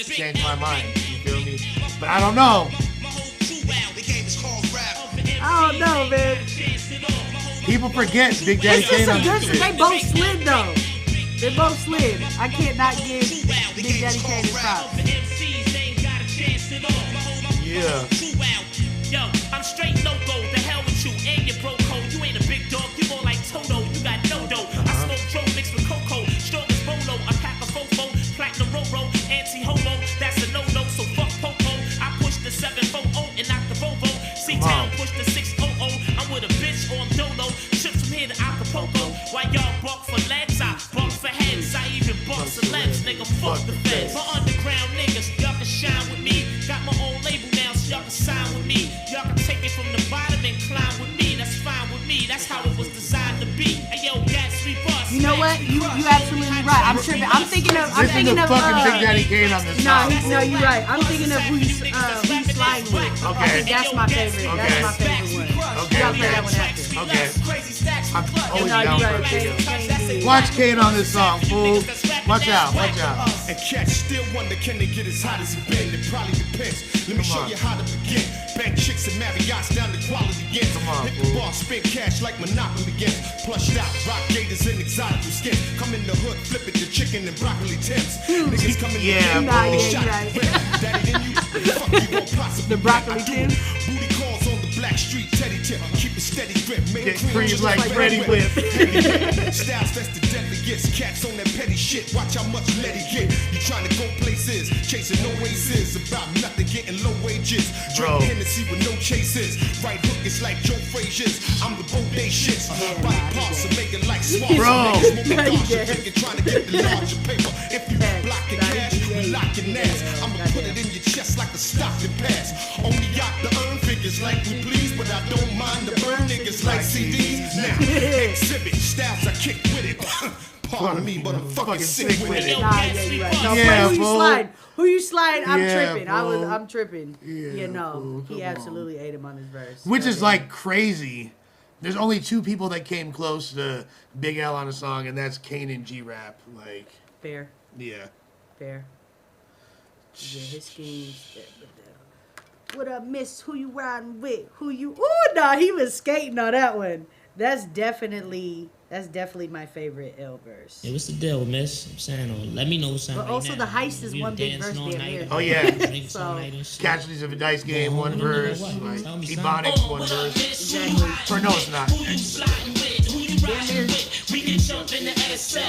change my mind. You feel me? But I don't know. I don't know, man. People forget Big Daddy It's just Kane some on good this shit. shit. They both slid though. They both slid. I can't not give Big Daddy Kane his props. Yeah. Yo, I'm straight loco. The hell with you and your bro code. You ain't a big dog. You more like Toto. You got no dough. I smoke Joe mixed with cocoa. Strong as Bolo. I pack a fofo. Platinum Roro. Anti-homo. That's a no-no. So fuck Popo. I push the 740 and knock the Volvo. C-Town push the 600. I'm with a bitch or I'm Dolo. Trips from here to Acapulco. While y'all bark for legs, I bark for heads. I even bark celebs. Nigga, fuck the feds. My underground niggas, y'all can shine with me. Got my own label now, so y'all can sign with me. Y'all can take it from the bottom and climb with me. That's fine with me. That's how it was designed to be. Hey yo, Gas 3 bus. You know what? You absolutely right. I'm tripping. I'm thinking of fucking Big Daddy Kane on this song. No, you're right. I'm thinking of who you sliding with. Okay. I think that's my favorite. Okay. That's my favorite one. Okay. Y'all play that one after. Okay. I'm always No, down you're for right. it. Watch Kane on this song, fool. Watch out. Watch out. And cats still wonder, can they get as hot as it been? It probably depends. Let me show you how to begin. Bank chicks and Marriott's down to quality ends. Hit the bar, spend cash like Monopoly again. Plushed out, rock gators and exotic skin. Come in the hood, flip it to chicken and broccoli tips. Niggas come in the game, shot. Daddy, then you, fuck you won't possibly. The broccoli tips. Booty calls on the black street, teddy tip. Keep a steady grip, make Get cream like Freddie Whip. Styles, that's the deadliest. Cats on that petty shit. Watch how much you let it get. You trying to go places, chasing no oasis. About nothing, getting low wages. Drink Hennessy with no chases. Right hook is like Joe Frazier's. I'm the bodacious. Body parts are making like small. Trying to get the larger paper. If you blocking cash, we locking ass. I'ma put it in your chest like a stocking pass. Only got the earn figures like we please, but I don't mind the burn niggas like CDs. Now, exhibit styles I kick with it. Pardon me, but I'm fucking sick with it. Nah, yeah, you're right. No, Yeah, who you slide? Who you slide? I'm Yeah, tripping. fool. I'm tripping. Yeah, no, fool, he come absolutely ate him on his verse. Which is like crazy. There's only two people that came close to Big L on a song, and that's Kane and G-Rap. Like, fair. Yeah. Fair. Yeah, his schemes. What up, miss? Who you riding with? Who you? Ooh, nah, he was skating on that one. That's definitely my favorite L verse. Yeah, what's the deal, miss? I'm saying, let me know what's happening. But also now. the heist is You one big dancing verse all damn night. near. Oh, yeah. So, Casualties of a Dice Game, one verse. Like, Ebonics, one verse. Exactly. Or no, it's not. We can jump in the SL.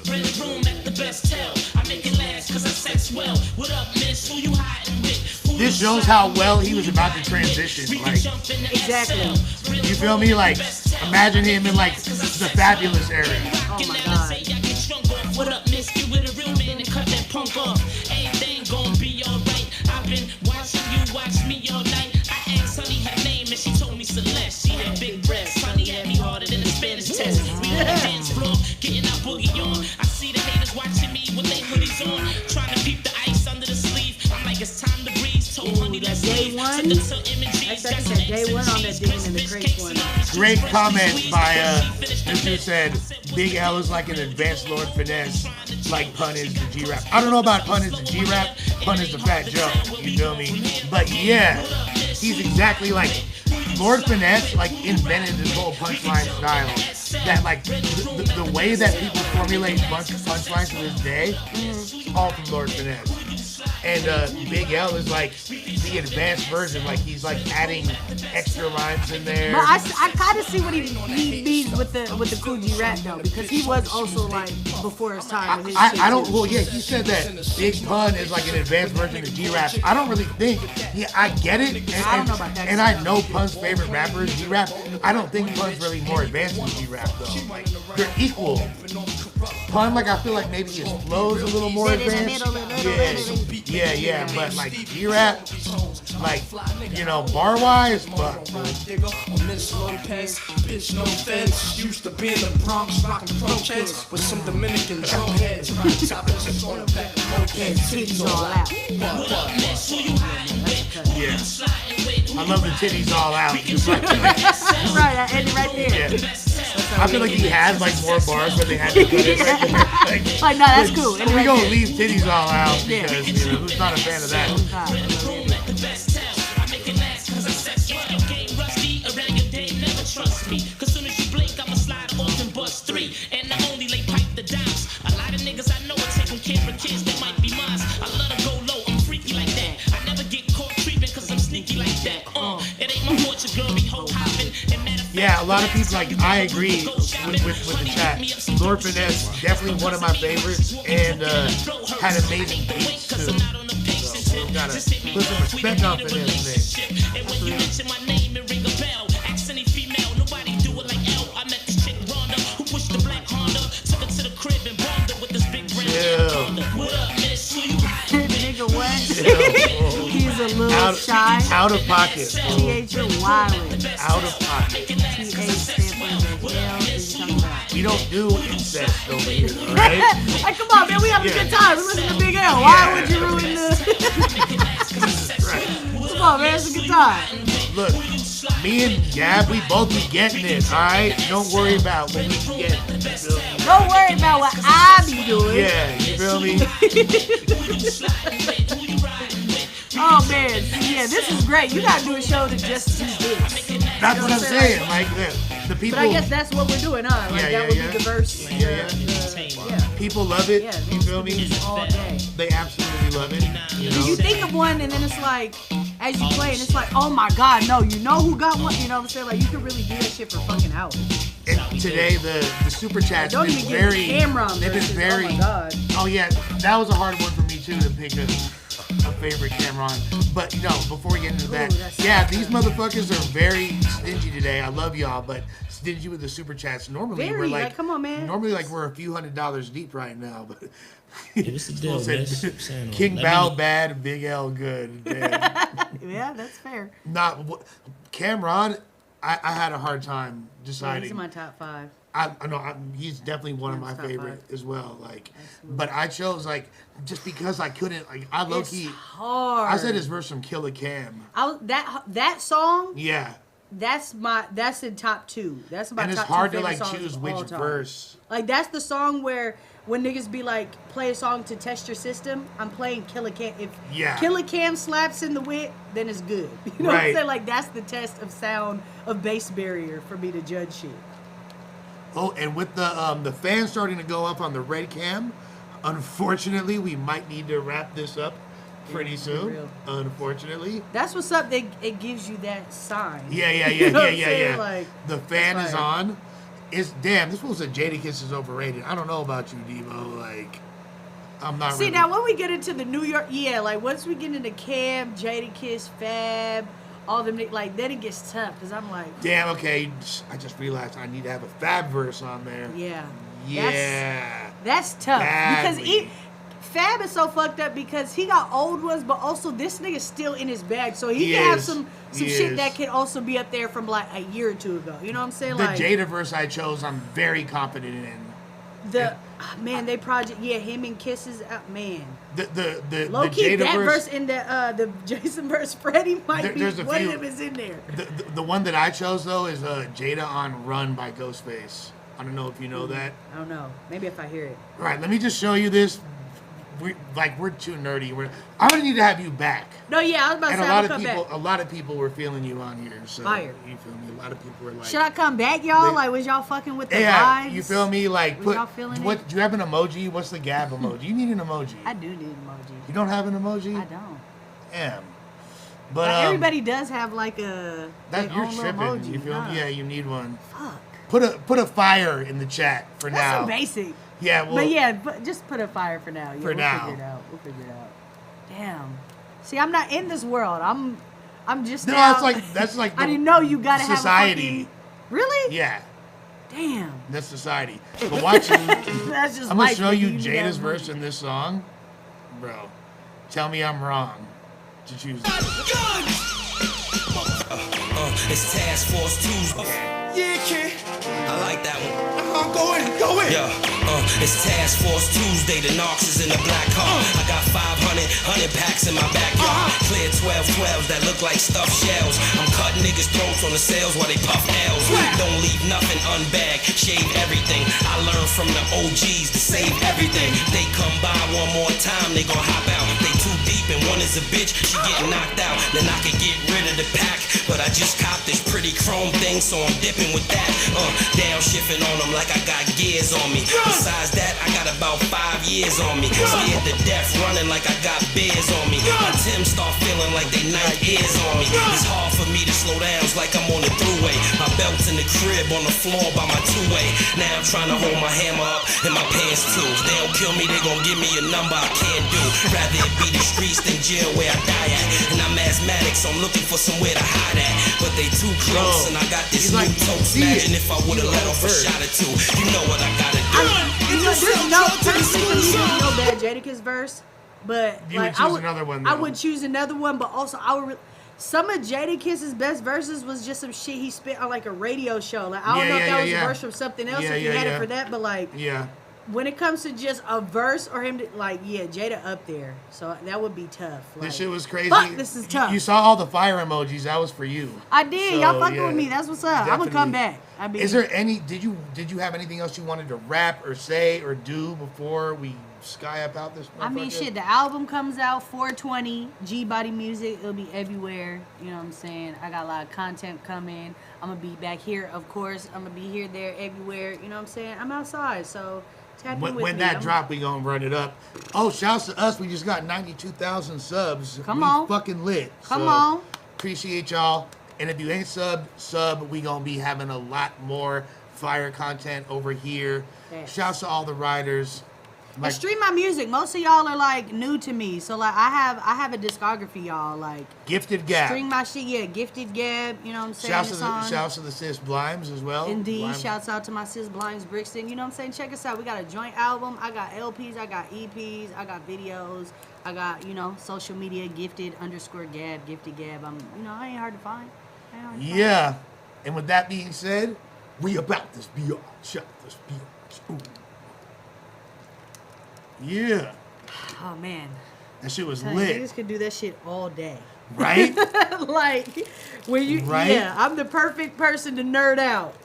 Rent a room at the best tell. I make it last cause I sex well. What up, miss? Who you hiding with? This shows how well he was about to transition. Like, exactly. You feel me? Like, imagine him in like the Fabulous era. Oh my god. What up, miss? Get with a real man and cut that punk off. Everything gon' be alright. I've been watching you watch me all night. I asked Honey her name and she told me Celeste. She had big breasts. Honey had me harder than a Spanish test. We on the dance floor, getting our boogie on. I see the haters watching me with their hoodies on. Trying to peep the ice under the sleeve. I'm like, it's time to breathe. Told Honey, let's leave. Took her to Images. I said day one on that Digging in the Crates one. Great comment by this dude said Big L is like an advanced Lord Finesse, like Pun is the G-Rap. I don't know about Pun is the G-Rap, Pun is the Fat Joe, you feel me? But yeah, he's exactly like Lord Finesse, like invented this whole punchline style. That like the way that people formulate punchlines to this day, all from Lord Finesse. And Big L is like the advanced version, like he's like adding extra lines in there. But I kind of see what he means with the Cool G rap though, because he was also like before his time. With his I don't. Well, yeah, he said that Big Pun is like an advanced version of G-Rap. I don't really think. Yeah, I get it. And, I don't know about that. And I know Pun's favorite rapper is G-Rap. I don't think Pun's really more advanced than G-Rap though. Like they're equal. Pun, like I feel like maybe his flow's a little more advanced. Yeah, but like G-Rap, like, you know, bar-wise, fuck. Miss Lopez, bitch, no offense. Used to be in the Bronx, rocking protests with some Dominican drum heads. Topics on the back, titties all out. Yeah. I love the titties all out. Right, I ended right there. Yeah. I feel like he has like more bars, but they had to cut it right there. Like, no, that's cool. We right gonna leave titties all out because you know who's not a fan of that. Trust me, cause soon as you blink, I'ma slide off and bust 3. And I only lay pipe the dimes. A lot a lot of people, like, I agree with the chat. Lord Finesse, definitely one of my favorites, and had amazing beats, too. So, we gotta put some respect on Finesse, Nigga, what? He's a little shy. Out of pocket. TH, you're wildin'. Out of pocket. TH stands for the hell is you talking about? We don't do incest over here, alright? Like, come on, man, we having a good time. We listen to Big L. Why would you ruin the... Come on, man, it's a good time. Look, me and Gab, we both be getting it, alright? Don't worry about what we get. Don't worry about what I be doing. Yeah, you feel me? Oh, man. Yeah, this is great. You got to do a show to just do this. That's what I'm saying. Like, the people... But I guess that's what we're doing, huh? Like, that would be diverse. Yeah. People love it. Yeah, you feel me? All day. They absolutely love it. You know? You think of one, and then it's like, as you play, and it's like, oh my God, no, you know who got one? You know what I'm saying? Like, you could really do that shit for fucking hours. And today, the super chats Don't been even very... get camera on they've been versus, very... oh my God. Oh, yeah. That was a hard one for me, too, to pick a favorite camera on. But, before we get into that, these motherfuckers are very stingy today. I love y'all, but stingy with the super chats. Normally, we're like, come on, man. Normally, like, we're a few $100s deep right now, but... What's the deal, King Bao bad, Big L good. Yeah, that's fair. Cameron, I had a hard time deciding. He's in my top 5. I know he's definitely one of my favorite as well. Like, but I chose just because I couldn't. Like, I low key. Hard. I said his verse from Killer Cam. That song. Yeah. That's in top 2. That's my top 2 favorite songs. And it's hard to choose which verse. Like, that's the song where when niggas be like, play a song to test your system, I'm playing Killer Cam. If Killer Cam slaps in the wit, then it's good. You know what I'm saying? Like, that's the test of sound of bass barrier for me to judge shit. Oh, and with the fans starting to go up on the red cam, unfortunately, we might need to wrap this up pretty soon. Unfortunately. That's what's up. It gives you that sign. Yeah. You know yeah. Like, the fan is on. This was a Jadakiss is overrated. I don't know about you, Devo. Like, I'm not. See, now when we get into the New York, once we get into Cam, Jadakiss, Fab, all them, like, then it gets tough because I'm like, damn, okay, I just realized I need to have a Fab verse on there. Yeah. That's tough because Fab is so fucked up because he got old ones, but also this nigga's still in his bag, so he can have some shit that can also be up there from like a year or two ago. You know what I'm saying? The Jada verse I chose, I'm very confident in. They project, him and Kisses, man. The low key, Jada that verse in the Jason verse Freddie might be one of them is in there. The one that I chose though is Jada on Run by Ghostface. I don't know if you know that. I don't know. Maybe if I hear it. All right, let me just show you this. We're too nerdy. I'm gonna need to have you back. No, yeah, I was about to say I'll come back. A lot of people were feeling you on here. So fire. You feel me? A lot of people were like, should I come back, y'all? Like, was y'all fucking with the vibes? You feel me? Like, was y'all feeling it? Do you have an emoji? What's the GAB emoji? You need an emoji. I do need an emoji. You don't have an emoji? I don't. Damn. But everybody does have like a. You're tripping. Emoji, you feel me? Yeah, you need one. Fuck. Put a fire in the chat for now. That's so basic. Yeah, well, but just put a fire for now. Yeah, we'll figure it out. We'll figure it out. Damn. See, I'm not in this world. I'm just. No, now. that's like. I didn't know you gotta society. Have a fucking, really? Yeah. Damn. That's society. But watch it. That's just. I'm gonna show you Jada's verse in this song, bro. Tell me I'm wrong to choose. It's Task Force Tuesday. Yeah, kid. I like that one. Go in. Yeah, it's Task Force Tuesday. The Knox is in the black car. I got 100 packs in my backyard. Clear 12-12s that look like stuffed shells. I'm cutting niggas' throats on the sales while they puff L's. Don't leave nothing unbagged. Shave everything. I learned from the OGs to save everything. They come by one more time, they gon' hop out. They too deep and one is a bitch. She getting knocked out. Then I can get rid of the pack. But I just copped this pretty chrome thing, so I'm dipping with that. Downshifting on them like I got gears on me. Besides that, I got about 5 years on me. Scared to death, running like I got beers on me. My them start feeling like they night is on me. It's hard for me to slow down, it's like I'm on the throughway. My belt's in the crib on the floor by my two-way. Now I'm trying to hold my hammer up in my pants too. If they don't kill me, they gon' give me a number I can't do. Rather it be the streets than jail where I die at. And I'm asthmatic, so I'm looking for somewhere to hide at. But they too close, and I got this new toast. Imagine if I would've let off a shot or two. You know what I gotta do. There's no bad Jadakiss verse, but You like, would choose another one, I though. would choose another one, but also I would. Some of Jadakiss's best verses was just some shit he spit on like a radio show. Like I don't know if that was a verse from something else, if he had it for that, but like when it comes to just a verse or him, Jada up there. So that would be tough. Like, This shit was crazy. Fuck, this is tough. You saw all the fire emojis. That was for you. I did. So, Y'all fucking with me. That's what's up. I'm gonna come definitely. back. I mean, Is there any? Did you have anything else you wanted to rap or say or do before we sky up out this? I mean, motherfucker? shit, the album comes out 4/20, G-Body Music, it'll be everywhere, you know what I'm saying? I got a lot of content coming, I'm gonna be back here, of course, I'm gonna be here, there, everywhere, you know what I'm saying? I'm outside, so tap in with me. When that drop, we gonna run it up. Oh, shouts to us, we just got 92,000 subs. Come on. Fucking lit. Come on. Appreciate y'all. And if you ain't sub, we gonna be having a lot more fire content over here. Yes. Shouts to all the riders. And stream my music. Most of y'all are like new to me, so like I have a discography, y'all. Like Gifted Gab. Stream my shit, Gifted Gab. You know what I'm saying? Shouts to the sis Blimes as well. Indeed. Blimes. Shouts out to my sis Blimes Brixton. You know what I'm saying? Check us out. We got a joint album. I got LPs. I got EPs. I got videos. I got social media. Gifted_Gab. Gifted Gab. I ain't hard to find. Yeah. And with that being said, we about this BR. Shut this BR. Ooh. Yeah. Oh man. That shit was Niggas lit. could do that shit all day. Right? Like when you I'm the perfect person to nerd out.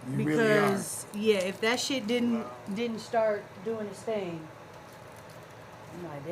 You Because if that shit didn't start doing its thing, I'm like,